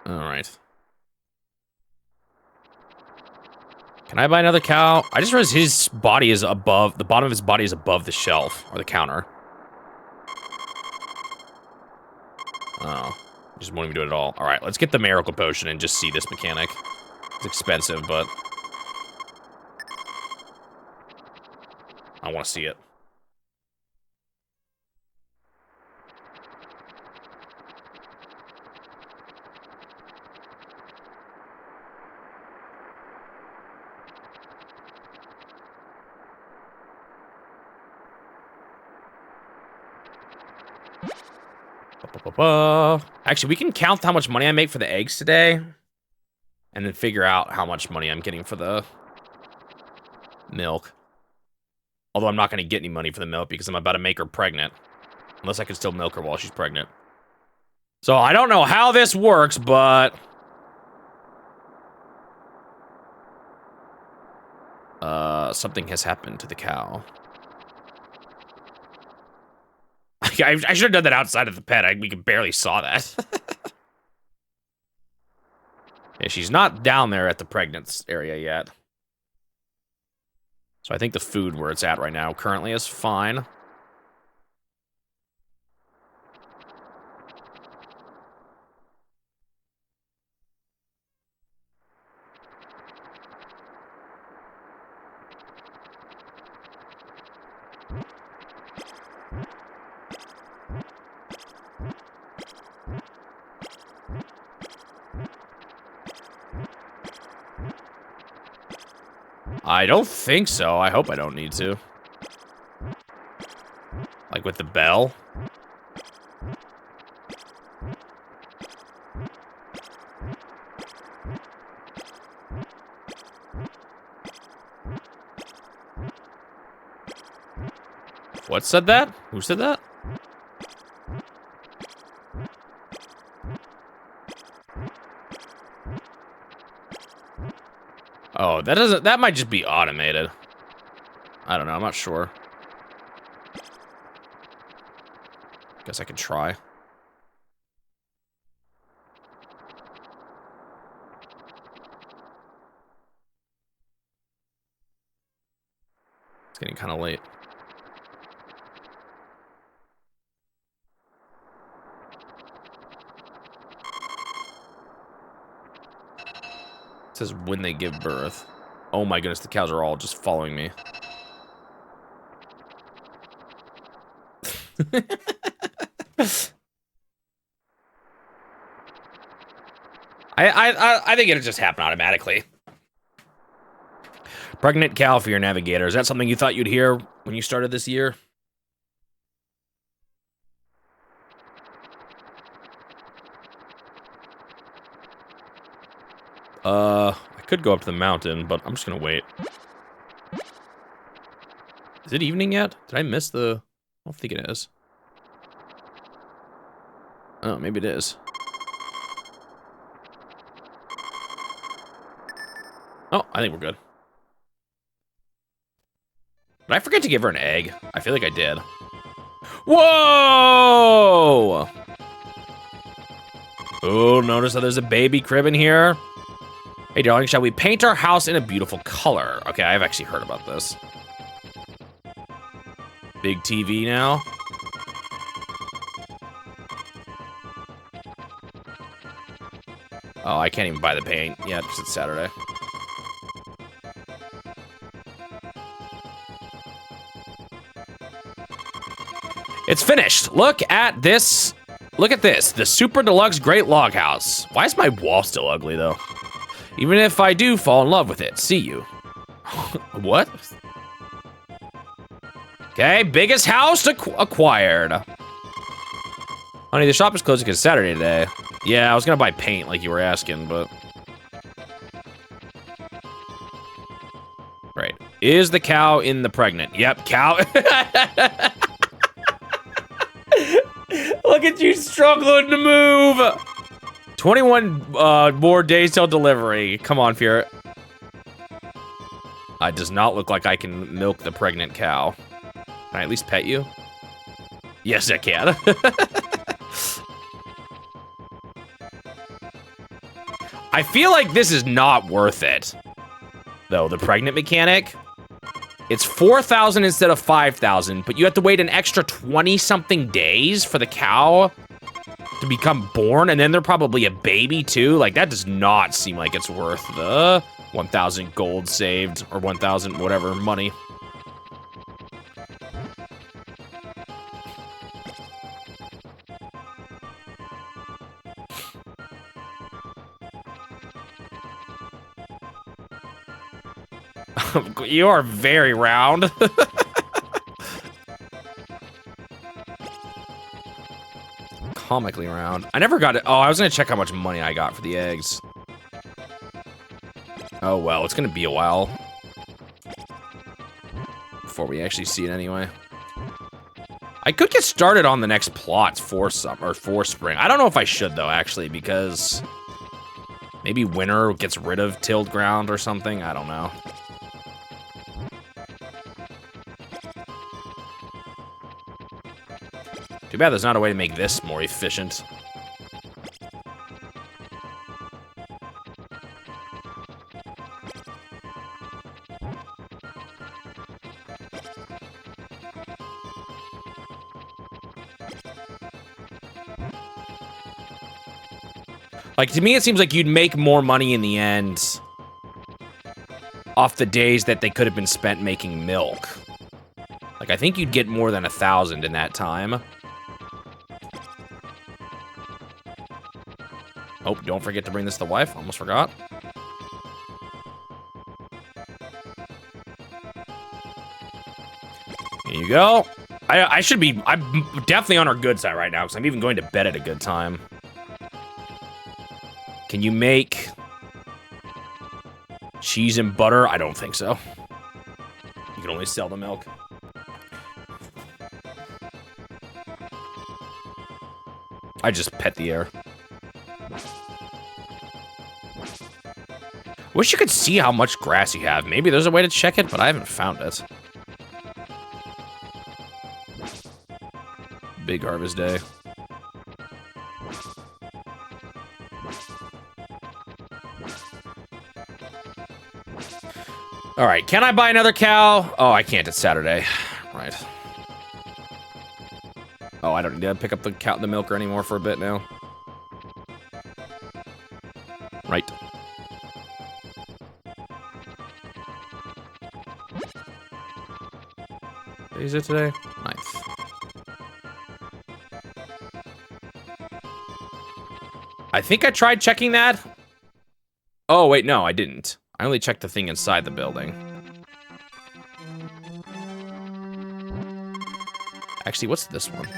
All right. Can I buy another cow? I just realized his body is above, the bottom of his body is above the shelf, or the counter. Oh, just won't even do it at all. All right, let's get the miracle potion and just see this mechanic. It's expensive, but I want to see it. Actually, we can count how much money I make for the eggs today. And then figure out how much money I'm getting for the milk. Although I'm not going to get any money for the milk because I'm about to make her pregnant. Unless I can still milk her while she's pregnant. So I don't know how this works, but... something has happened to the cow. I should have done that outside of the pen. We barely saw that. Yeah, she's not down there at the pregnant area yet. So I think the food where it's at right now currently is fine. I don't think so. I hope I don't need to. Like with the bell. What said that? Who said that? Oh, that might just be automated. I don't know, I'm not sure. Guess I could try. It's getting kind of late. It says when they give birth. Oh my goodness, the cows are all just following me. I think it'll just happen automatically. Pregnant cow for your navigator. Is that something you thought you'd hear when you started this year? I could go up to the mountain, but I'm just gonna wait. Is it evening yet? Did I miss the... I don't think it is. Oh, maybe it is. Oh, I think we're good. Did I forget to give her an egg? I feel like I did. Whoa! Oh, notice that there's a baby crib in here. Hey, darling, shall we paint our house in a beautiful color? Okay, I've actually heard about this. Big TV now. Oh, I can't even buy the paint yet because it's Saturday. It's finished. Look at this. Look at this. The Super Deluxe Great Log House. Why is my wall still ugly, though? Even if I do fall in love with it. See you. What? Okay, biggest house acquired. Honey, the shop is closed because it's Saturday today. Yeah, I was gonna buy paint like you were asking, but... Right. Is the cow in the pregnant? Yep, cow. Look at you struggling to move. 21 more days till delivery. Come on, Fear. It does not look like I can milk the pregnant cow. Can I at least pet you? Yes, I can. I feel like this is not worth it, though, the pregnant mechanic. It's 4,000 instead of 5,000, but you have to wait an extra 20-something days for the cow to become born, and then they're probably a baby, too. Like, that does not seem like it's worth the 1,000 gold saved, or 1,000 whatever money. You are very round. comically round. I never got it. Oh, I was gonna check how much money I got for the eggs. Oh, well, it's gonna be a while before we actually see it anyway. I could get started on the next plots for summer, or for spring. I don't know if I should, though, actually, because maybe winter gets rid of tilled ground or something. I don't know. Too bad there's not a way to make this more efficient. Like, to me, it seems like you'd make more money in the end off the days that they could have been spent making milk. Like, I think you'd get more than 1,000 in that time. Oh, don't forget to bring this to the wife. Almost forgot. Here you go. I'm definitely on our good side right now, because I'm even going to bed at a good time. Can you make cheese and butter? I don't think so. You can only sell the milk. I just pet the air. Wish you could see how much grass you have. Maybe there's a way to check it, but I haven't found it. Big harvest day. All right, can I buy another cow? Oh, I can't. It's Saturday. Right. Oh, I don't need to pick up the milker anymore for a bit now. Right. Is it today? Nice. I think I tried checking that. Oh, wait, no, I didn't. I only checked the thing inside the building. Actually, what's this one?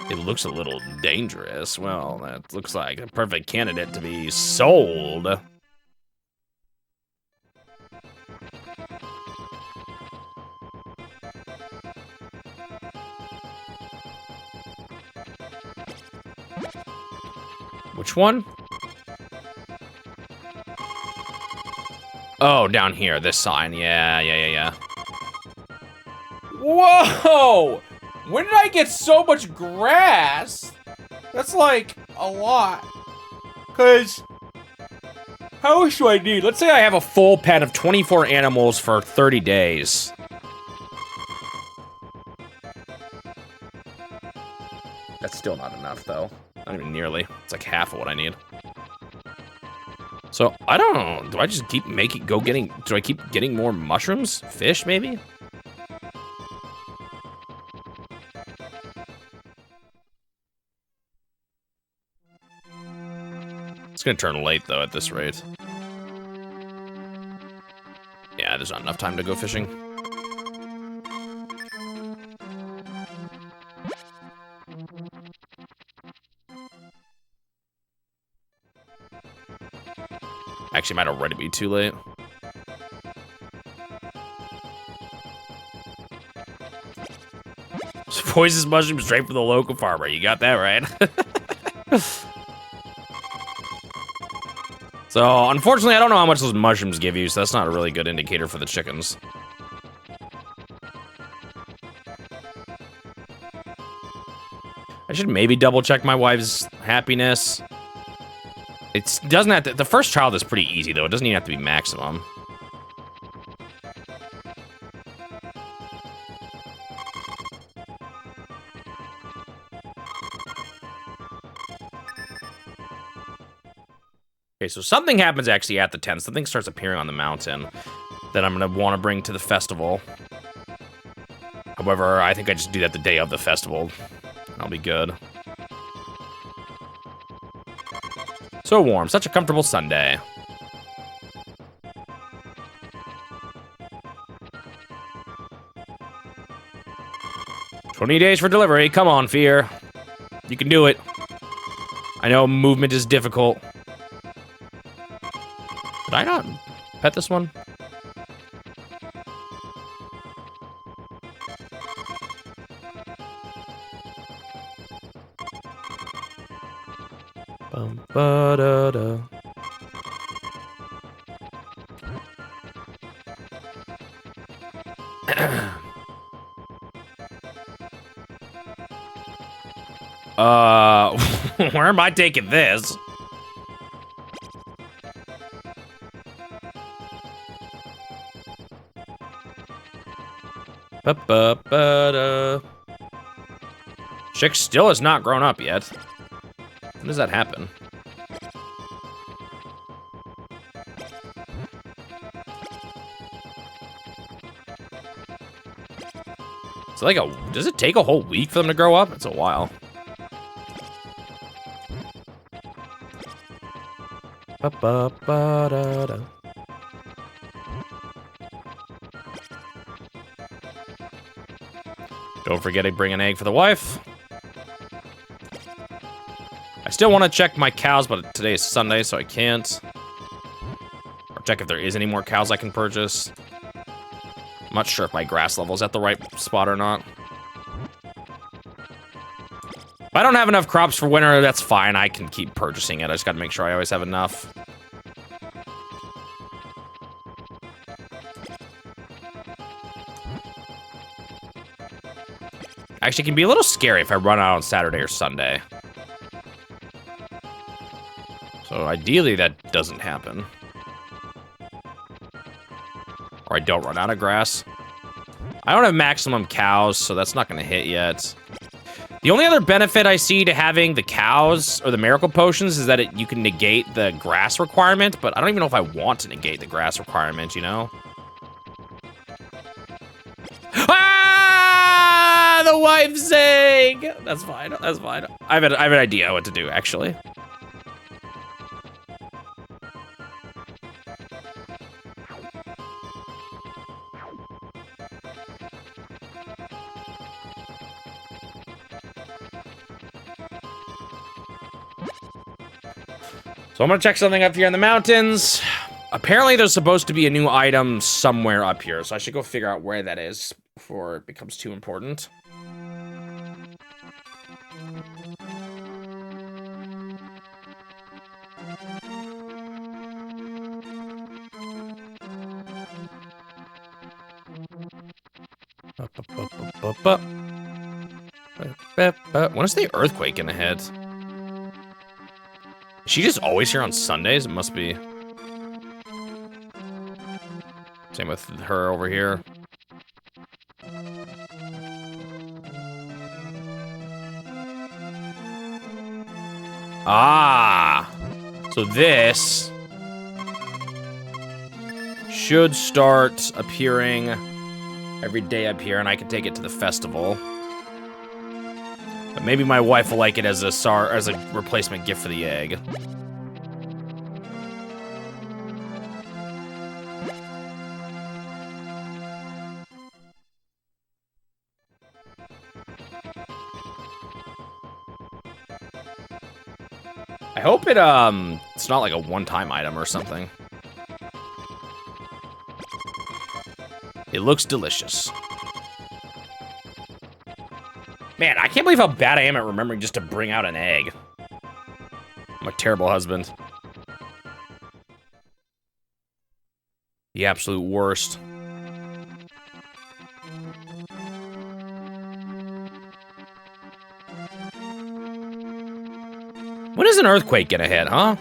It looks a little dangerous. Well, that looks like a perfect candidate to be sold. Which one? Oh, down here, this sign. Yeah. Whoa! When did I get so much grass? That's like a lot. Cause how much do I need? Let's say I have a full pen of 24 animals for 30 days. That's still not enough, though. Not even nearly. It's like half of what I need. So, I don't know. Do I just keep do I keep getting more mushrooms? Fish, maybe? It's gonna turn late, though, at this rate. Yeah, there's not enough time to go fishing. Actually, might already be too late. Poisonous mushrooms straight from the local farmer. You got that right. So, unfortunately, I don't know how much those mushrooms give you, so that's not a really good indicator for the chickens. I should maybe double check my wife's happiness. It doesn't have to, the first child is pretty easy, though. It doesn't even have to be maximum. Okay, so something happens actually at the tent. Something starts appearing on the mountain that I'm going to want to bring to the festival. However, I think I just do that the day of the festival. I'll be good. So warm. Such a comfortable Sunday. 20 days for delivery. Come on, Fear. You can do it. I know movement is difficult. Did I not pet this one? Bum, ba, da, da. Where am I taking this? Ba-ba-ba-da. Chick still has not grown up yet. When does that happen? It's like does it take a whole week for them to grow up? It's a while. Ba-ba-ba-da-da. Don't forget to bring an egg for the wife. I still want to check my cows, but today is Sunday, so I can't. Or check if there is any more cows I can purchase. I'm not sure if my grass level is at the right spot or not. If I don't have enough crops for winter, that's fine. I can keep purchasing it. I just got to make sure I always have enough. Actually, it can be a little scary if I run out on Saturday or Sunday. So ideally, that doesn't happen. Or I don't run out of grass. I don't have maximum cows, so that's not going to hit yet. The only other benefit I see to having the cows or the miracle potions is that you can negate the grass requirement, but I don't even know if I want to negate the grass requirement, you know? Ah! The wife's egg! That's fine, that's fine. I have an idea what to do, actually. So I'm gonna check something up here in the mountains. Apparently there's supposed to be a new item somewhere up here, so I should go figure out where that is before it becomes too important. When is the earthquake gonna hit? Is she just always here on Sundays? It must be. Same with her over here. Ah! So this should start appearing every day up here, and I can take it to the festival. But maybe my wife will like it as a replacement gift for the egg. I hope it's not like a one-time item or something. It looks delicious. Man, I can't believe how bad I am at remembering just to bring out an egg. I'm a terrible husband. The absolute worst. When is an earthquake gonna hit, huh?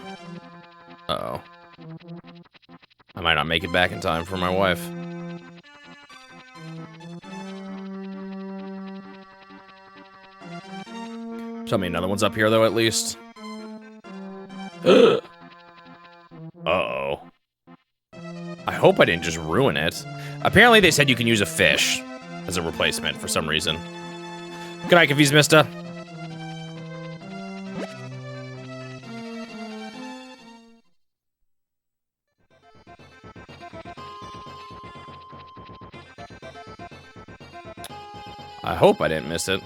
Uh-oh. I might not make it back in time for my wife. Tell me another one's up here, though, at least. Uh-oh. I hope I didn't just ruin it. Apparently, they said you can use a fish as a replacement for some reason. Good night, Confused Mista. I hope I didn't miss it.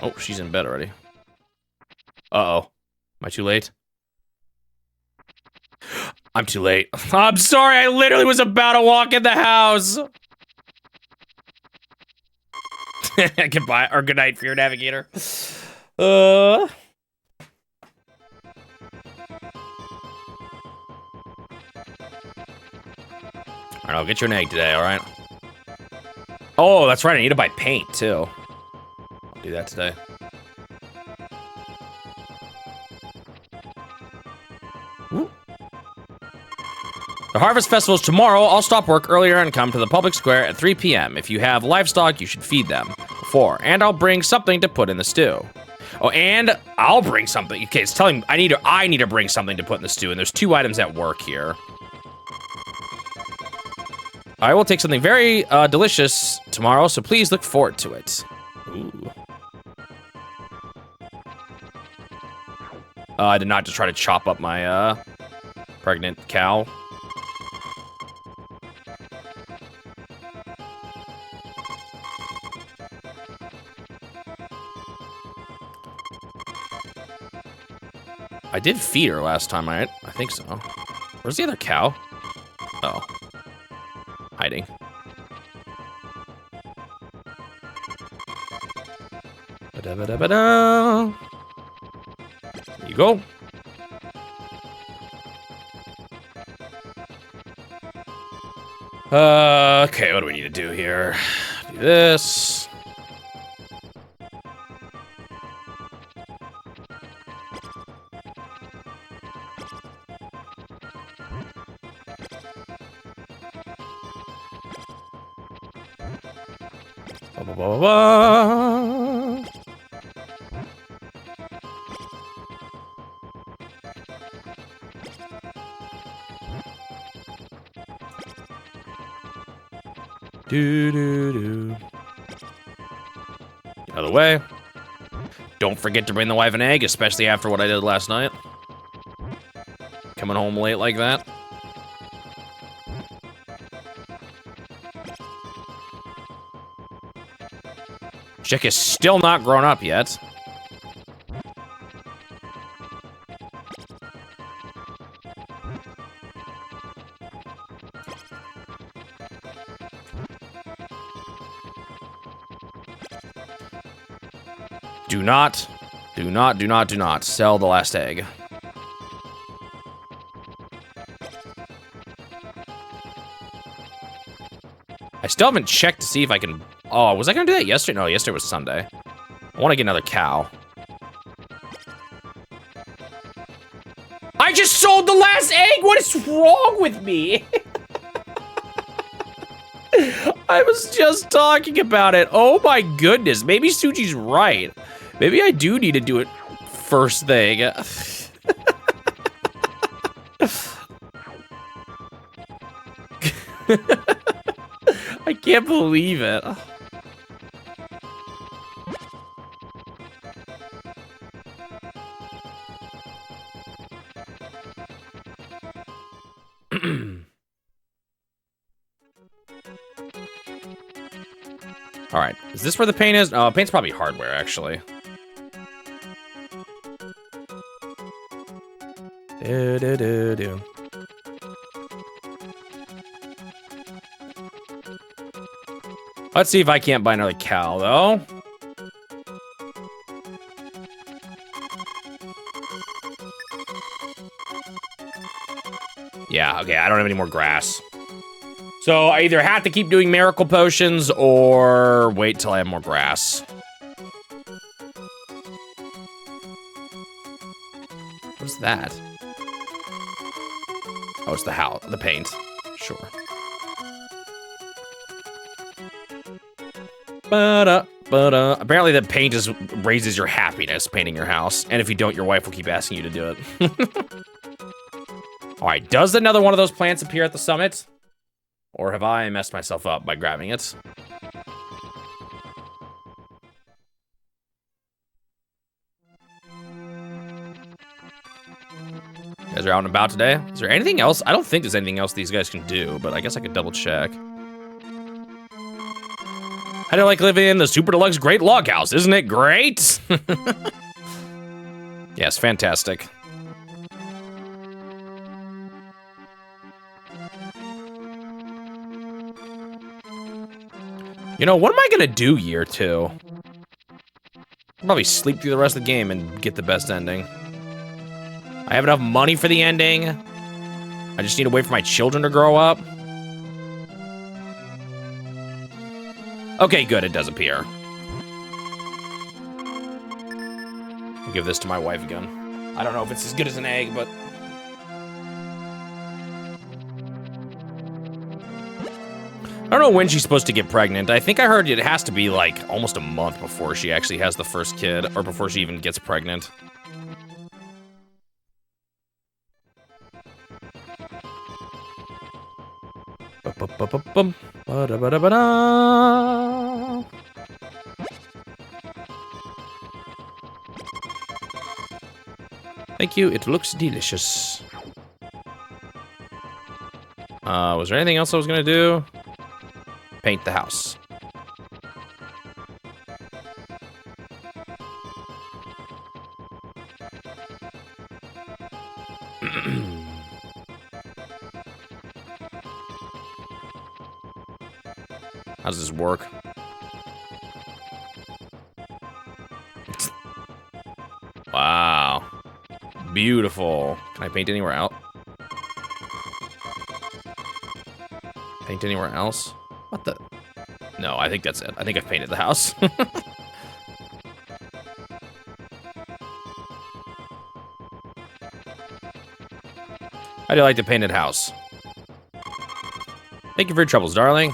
Oh, she's in bed already. Uh-oh. Am I too late? I'm too late. I'm sorry, I literally was about to walk in the house. Goodbye, or good night, Fear Navigator. Alright, I'll get you an egg today, alright? Oh, that's right, I need to buy paint, too. I'll do that today. Ooh. The Harvest Festival is tomorrow. I'll stop work earlier and come to the public square at 3 p.m. If you have livestock, you should feed them before. And I'll bring something to put in the stew. Oh, and I'll bring something. Okay, it's telling me I need to bring something to put in the stew, and there's 2 items at work here. I will take something very delicious tomorrow, so please look forward to it. Ooh. I did not just try to chop up my pregnant cow. I did feed her last time, right? I think so. Where's the other cow? Oh. Hiding. Ba-da-ba-da-ba-da. There you go. Okay, what do we need to do here? Do this. Ba-ba-ba-ba. Do. Get out of the way. Don't forget to bring the wife an egg, especially after what I did last night. Coming home late like that. Chick is still not grown up yet. Do not sell the last egg. I still haven't checked to see if I can... Oh, was I gonna do that yesterday? No, yesterday was Sunday. I want to get another cow. I just sold the last egg! What is wrong with me? I was just talking about it. Oh my goodness. Maybe Suji's right. Maybe I do need to do it first thing. I can't believe it. All right, is this where the paint is? Oh, paint's probably hardware, actually. Do. Let's see if I can't buy another cow, though. Yeah, okay, I don't have any more grass. So I either have to keep doing miracle potions or wait till I have more grass. What's that? Oh, it's the paint. Sure. Apparently the paint just raises your happiness painting your house. And if you don't, your wife will keep asking you to do it. All right, does another one of those plants appear at the summit? Or have I messed myself up by grabbing it? guys are out and about today. Is there anything else? I don't think there's anything else these guys can do, but I guess I could double check. How do you like living in the super deluxe great log house? Isn't it great? Yes, fantastic. You know, what am I gonna do year 2? Probably sleep through the rest of the game and get the best ending. I have enough money for the ending. I just need to wait for my children to grow up. Okay, good, it does appear. I'll give this to my wife again. I don't know if it's as good as an egg, but... I don't know when she's supposed to get pregnant. I think I heard it has to be like almost a month before she actually has the first kid, or before she even gets pregnant. Thank you, it looks delicious. Was there anything else I was gonna do? Paint the house. How does this work? Wow. Beautiful. Can I paint anywhere else? Paint anywhere else? What the? No, I think that's it. I think I've painted the house. How do you like the painted house? Thank you for your troubles, darling.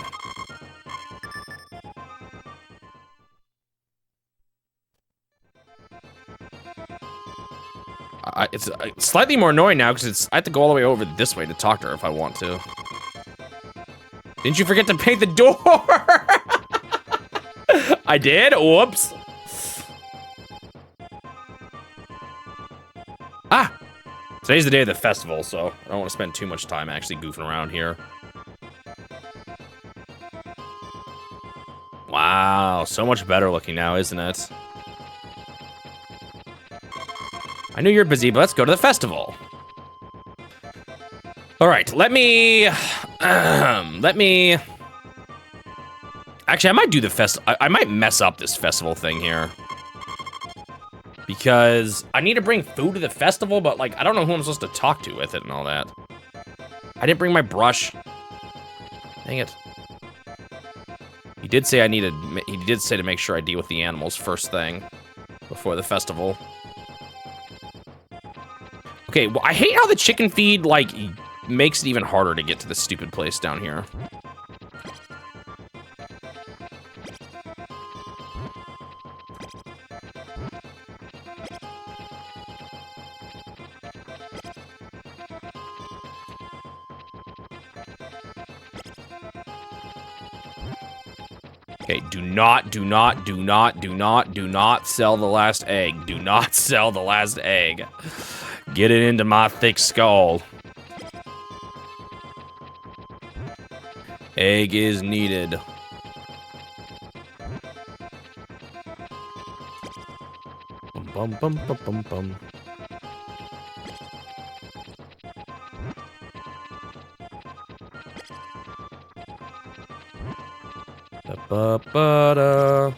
It's slightly more annoying now because I have to go all the way over this way to talk to her if I want to. Didn't you forget to paint the door? I did? Whoops. Ah! Today's the day of the festival, so I don't want to spend too much time actually goofing around here. Wow, so much better looking now, isn't it? I know you're busy, but let's go to the festival. All right, let me... Actually, I might do the I might mess up this festival thing here. Because I need to bring food to the festival, but, like, I don't know who I'm supposed to talk to with it and all that. I didn't bring my brush. Dang it. He did say he did say to make sure I deal with the animals first thing before the festival. Okay, well, I hate how the chicken feed, like, makes it even harder to get to this stupid place down here. Okay, do not sell the last egg. Do not sell the last egg. Get it into my thick skull. Egg is needed. Bum bum bum bum bum. Da ba ba da.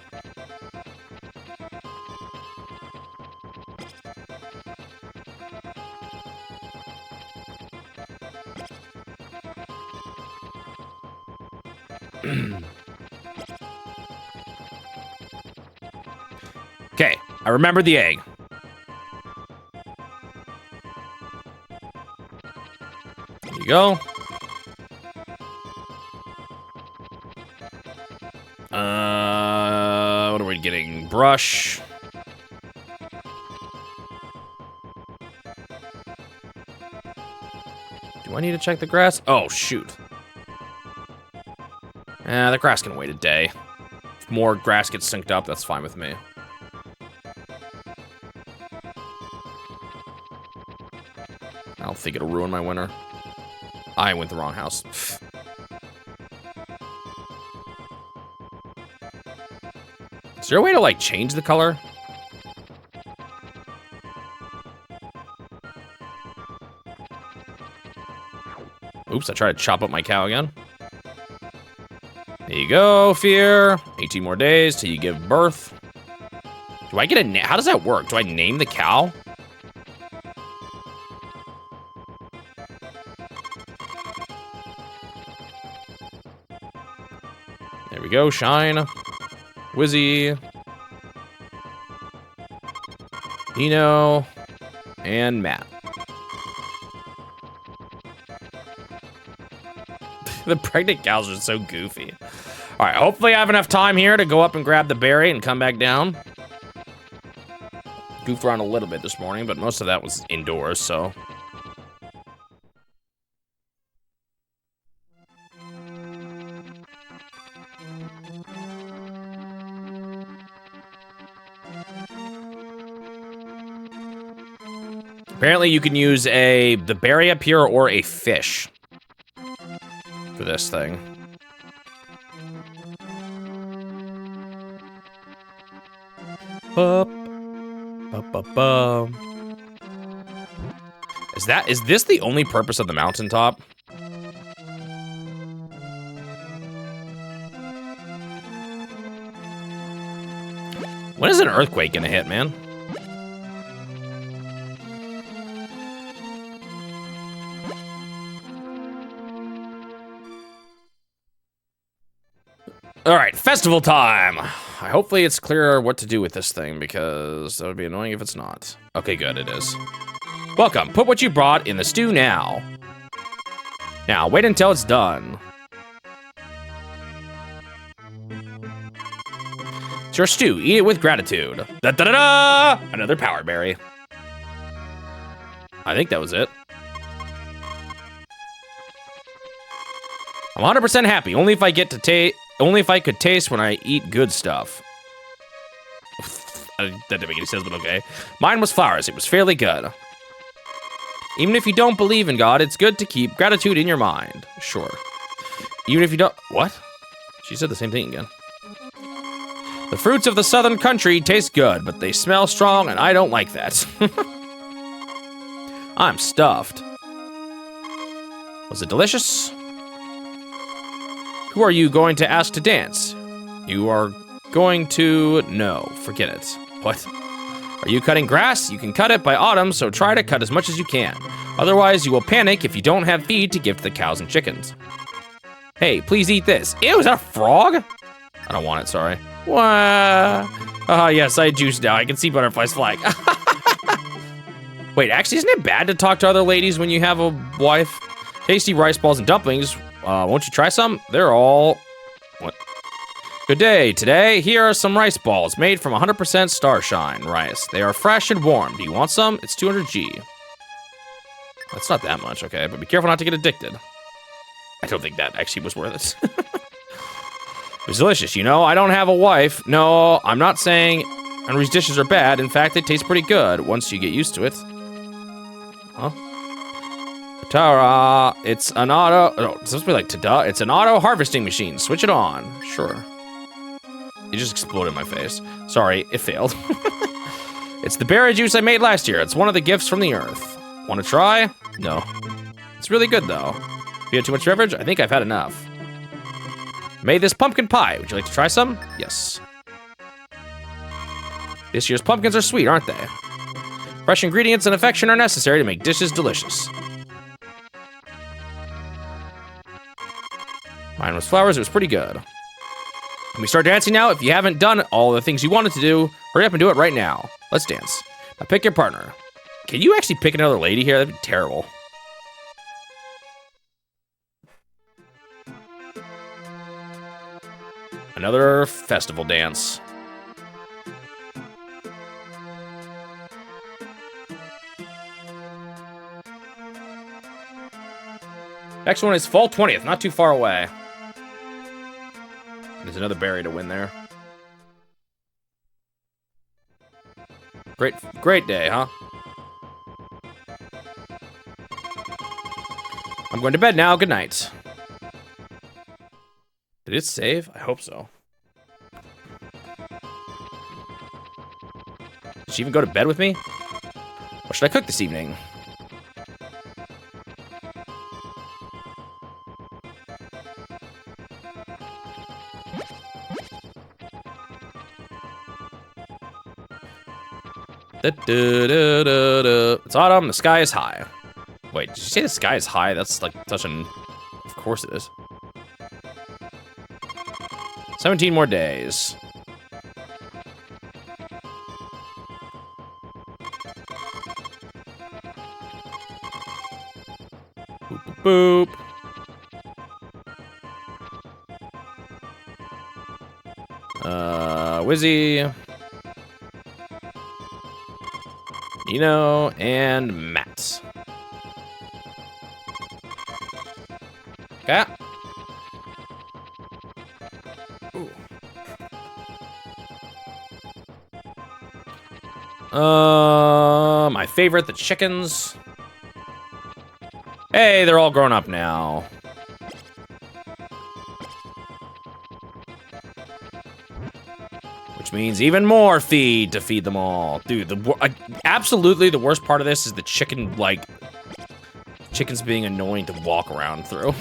Okay, I remember the egg. There you go. What are we getting? Brush. Do I need to check the grass? Oh, shoot. The grass can wait a day. If more grass gets synced up, that's fine with me. don't think it'll ruin my winter. I went the wrong house. Is there a way to, like, change the color? Oops, I tried to chop up my cow again. There you go, Fear. 18 more days till you give birth. Do I get a name? How does that work? Do I name the cow? There we go, Shine. Wizzy. Nino. And Matt. The pregnant cows are so goofy. All right, hopefully I have enough time here to go up and grab the berry and come back down. Goofed around a little bit this morning, but most of that was indoors, so. Apparently you can use the berry up here or a fish for this thing. Is this the only purpose of the mountaintop? When is an earthquake gonna hit, man? All right, festival time. Hopefully it's clear what to do with this thing because that would be annoying if it's not. Okay, good, it is. Welcome, put what you brought in the stew now. Now, wait until it's done. It's your stew, eat it with gratitude. Da-da-da-da! Another power berry. I think that was it. I'm 100% happy, only if I get to taste. Only if I could taste when I eat good stuff. That didn't make any sense, but okay. Mine was flowers. It was fairly good. Even if you don't believe in God, it's good to keep gratitude in your mind. Sure. Even if you don't... What? She said the same thing again. The fruits of the southern country taste good, but they smell strong, and I don't like that. I'm stuffed. Was it delicious? Who are you going to ask to dance? You are going to... No, forget it. What? Are you cutting grass? You can cut it by autumn, so try to cut as much as you can. Otherwise, you will panic if you don't have feed to give to the cows and chickens. Hey, please eat this. Ew, is that a frog? I don't want it, sorry. What? Yes, I juiced now. I can see butterflies flying. Wait, actually, isn't it bad to talk to other ladies when you have a wife? Tasty rice balls and dumplings. Won't you try some? They're all... What? Good day. Today, here are some rice balls made from 100% Starshine rice. They are fresh and warm. Do you want some? It's 200G. That's not that much, okay? But be careful not to get addicted. I don't think that actually was worth it. It was delicious, you know? I don't have a wife. No, I'm not saying Henry's dishes are bad. In fact, they taste pretty good once you get used to it. Huh? Tara, it's an auto... Oh, it's supposed to be like ta-da. It's an auto harvesting machine. Switch it on. Sure. It just exploded in my face. Sorry, it failed. It's the berry juice I made last year. It's one of the gifts from the earth. Want to try? No. It's really good, though. You had too much beverage? I think I've had enough. Made this pumpkin pie. Would you like to try some? Yes. This year's pumpkins are sweet, aren't they? Fresh ingredients and affection are necessary to make dishes delicious. Mine was flowers. It was pretty good. Can we start dancing now? If you haven't done all the things you wanted to do, hurry up and do it right now. Let's dance. Now pick your partner. Can you actually pick another lady here? That'd be terrible. Another festival dance. Next one is fall 20th, not too far away. There's another berry to win there. Great day, huh? I'm going to bed now. Good night. Did it save? I hope so. Did she even go to bed with me? What should I cook this evening? It's autumn, the sky is high. Wait, did you say the sky is high? That's like such an... Of course it is. 17 more days. Boop, boop, boop. Wizzy. Nino and Matt. Okay. Ooh. My favorite, the chickens. Hey, they're all grown up now. Which means even more feed to feed them all. Dude, absolutely the worst part of this is the chicken, like, chickens being annoying to walk around through.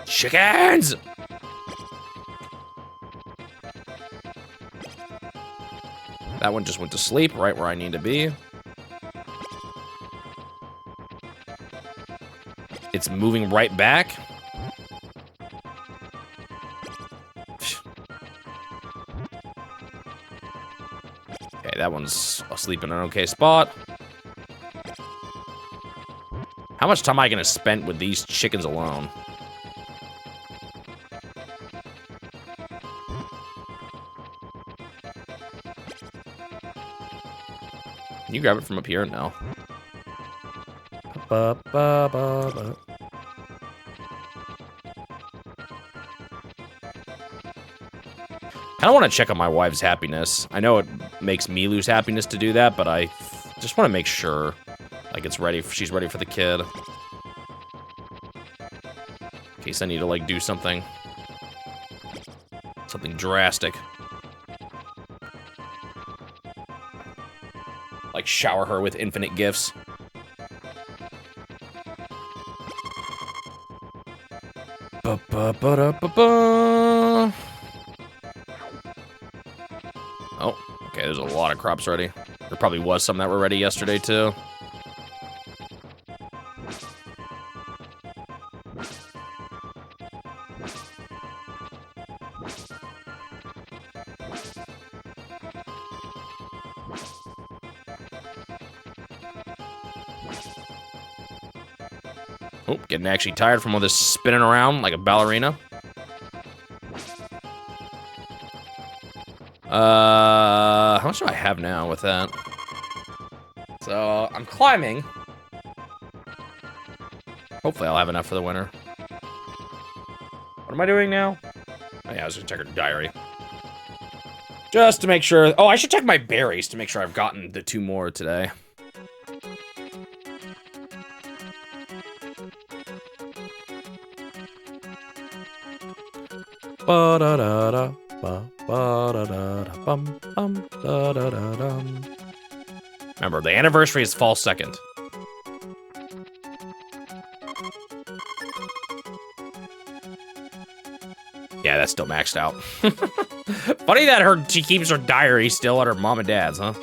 Chickens! That one just went to sleep right where I need to be. It's moving right back. Okay, that one's asleep in an okay spot. How much time am I gonna spend with these chickens alone? Can you grab it from up here? No. Ba, ba, ba, ba. I don't want to check on my wife's happiness. I know it makes me lose happiness to do that, but I just want to make sure, like, it's ready. She's ready for the kid. In case I need to, like, do something drastic. Like, shower her with infinite gifts. Ba ba ba da ba ba. Oh, okay, there's a lot of crops ready. There probably was some that were ready yesterday, too. Oh, getting actually tired from all this spinning around like a ballerina. How much do I have now with that? So, I'm climbing. Hopefully I'll have enough for the winter. What am I doing now? Oh yeah, I was gonna check her diary. Just to make sure. Oh, I should check my berries to make sure I've gotten the 2 more today. Ba-da-da-da, ba-ba-da-da-da, bum, bum, da-da-da-dum. Remember, the anniversary is fall 2nd. Yeah, that's still maxed out. Funny that she keeps her diary still at her mom and dad's, huh?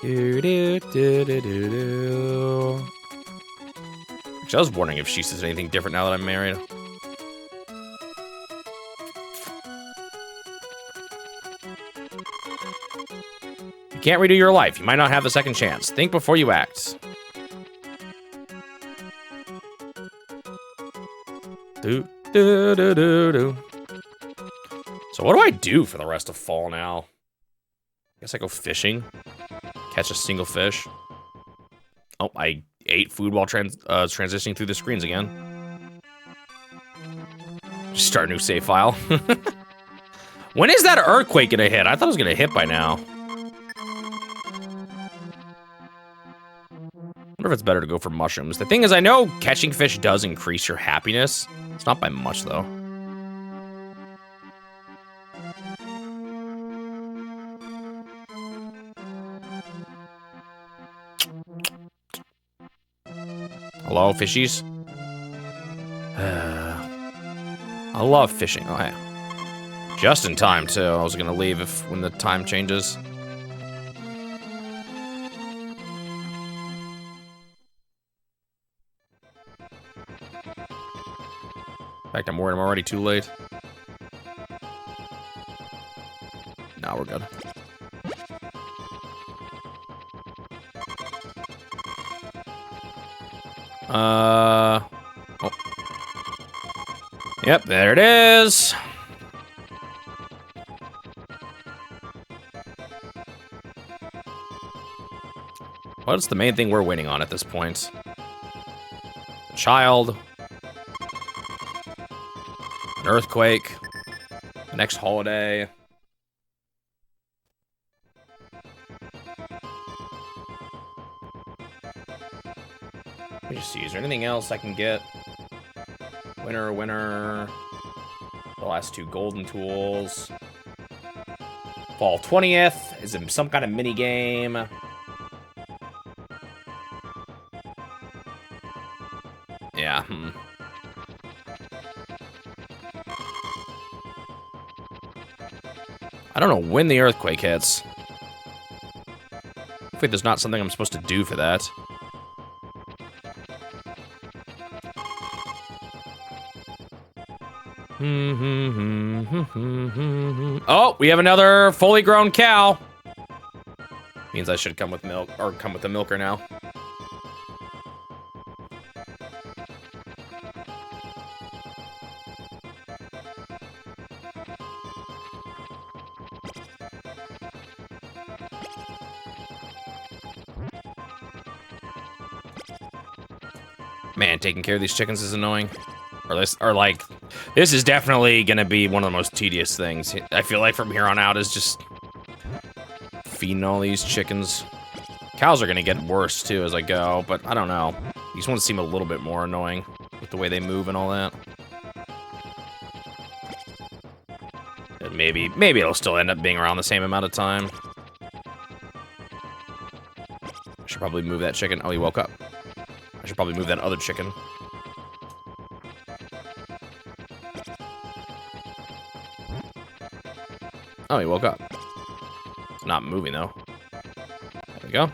Do, do, do, do, do, do. Actually, I was wondering if she says anything different now that I'm married. You can't redo your life. You might not have the second chance. Think before you act. Do, do, do, do, do. So what do I do for the rest of fall now? I guess I go fishing. Catch a single fish. Oh, I ate food while transitioning through the screens again. start a new save file. When is that earthquake gonna hit? I thought it was gonna hit by now. Wonder if it's better to go for mushrooms. The thing is, I know catching fish does increase your happiness. It's not by much, though. Hello, fishies? I love fishing. Oh, hey. Just in time, too. I was gonna leave when the time changes. In fact, I'm worried I'm already too late. No, we're good. Oh. Yep, there it is. What's the main thing we're waiting on at this point? A child. An earthquake. The next holiday. Let me just see, is there anything else I can get? Winner. The last two golden tools. Fall 20th. Is it some kind of mini game? Yeah. I don't know when the earthquake hits. Hopefully there's not something I'm supposed to do for that. Oh, we have another fully grown cow. Means I should come with milk, or come with the milker now. Man, taking care of these chickens is annoying. This is definitely gonna be one of the most tedious things. I feel like from here on out is just feeding all these chickens. Cows are gonna get worse too as I go, but I don't know. These ones seem a little bit more annoying with the way they move and all that. And maybe it'll still end up being around the same amount of time. I should probably move that chicken. Oh, he woke up. I should probably move that other chicken. Oh, he woke up. It's not moving, though. There we go.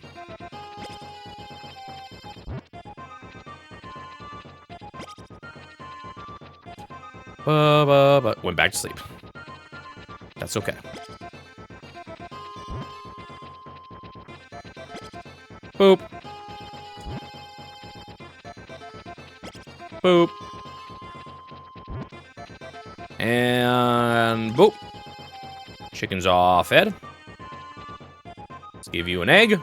Went back to sleep. That's okay. Boop. Boop. And boop. Chicken's all fed. Let's give you an egg.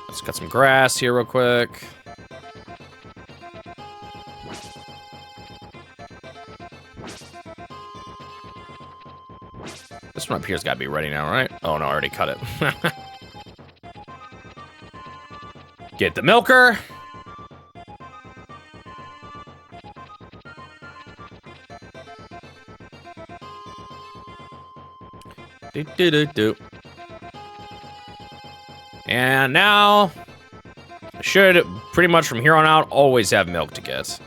Let's cut some grass here real quick. This one up here's gotta be ready now, right? Oh no, I already cut it. Get the milker. And now, I should pretty much from here on out always have milk to get.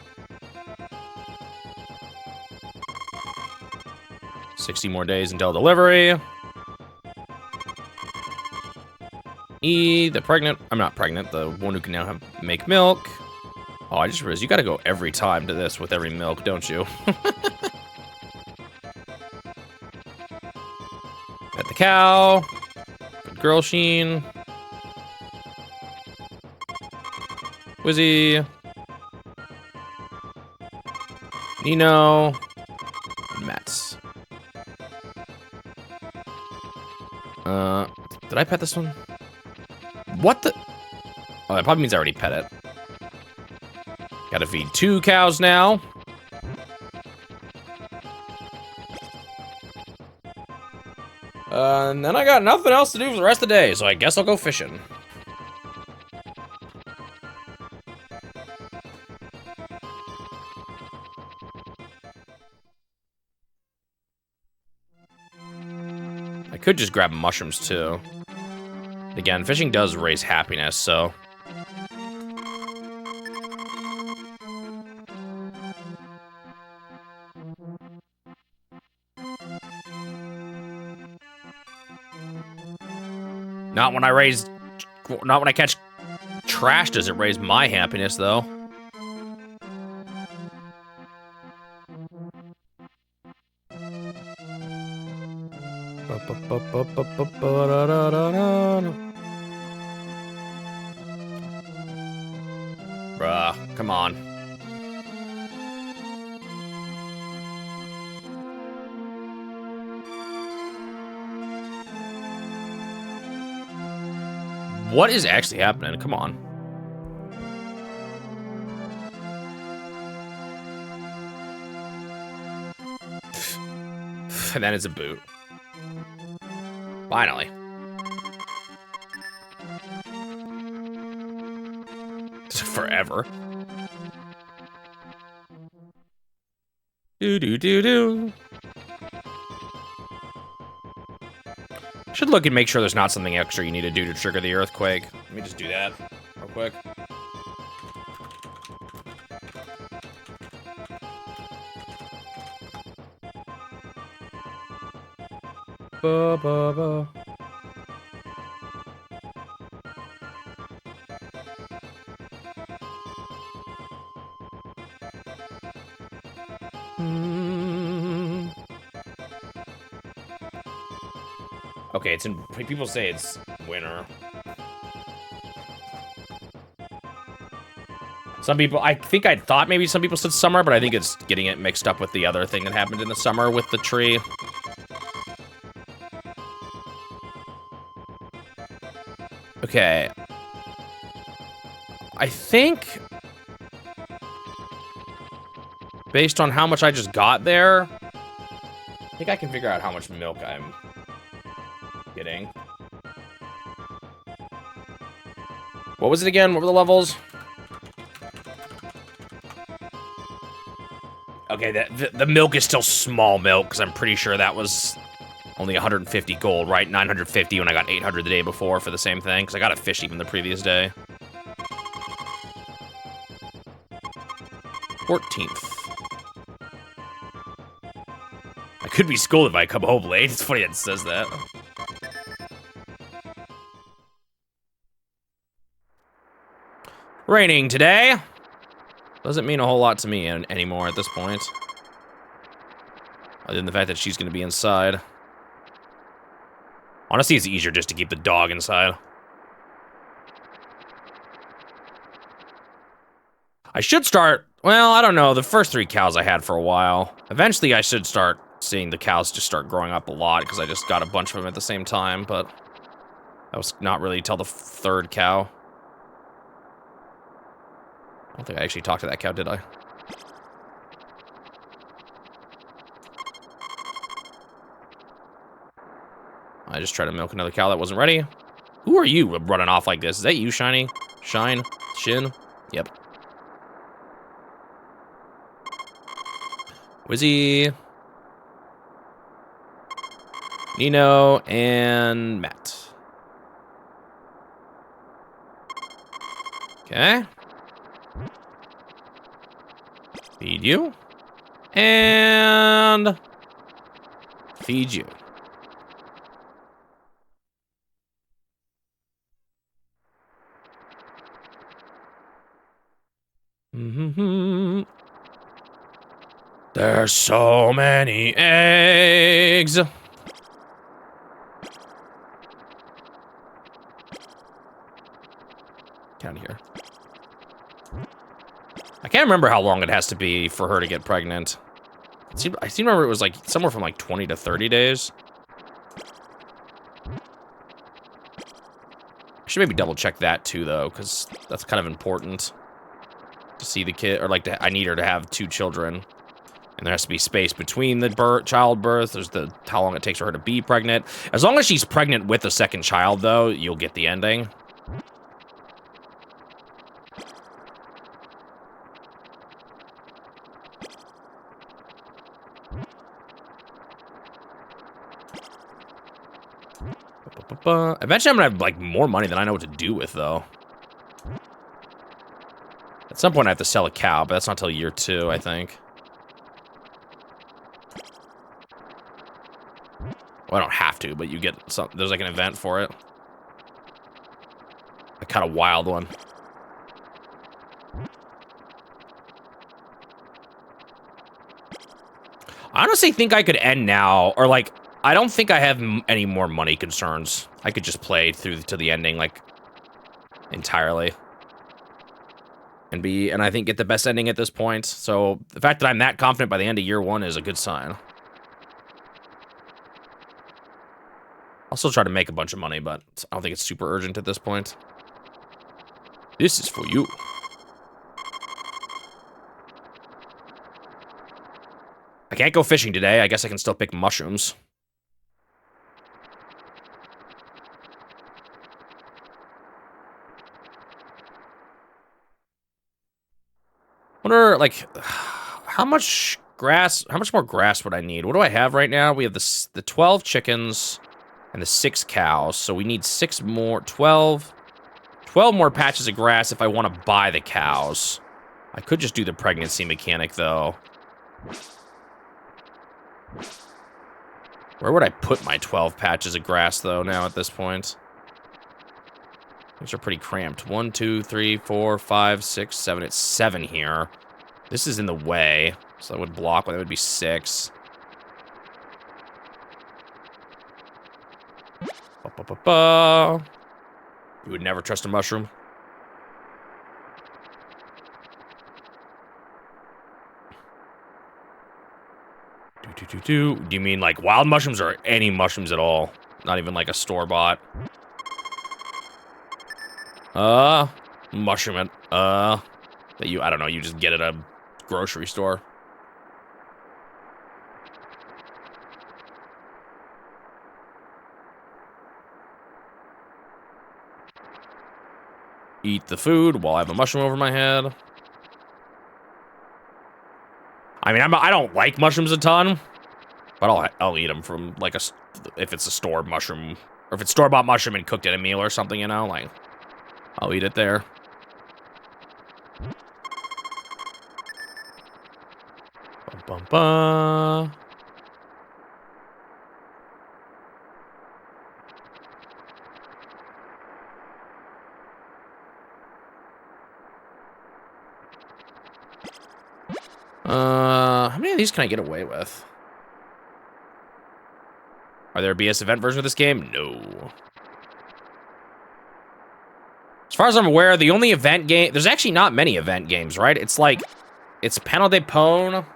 60 more days until delivery. I'm not pregnant, the one who can now make milk. Oh, I just realized you gotta go every time to this with every milk, don't you? Pet the cow. Good girl, Sheen. Wizzy. Nino. Mats. Did I pet this one? What the? Oh, that probably means I already pet it. Gotta feed 2 cows now. And then I got nothing else to do for the rest of the day, so I guess I'll go fishing. I could just grab mushrooms, too. Again, fishing does raise happiness, so... Not when I catch trash does it raise my happiness, though. Bruh, come on. What is actually happening? Come on. And then it's a boot. Finally. Took forever. Do. Should look and make sure there's not something extra you need to do to trigger the earthquake. Let me just do that real quick. Ba. Okay, it's in. People say it's winter. Some people, I think I thought maybe some people said summer, but I think it's getting it mixed up with the other thing that happened in the summer with the tree. Okay. I think, based on how much I just got there, I think I can figure out how much milk I'm getting. What was it again? What were the levels? Okay, the milk is still small milk, because I'm pretty sure that was only 150 gold, right? 950 when I got 800 the day before for the same thing, because I got a fish even the previous day. 14th. I could be schooled if I come home late. It's funny that it says that. Raining today. Doesn't mean a whole lot to me anymore at this point. Other than the fact that she's going to be inside. Honestly, it's easier just to keep the dog inside. I should start... Well, I don't know. The first 3 cows I had for a while. Eventually, I should start seeing the cows just start growing up a lot, because I just got a bunch of them at the same time, but... That was not really till the 3rd cow. I don't think I actually talked to that cow, did I? I just tried to milk another cow that wasn't ready. Who are you running off like this? Is that you, Shiny? Shine? Shin? Yep. Wizzy. Nino and Matt. Okay. Feed you. And feed you. There's so many eggs. Down here. I can't remember how long it has to be for her to get pregnant. I seem to remember it was like somewhere from like 20 to 30 days. I should maybe double check that too, though, because that's kind of important. to see the kid, or like I need her to have 2 children. And there has to be space between the childbirth. There's how long it takes for her to be pregnant. As long as she's pregnant with a second child, though, you'll get the ending. Eventually, I'm gonna have like more money than I know what to do with, though. At some point, I have to sell a cow, but that's not until year 2, I think. Well, I don't have to, but you get some. There's like an event for it. A kind of wild one. I honestly think I could end now, or like, I don't think I have any more money concerns. I could just play through to the ending, like, entirely. And I think get the best ending at this point. So the fact that I'm that confident by the end of year 1 is a good sign. I'll still try to make a bunch of money, but I don't think it's super urgent at this point. This is for you. I can't go fishing today. I guess I can still pick mushrooms. Wonder, like, how much more grass would I need? What do I have right now? We have the 12 chickens and the 6 cows, so we need 12 more patches of grass if I want to buy the cows. I could just do the pregnancy mechanic, though. Where would I put my 12 patches of grass, though, now at this point? These are pretty cramped. 1, 2, 3, 4, 5, 6, 7. It's 7 here. This is in the way, so that would block. That would be 6. You would never trust a mushroom. Do you mean like wild mushrooms or any mushrooms at all? Not even like a store-bought. Mushroom it. That I don't know, you just get at a grocery store. Eat the food while I have a mushroom over my head. I mean, I don't like mushrooms a ton, but I'll eat them from like if it's a store mushroom, or if it's store-bought mushroom and cooked in a meal or something, you know, like I'll eat it there. Bum, bum, bum. How many of these can I get away with? Are there a BS event version of this game? No. As far as I'm aware, the only event game... There's actually not many event games, right? It's like... It's Panel de Pone.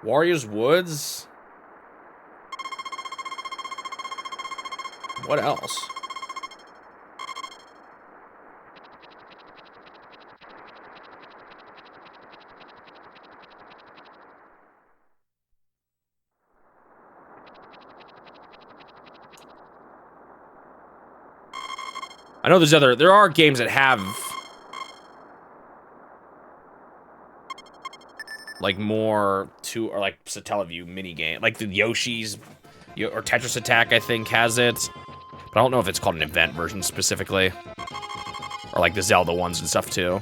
Warriors Woods. What else? I know there are games that have like more or like Satellaview mini game, like the Yoshi's or Tetris Attack, I think has it, but I don't know if it's called an event version specifically, or like the Zelda ones and stuff too.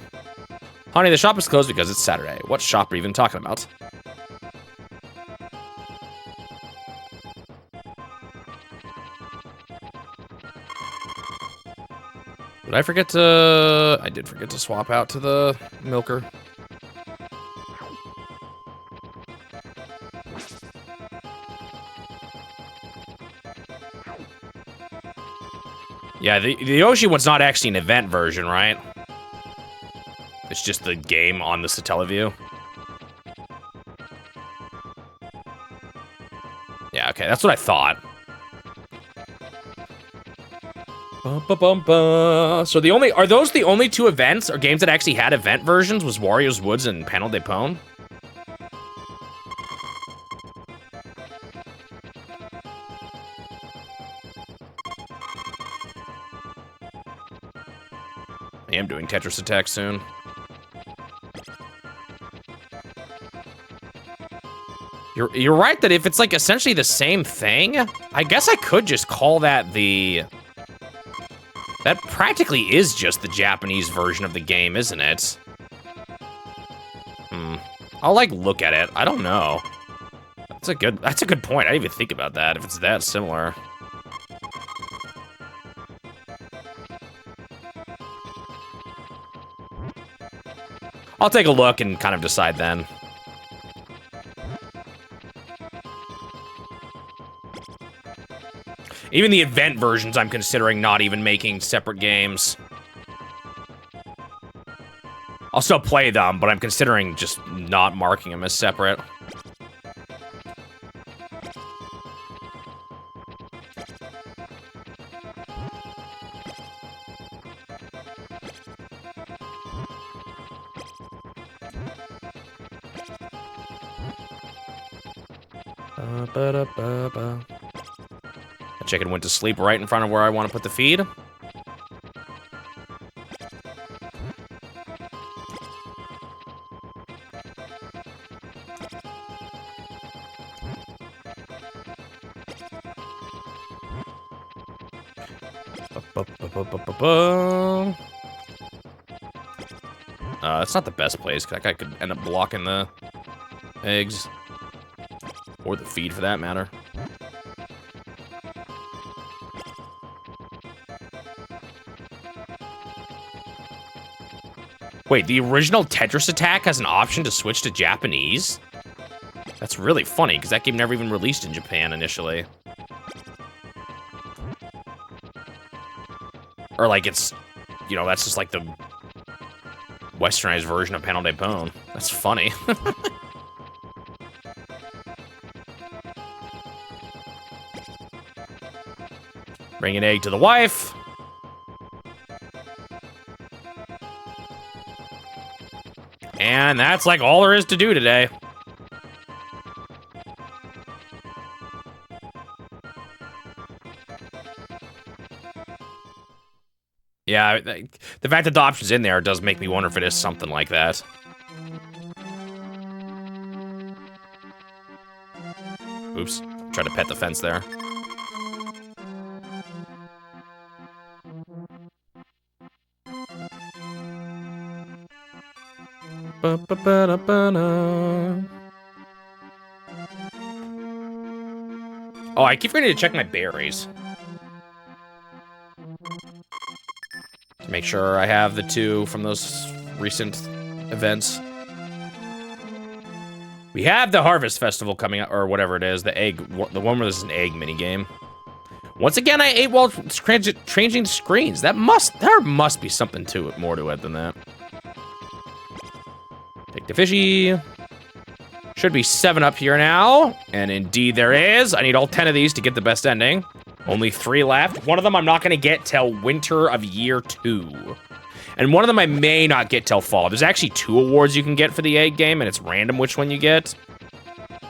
Honey, the shop is closed because it's Saturday. What shop are you even talking about? Did I forget to... I did forget to swap out to the milker. Yeah, the Yoshi one's not actually an event version, right? It's just the game on the Satellaview. Yeah, okay, that's what I thought. So are those the only two events or games that actually had event versions? Was Wario's Woods and Panel de Pon? I am doing Tetris Attack soon. You're right that if it's like essentially the same thing, I guess I could just call that that practically is just the Japanese version of the game, isn't it? I'll like look at it. I don't know. That's a good point. I didn't even think about that if it's that similar. I'll take a look and kind of decide then. Even the event versions, I'm considering not even making separate games. I'll still play them, but I'm considering just not marking them as separate. The chicken went to sleep right in front of where I want to put the feed. It's not the best place, because that guy could end up blocking the eggs. Or the feed, for that matter. Wait, the original Tetris Attack has an option to switch to Japanese? That's really funny, because that game never even released in Japan initially. Or like it's, you know, that's just like the westernized version of Panel de Pon. That's funny. Bring an egg to the wife. And that's like all there is to do today. Yeah, the fact that the option's in there does make me wonder if it is something like that. Oops, tried to pet the fence there. Oh, I keep forgetting to check my berries. To make sure I have the two from those recent events. We have the Harvest Festival coming up, or whatever it is, the one where there's an egg minigame. Once again, I ate while changing screens. There must be something to it, more to it than that. Take the fishy. Should be 7 up here now. And indeed there is. I need all 10 of these to get the best ending. Only 3 left. One of them I'm not gonna get till winter of year 2. And one of them I may not get till fall. There's actually 2 awards you can get for the egg game, and it's random which one you get.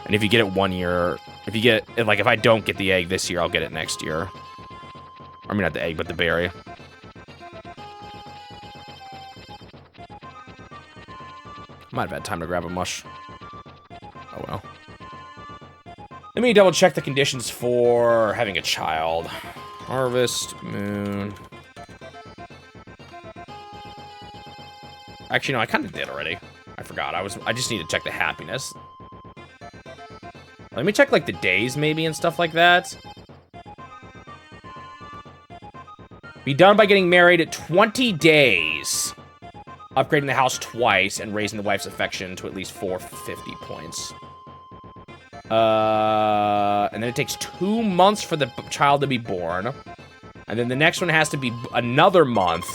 And if you get it one year, if I don't get the egg this year, I'll get it next year. I mean, not the egg, but the berry. Might have had time to grab a mush. Oh well. Let me double check the conditions for having a child. Harvest, moon. Actually, no, I kind of did already. I forgot. I just need to check the happiness. Let me check like the days maybe and stuff like that. Be done by getting married at 20 days. Upgrading the house twice and raising the wife's affection to at least 450 points. And then it takes 2 months for the child to be born. And then the next one has to be another month.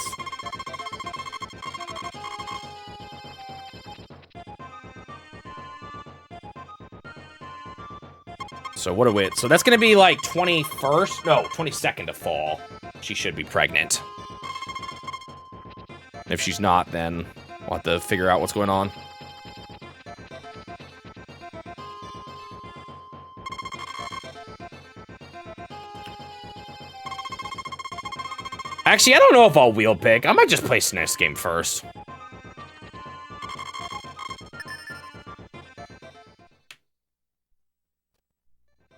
So what do we... So that's going to be like 21st? No, 22nd of fall. She should be pregnant. If she's not, then we'll have to figure out what's going on. Actually, I don't know if I'll wheel pick. I might just play SNES game first.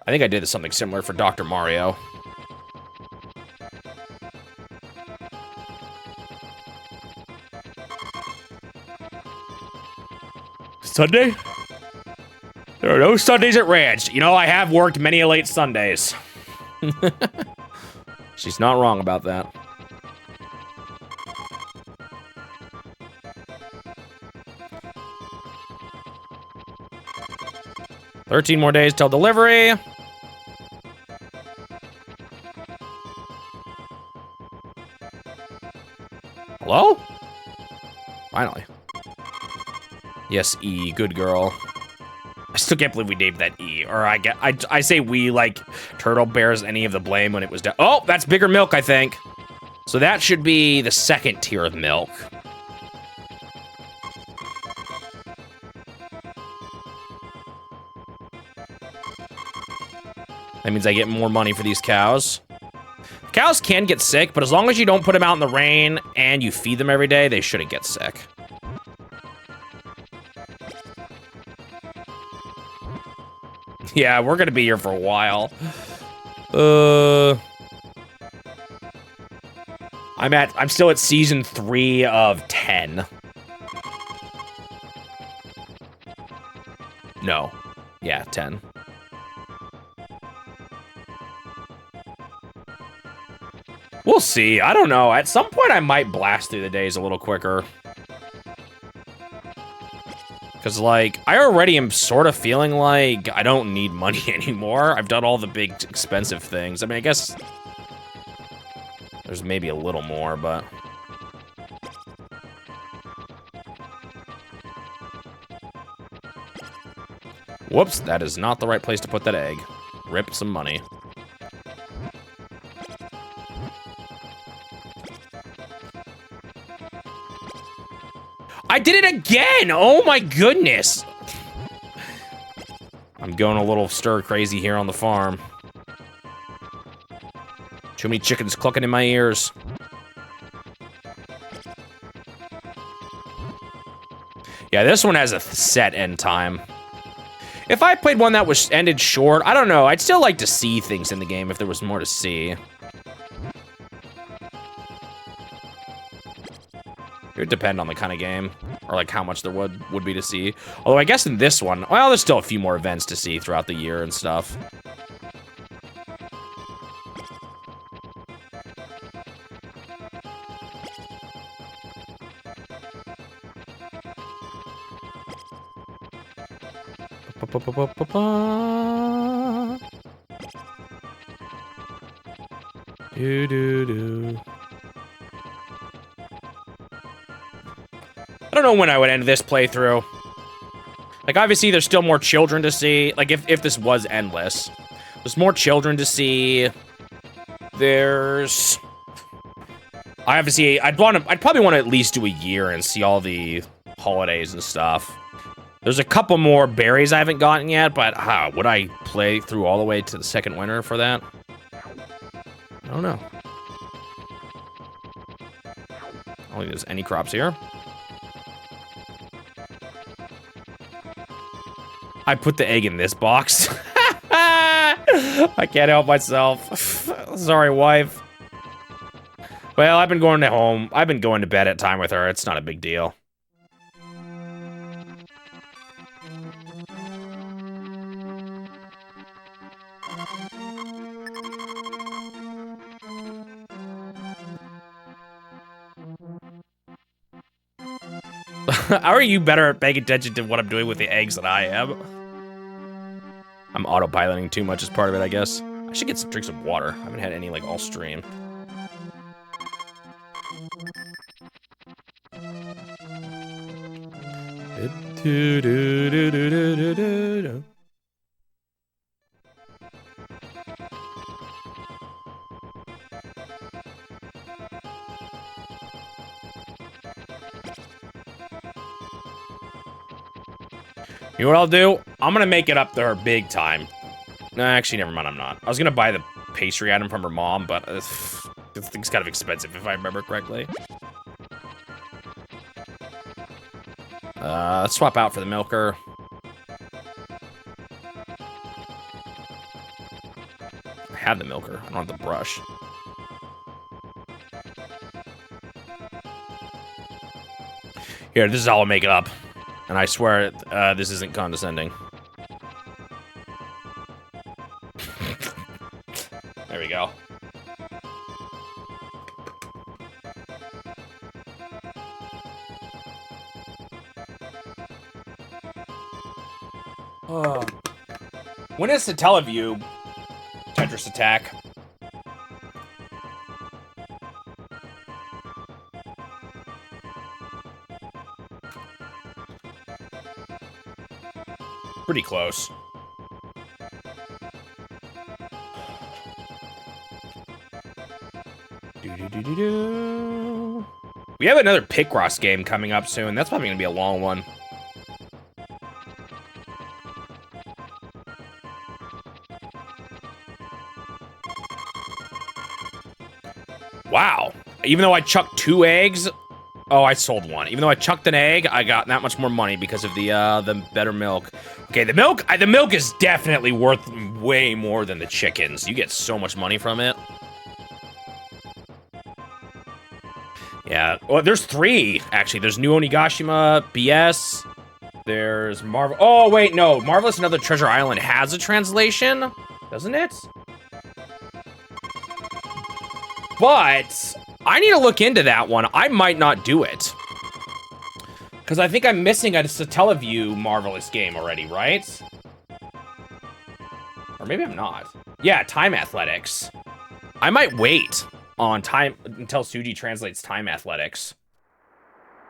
I think I did something similar for Dr. Mario. Sunday? There are no Sundays at Ranch. You know, I have worked many a late Sundays. She's not wrong about that. $13 more days till delivery. Hello? Finally. Yes, E. Good girl. I still can't believe we named that E. Or I say we like Turtle bears any of the blame when it was done. Oh, that's bigger milk, I think. So that should be the second tier of milk. That means I get more money for these cows. Cows can get sick, but as long as you don't put them out in the rain and you feed them every day, they shouldn't get sick. Yeah, we're gonna be here for a while. I'm still at season 3 of 10. No. Yeah, 10. We'll see. I don't know. At some point, I might blast through the days a little quicker. Because, like, I already am sort of feeling like I don't need money anymore. I've done all the big, expensive things. I mean, I guess there's maybe a little more, but... Whoops, that is not the right place to put that egg. Rip some money. I did it again! Oh my goodness! I'm going a little stir crazy here on the farm. Too many chickens clucking in my ears. Yeah, this one has a set end time. If I played one that was ended short, I don't know. I'd still like to see things in the game if there was more to see. It would depend on the kind of game, or like how much there would be to see. Although I guess in this one, well, there's still a few more events to see throughout the year and stuff. Do do do. I don't know when I would end this playthrough. Like, obviously, there's still more children to see. Like, if this was endless. There's more children to see. There's... I'd probably want to at least do a year and see all the holidays and stuff. There's a couple more berries I haven't gotten yet, but would I play through all the way to the second winter for that? I don't know. I don't think there's any crops here. I put the egg in this box. I can't help myself. Sorry, wife. Well, I've been going to bed at time with her. It's not a big deal. How are you better at paying attention to what I'm doing with the eggs than I am? I'm autopiloting too much as part of it, I guess. I should get some drinks of water. I haven't had any, like, all stream. You know what I'll do? I'm gonna make it up to her big time. No, actually, never mind, I'm not. I was gonna buy the pastry item from her mom, but this thing's kind of expensive if I remember correctly. Let's swap out for the milker. I have the milker, I don't have the brush. Here, this is how I'll make it up. And I swear, this isn't condescending. There we go. When is the Teleview Tetris attack? Pretty close. We have another Picross game coming up soon. That's probably gonna be a long one. Wow. Even though I chucked 2 eggs, oh, I sold 1. Even though I chucked an egg, I got that much more money because of the better milk. Okay, the milk is definitely worth way more than the chickens. You get so much money from it. Yeah, well, there's 3, actually. There's New Onigashima, BS, there's Marvel. Oh, wait, no. Marvelous Another Treasure Island has a translation, doesn't it? But I need to look into that one. I might not do it. Because I think I'm missing a Satellaview Marvelous game already, right? Or maybe I'm not. Yeah, Time Athletics. I might wait on time until Suji translates Time Athletics.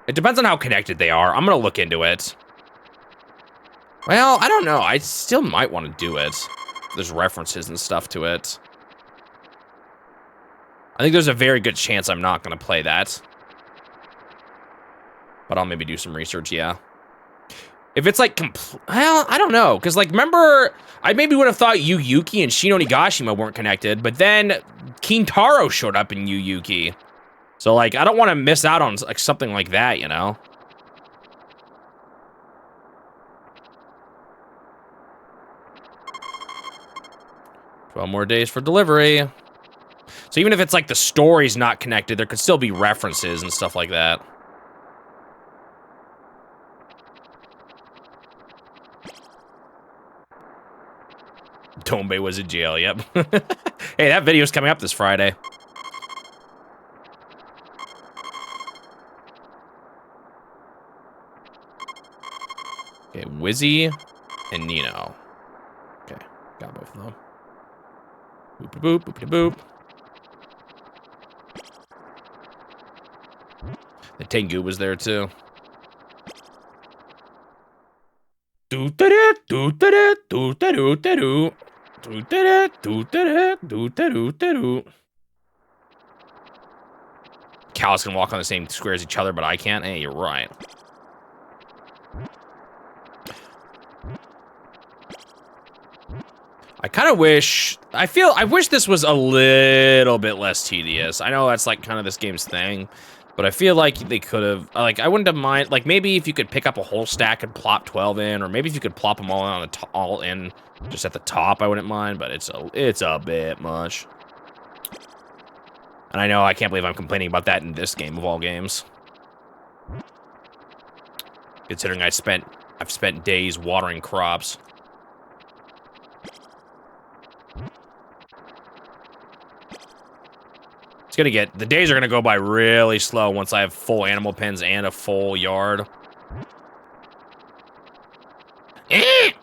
It depends on how connected they are. I'm going to look into it. Well, I don't know. I still might want to do it. There's references and stuff to it. I think there's a very good chance I'm not going to play that. But I'll maybe do some research, yeah. If it's like, well, I don't know. Because, like, remember, I maybe would have thought Yu Yuki and Shin Onigashima weren't connected. But then Kintaro showed up in Yu Yuki. So, like, I don't want to miss out on like something like that, you know? Twelve more days for delivery. So even if it's like the story's not connected, there could still be references and stuff like that. Tombe was in jail, yep. Hey, that video's coming up this Friday. Okay, Wizzy and Nino. Okay, got both of them. Boop-a-boop, boop-a-boop. The Tengu was there too. Do-da-da, do-da-da, do-da-do-da-do. Do-da-da, do-da-da, do-da-do-da-do. Cows can walk on the same square as each other, but I can't. Hey, you're right. I kind of wish, I wish this was a little bit less tedious. I know that's like kind of this game's thing, but I feel like they could have, like, I wouldn't have mind, like maybe if you could pick up a whole stack and plop 12 in, or maybe if you could plop them all on the all in just at the top, I wouldn't mind, but it's a bit much. And I know I can't believe I'm complaining about that in this game of all games. Considering I've spent days watering crops. It's gonna get, the days are gonna go by really slow once I have full animal pens and a full yard. At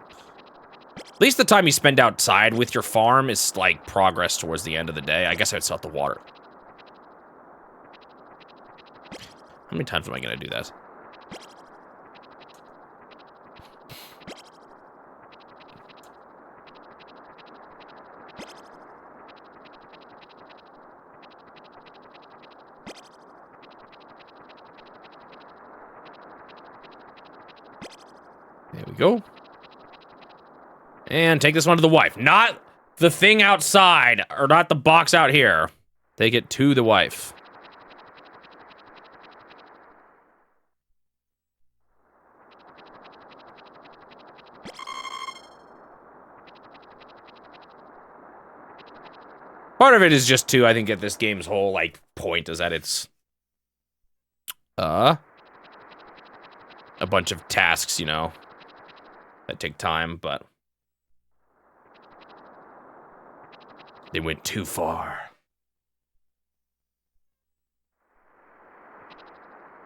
least the time you spend outside with your farm is like progress towards the end of the day. I guess I'd still have to water. How many times am I gonna do that? There we go. And take this one to the wife. Not the thing outside, or not the box out here. Take it to the wife. Part of it is just to, I think, at this game's whole, like, point is that it's, a bunch of tasks, you know, that take time, but they went too far.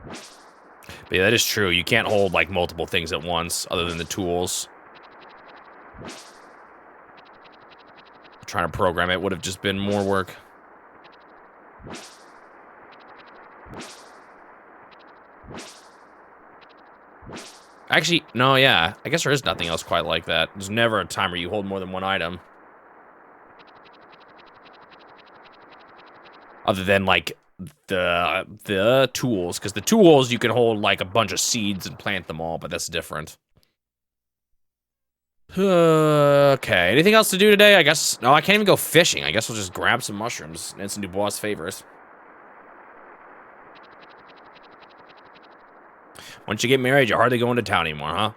But yeah, that is true. You can't hold, like, multiple things at once, other than the tools. Trying to program it would have just been more work. Actually, no, yeah. I guess there is nothing else quite like that. There's never a time where you hold more than one item. Other than, like, the tools. Because the tools, you can hold, like, a bunch of seeds and plant them all, but that's different. Okay, anything else to do today? I guess, no, I can't even go fishing. I guess we'll just grab some mushrooms. And some Dubois' favors. Once you get married, you hardly go into town anymore, huh?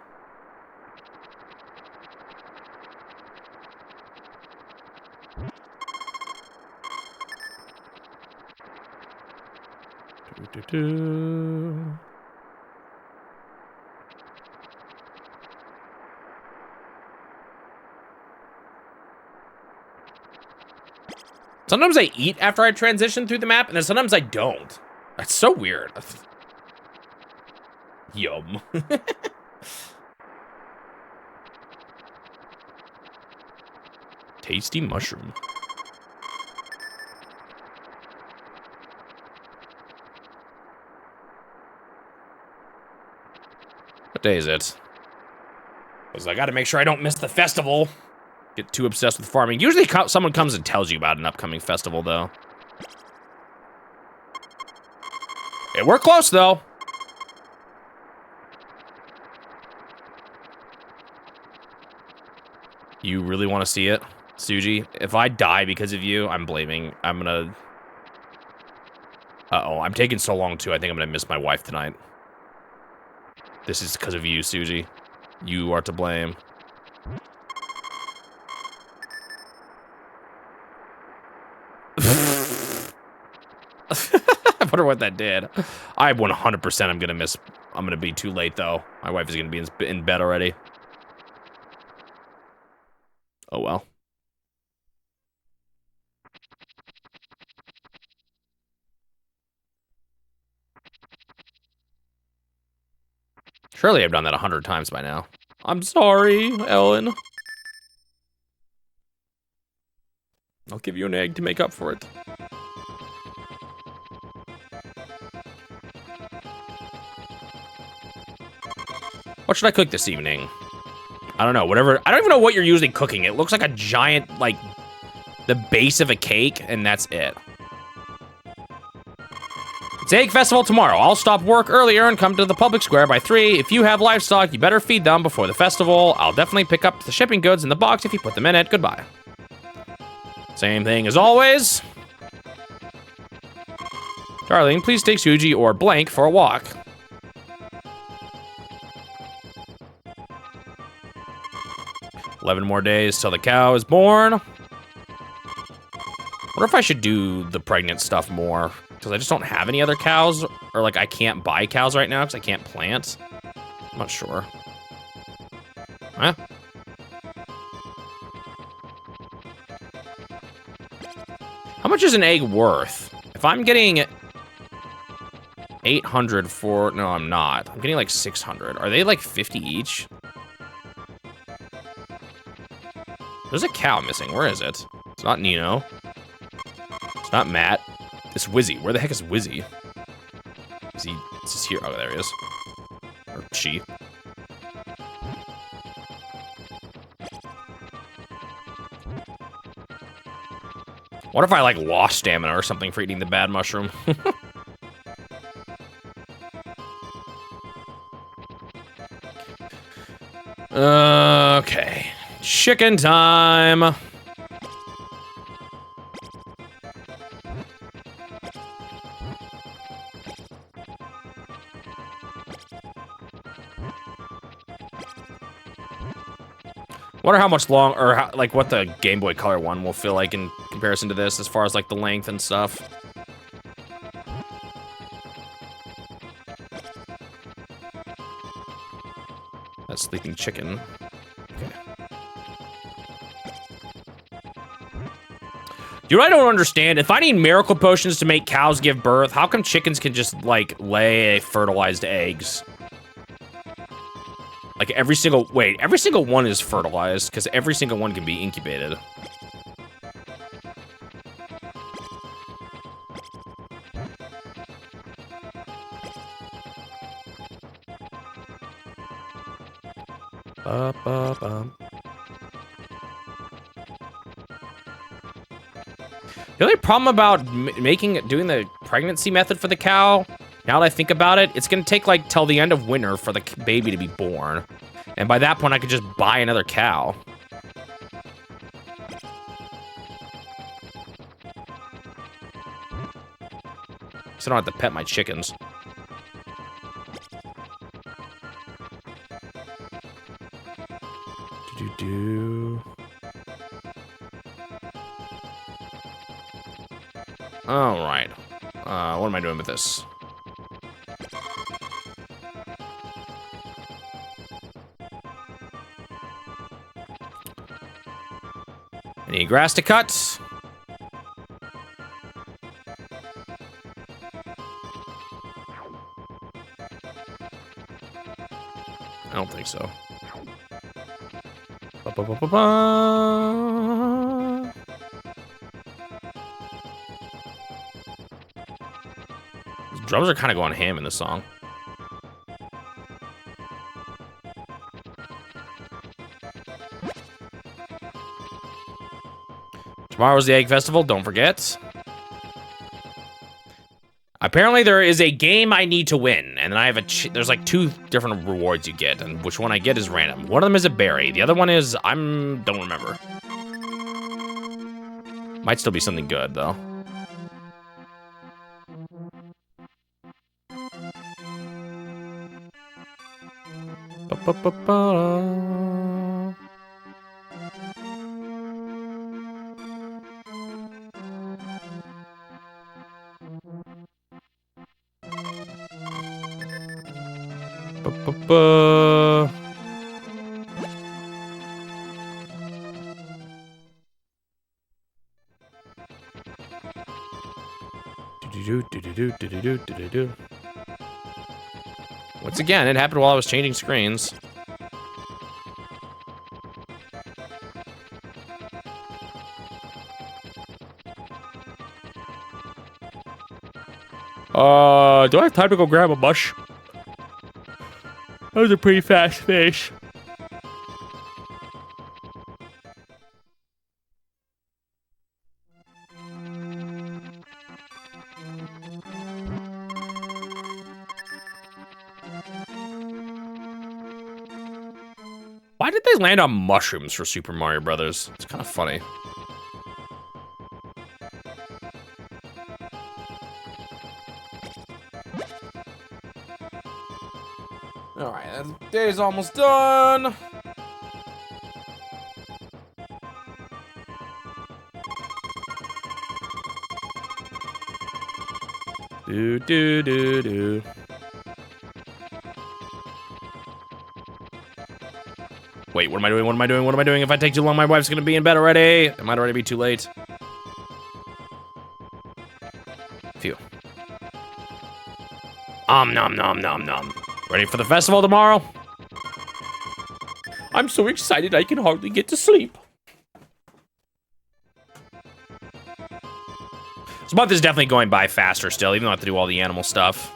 Sometimes I eat after I transition through the map, and then sometimes I don't. That's so weird. Yum. Tasty mushroom. What day is it? Because I gotta make sure I don't miss the festival. Get too obsessed with farming. Usually someone comes and tells you about an upcoming festival, though. Hey, we're close, though. You really want to see it, Suji? If I die because of you, I'm blaming. I'm gonna... Uh-oh, I'm taking so long, too. I think I'm gonna miss my wife tonight. This is because of you, Suji. You are to blame. I wonder what that did. I 100% I'm gonna be too late, though. My wife is gonna be in bed already. Oh, well. Surely I've done that 100 times by now. I'm sorry, Ellen. I'll give you an egg to make up for it. What should I cook this evening? I don't know, whatever. I don't even know what you're usually cooking. It looks like a giant, like, the base of a cake, and that's it. It's Egg Festival tomorrow. I'll stop work earlier and come to the public square by 3. If you have livestock, you better feed them before the festival. I'll definitely pick up the shipping goods in the box if you put them in it. Goodbye. Same thing as always. Darling, please take Suji or blank for a walk. $11 more days till the cow is born. Wonder if I should do the pregnant stuff more, because I just don't have any other cows, or like I can't buy cows right now because I can't plant. I'm not sure. Huh? How much is an egg worth? If I'm getting 800 for, no, I'm not. I'm getting like 600. Are they like 50 each? There's a cow missing. Where is it? It's not Nino. It's not Matt. It's Wizzy. Where the heck is Wizzy? Is he here? Oh, there he is. Or she. What if I, like, lost stamina or something for eating the bad mushroom? Okay. Chicken time. Wonder how much long, or how, like what the Game Boy Color one will feel like in comparison to this, as far as like the length and stuff. That sleeping chicken. Okay. You know what I don't understand? If I need miracle potions to make cows give birth, how come chickens can just like lay fertilized eggs? Like every single one is fertilized, because every single one can be incubated. The only problem about doing the pregnancy method for the cow, now that I think about it, it's gonna take like till the end of winter for the baby to be born. And by that point, I could just buy another cow. So I don't have to pet my chickens. Do-do-do. All right. What am I doing with this? I need grass to cut. I don't think so. Ba-ba-ba-ba-ba. These drums are kind of going ham in this song. Tomorrow's the Egg Festival, don't forget. Apparently there is a game I need to win, and then I have there's like 2 different rewards you get, and which one I get is random. One of them is a berry, the other one is, don't remember. Might still be something good, though. Ba-ba-ba-ba. Ba-ba-ba. Do-do-do-do-do-do-do-do-do-do. Once again, it happened while I was changing screens. Do I have time to go grab a bush? That was a pretty fast fish. Why did they land on mushrooms for Super Mario Brothers? It's kind of funny. All right, the day's almost done. Do do do do. Wait, what am I doing? What am I doing? What am I doing? If I take too long, my wife's gonna be in bed already. It might already be too late. Phew. Nom nom nom nom. Ready for the festival tomorrow? I'm so excited I can hardly get to sleep. This month is definitely going by faster still, even though I have to do all the animal stuff.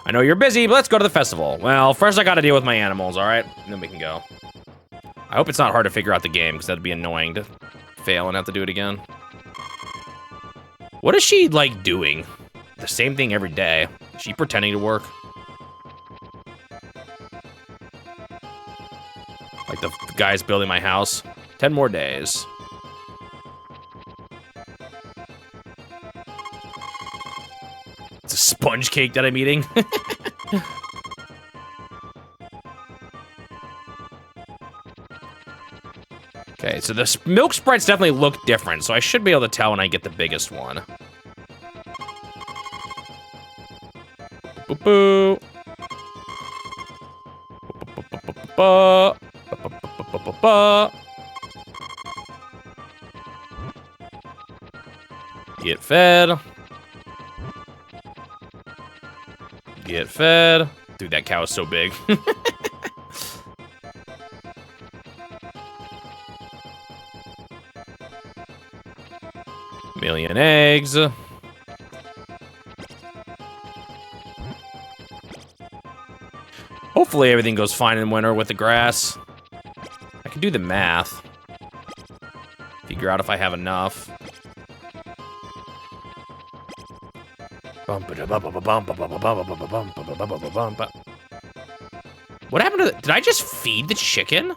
I know you're busy, but let's go to the festival. Well, first I gotta deal with my animals, all right? And then we can go. I hope it's not hard to figure out the game, because that'd be annoying to fail and have to do it again. What is she, like, doing? The same thing every day. Is she pretending to work? Like the guys building my house. 10 more days. It's a sponge cake that I'm eating. Okay, so the milk sprites definitely look different, so I should be able to tell when I get the biggest one. Boo-boo. Get fed. Get fed. Dude, that cow is so big. Million eggs. Hopefully everything goes fine in winter with the grass. I can do the math. Figure out if I have enough. What happened to the... Did I just feed the chicken?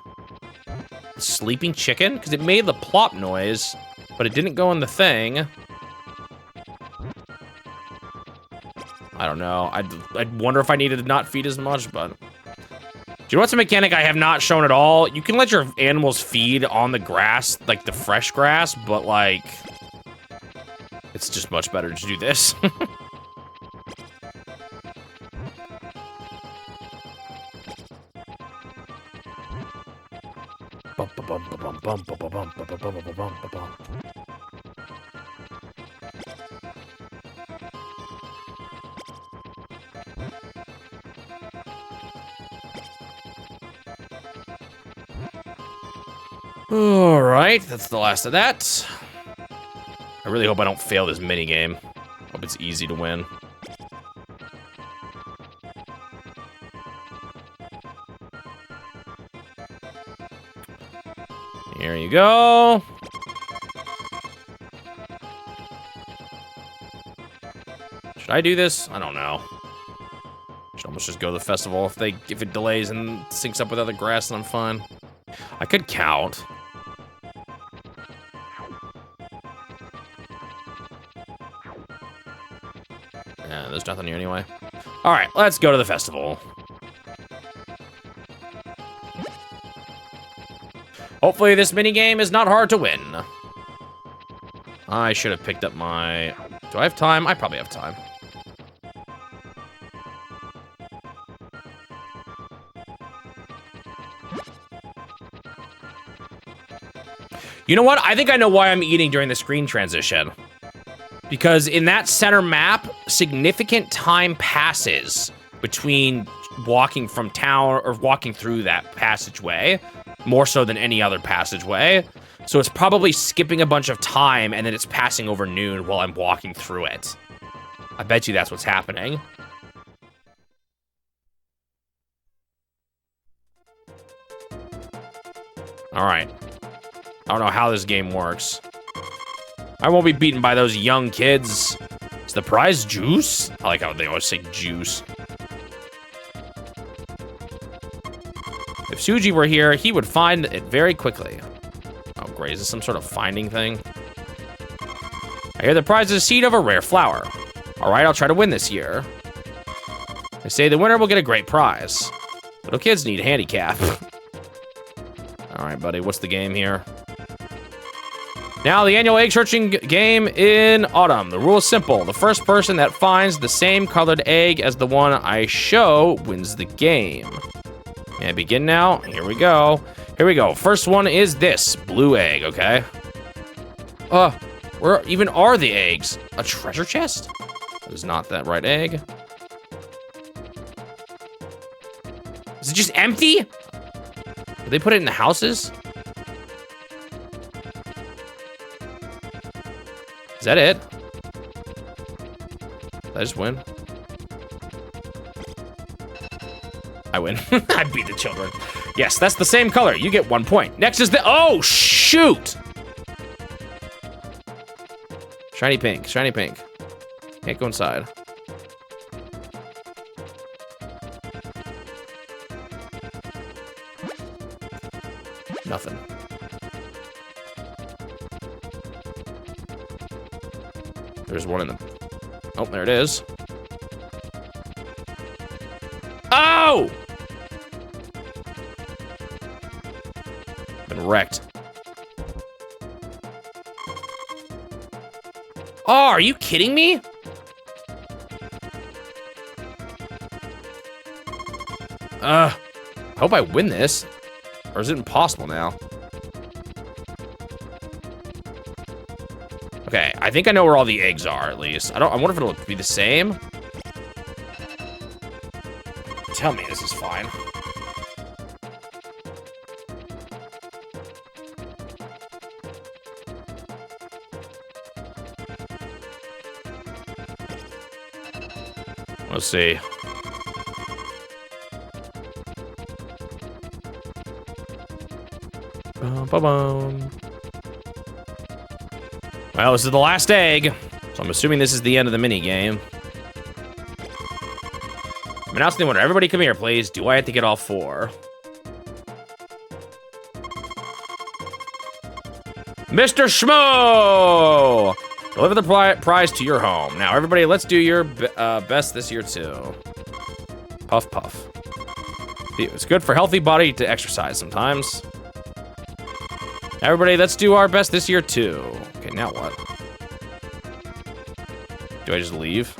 The sleeping chicken? Because it made the plop noise, but it didn't go in the thing. I don't know. I'd wonder if I needed to not feed as much, but... Do you know what's a mechanic I have not shown at all? You can let your animals feed on the grass, like the fresh grass, but like... It's just much better to do this. All right, that's the last of that. I really hope I don't fail this minigame. Hope it's easy to win. Here you go. Should I do this? I don't know. Should almost just go to the festival. If it delays and syncs up with other grass, then I'm fine. I could count. Yeah, there's nothing here anyway. All right, let's go to the festival. Hopefully this minigame is not hard to win. I should have picked up my... Do I have time? I probably have time. You know what? I think I know why I'm eating during the screen transition. Because in that center map, significant time passes between walking from town or walking through that passageway, more so than any other passageway. So it's probably skipping a bunch of time and then it's passing over noon while I'm walking through it. I bet you that's what's happening. All right. I don't know how this game works. I won't be beaten by those young kids. Is the prize juice? I like how they always say juice. If Suji were here, he would find it very quickly. Oh, great. Is this some sort of finding thing? I hear the prize is a seed of a rare flower. All right, I'll try to win this year. They say the winner will get a great prize. Little kids need a handicap. All right, buddy, what's the game here? Now, the annual egg searching game in autumn. The rule is simple. The first person that finds the same colored egg as the one I show wins the game. May I begin now? Here we go. Here we go. First one is this blue egg, okay? Where even are the eggs? A treasure chest? That is not that right egg. Is it just empty? Did they put it in the houses? Is that it? Did I just win? I win. I beat the children. Yes, that's the same color. You get 1 point. Next is the... Oh, shoot! Shiny pink. Shiny pink. Can't go inside. Nothing. There's one in the... Oh, there it is. Oh! Been wrecked. Oh, are you kidding me? I hope I win this. Or is it impossible now? Okay, I think I know where all the eggs are, at least. I wonder if it'll be the same. Tell me this is fine. Let's see. Well, this is the last egg, so I'm assuming this is the end of the mini game. I'm announcing the winner. Everybody come here, please. Do I have to get all 4? Mr. Schmo! Deliver the prize to your home. Now, everybody, let's do your best this year, too. Puff, puff. It's good for a healthy body to exercise sometimes. Everybody, let's do our best this year, too. Okay, now what? Do I just leave?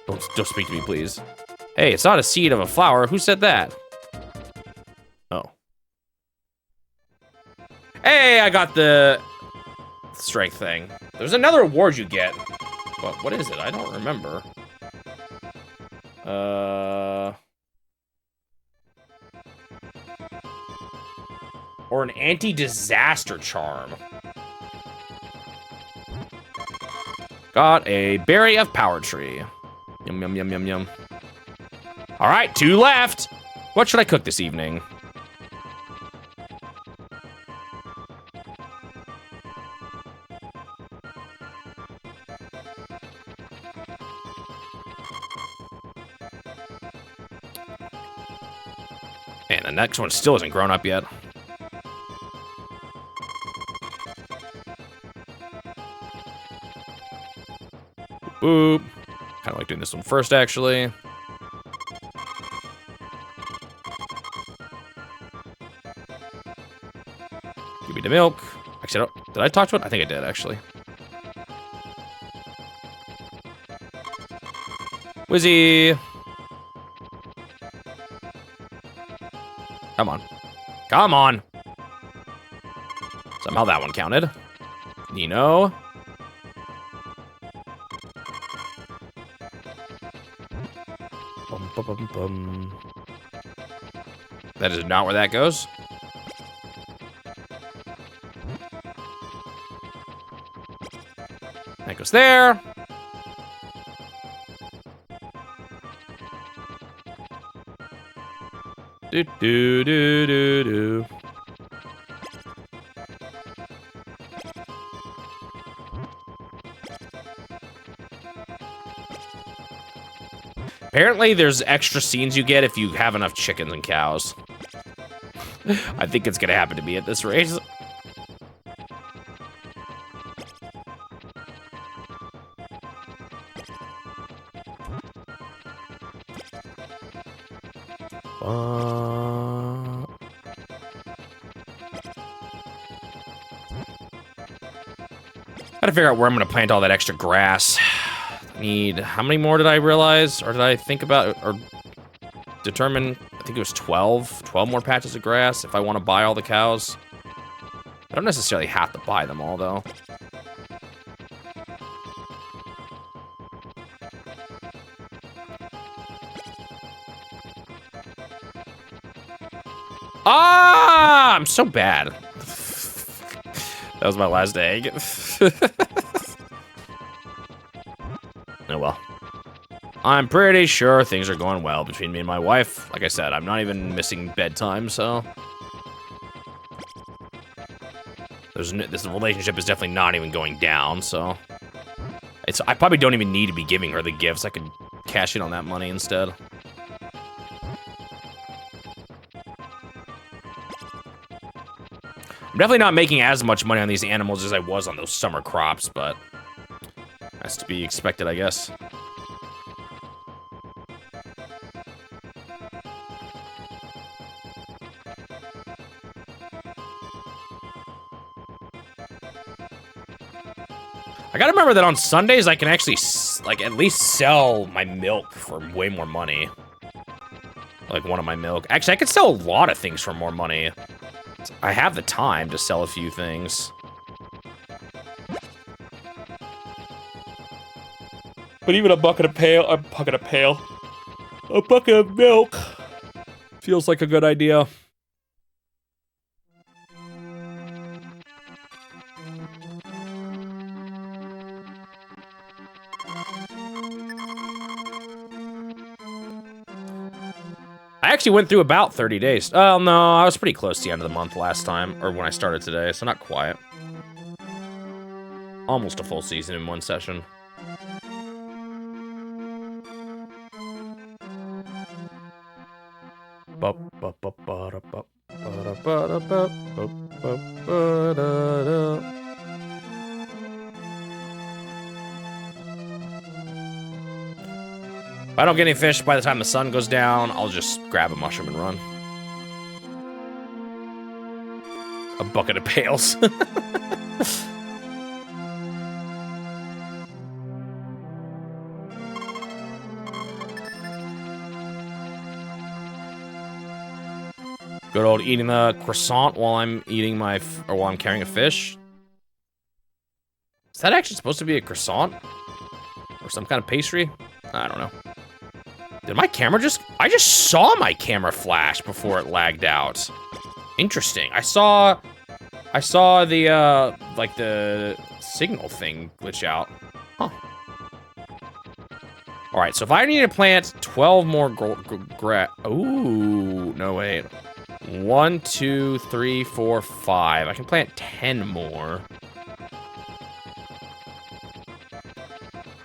Don't speak to me, please. Hey, it's not a seed of a flower. Who said that? Oh. Hey, I got the strength thing. There's another award you get. What is it? I don't remember. Or an anti-disaster charm. Got a berry of power tree. Yum, yum, yum, yum, yum. All right, 2 left. What should I cook this evening? And the next one still isn't grown up yet. Boop. Kind of like doing this one first, actually. Give me the milk. Actually, did I talk to it? I think I did, actually. Wizzy. Come on. Come on. Somehow that one counted. Nino. Bum, bum, bum, bum. That is not where that goes. That goes there. Do do do do do. Apparently, there's extra scenes you get if you have enough chickens and cows. I think it's gonna happen to me at this race. Gotta figure out where I'm gonna plant all that extra grass. How many more did I realize, or did I think about, or determine? I think it was 12 more patches of grass if I want to buy all the cows. I don't necessarily have to buy them all, though. Ah, I'm so bad. That was my last egg. Oh well. I'm pretty sure things are going well between me and my wife. Like I said, I'm not even missing bedtime, so... This relationship is definitely not even going down, so... I probably don't even need to be giving her the gifts. I could cash in on that money instead. I'm definitely not making as much money on these animals as I was on those summer crops, but that's to be expected, I guess. I gotta remember that on Sundays I can actually, like, at least sell my milk for way more money. Like, one of my milk. Actually, I could sell a lot of things for more money. I have the time to sell a few things. But even a bucket of milk feels like a good idea. I actually went through about 30 days. Oh, no, I was pretty close to the end of the month last time, or when I started today, so not quite. Almost a full season in one session. If I don't get any fish by the time the sun goes down, I'll just grab a mushroom and run. A bucket of pails. Good old eating the croissant while I'm eating my, or while I'm carrying a fish. Is that actually supposed to be a croissant? Or some kind of pastry? I don't know. Did my camera I just saw my camera flash before it lagged out. Interesting. I saw the, like the signal thing glitch out. Huh. All right, so if I need to plant 12 more ooh, no, wait. 1, 2, 3, 4, 5. I can plant 10 more.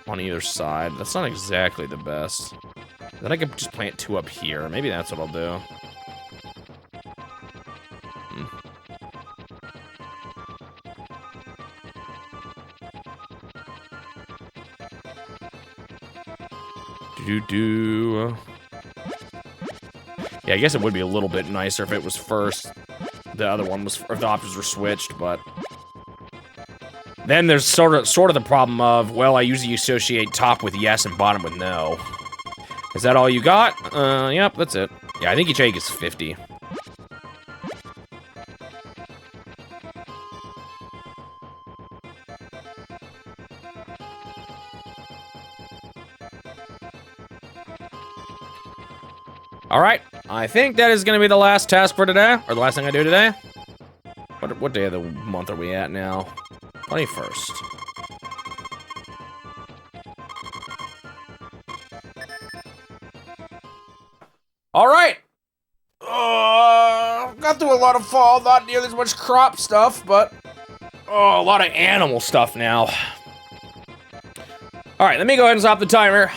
On either side. That's not exactly the best. Then I could just plant 2 up here. Maybe that's what I'll do. Yeah, I guess it would be a little bit nicer if it was first. The other one was, if the options were switched, but then there's sort of the problem of, well, I usually associate top with yes and bottom with no. Is that all you got? Yep, that's it. Yeah, I think each egg is 50. All right, I think that is gonna be the last task for today, or the last thing I do today. What day of the month are we at now? 21st. All right. Got through a lot of fall, not nearly as much crop stuff, but a lot of animal stuff now. All right, let me go ahead and stop the timer.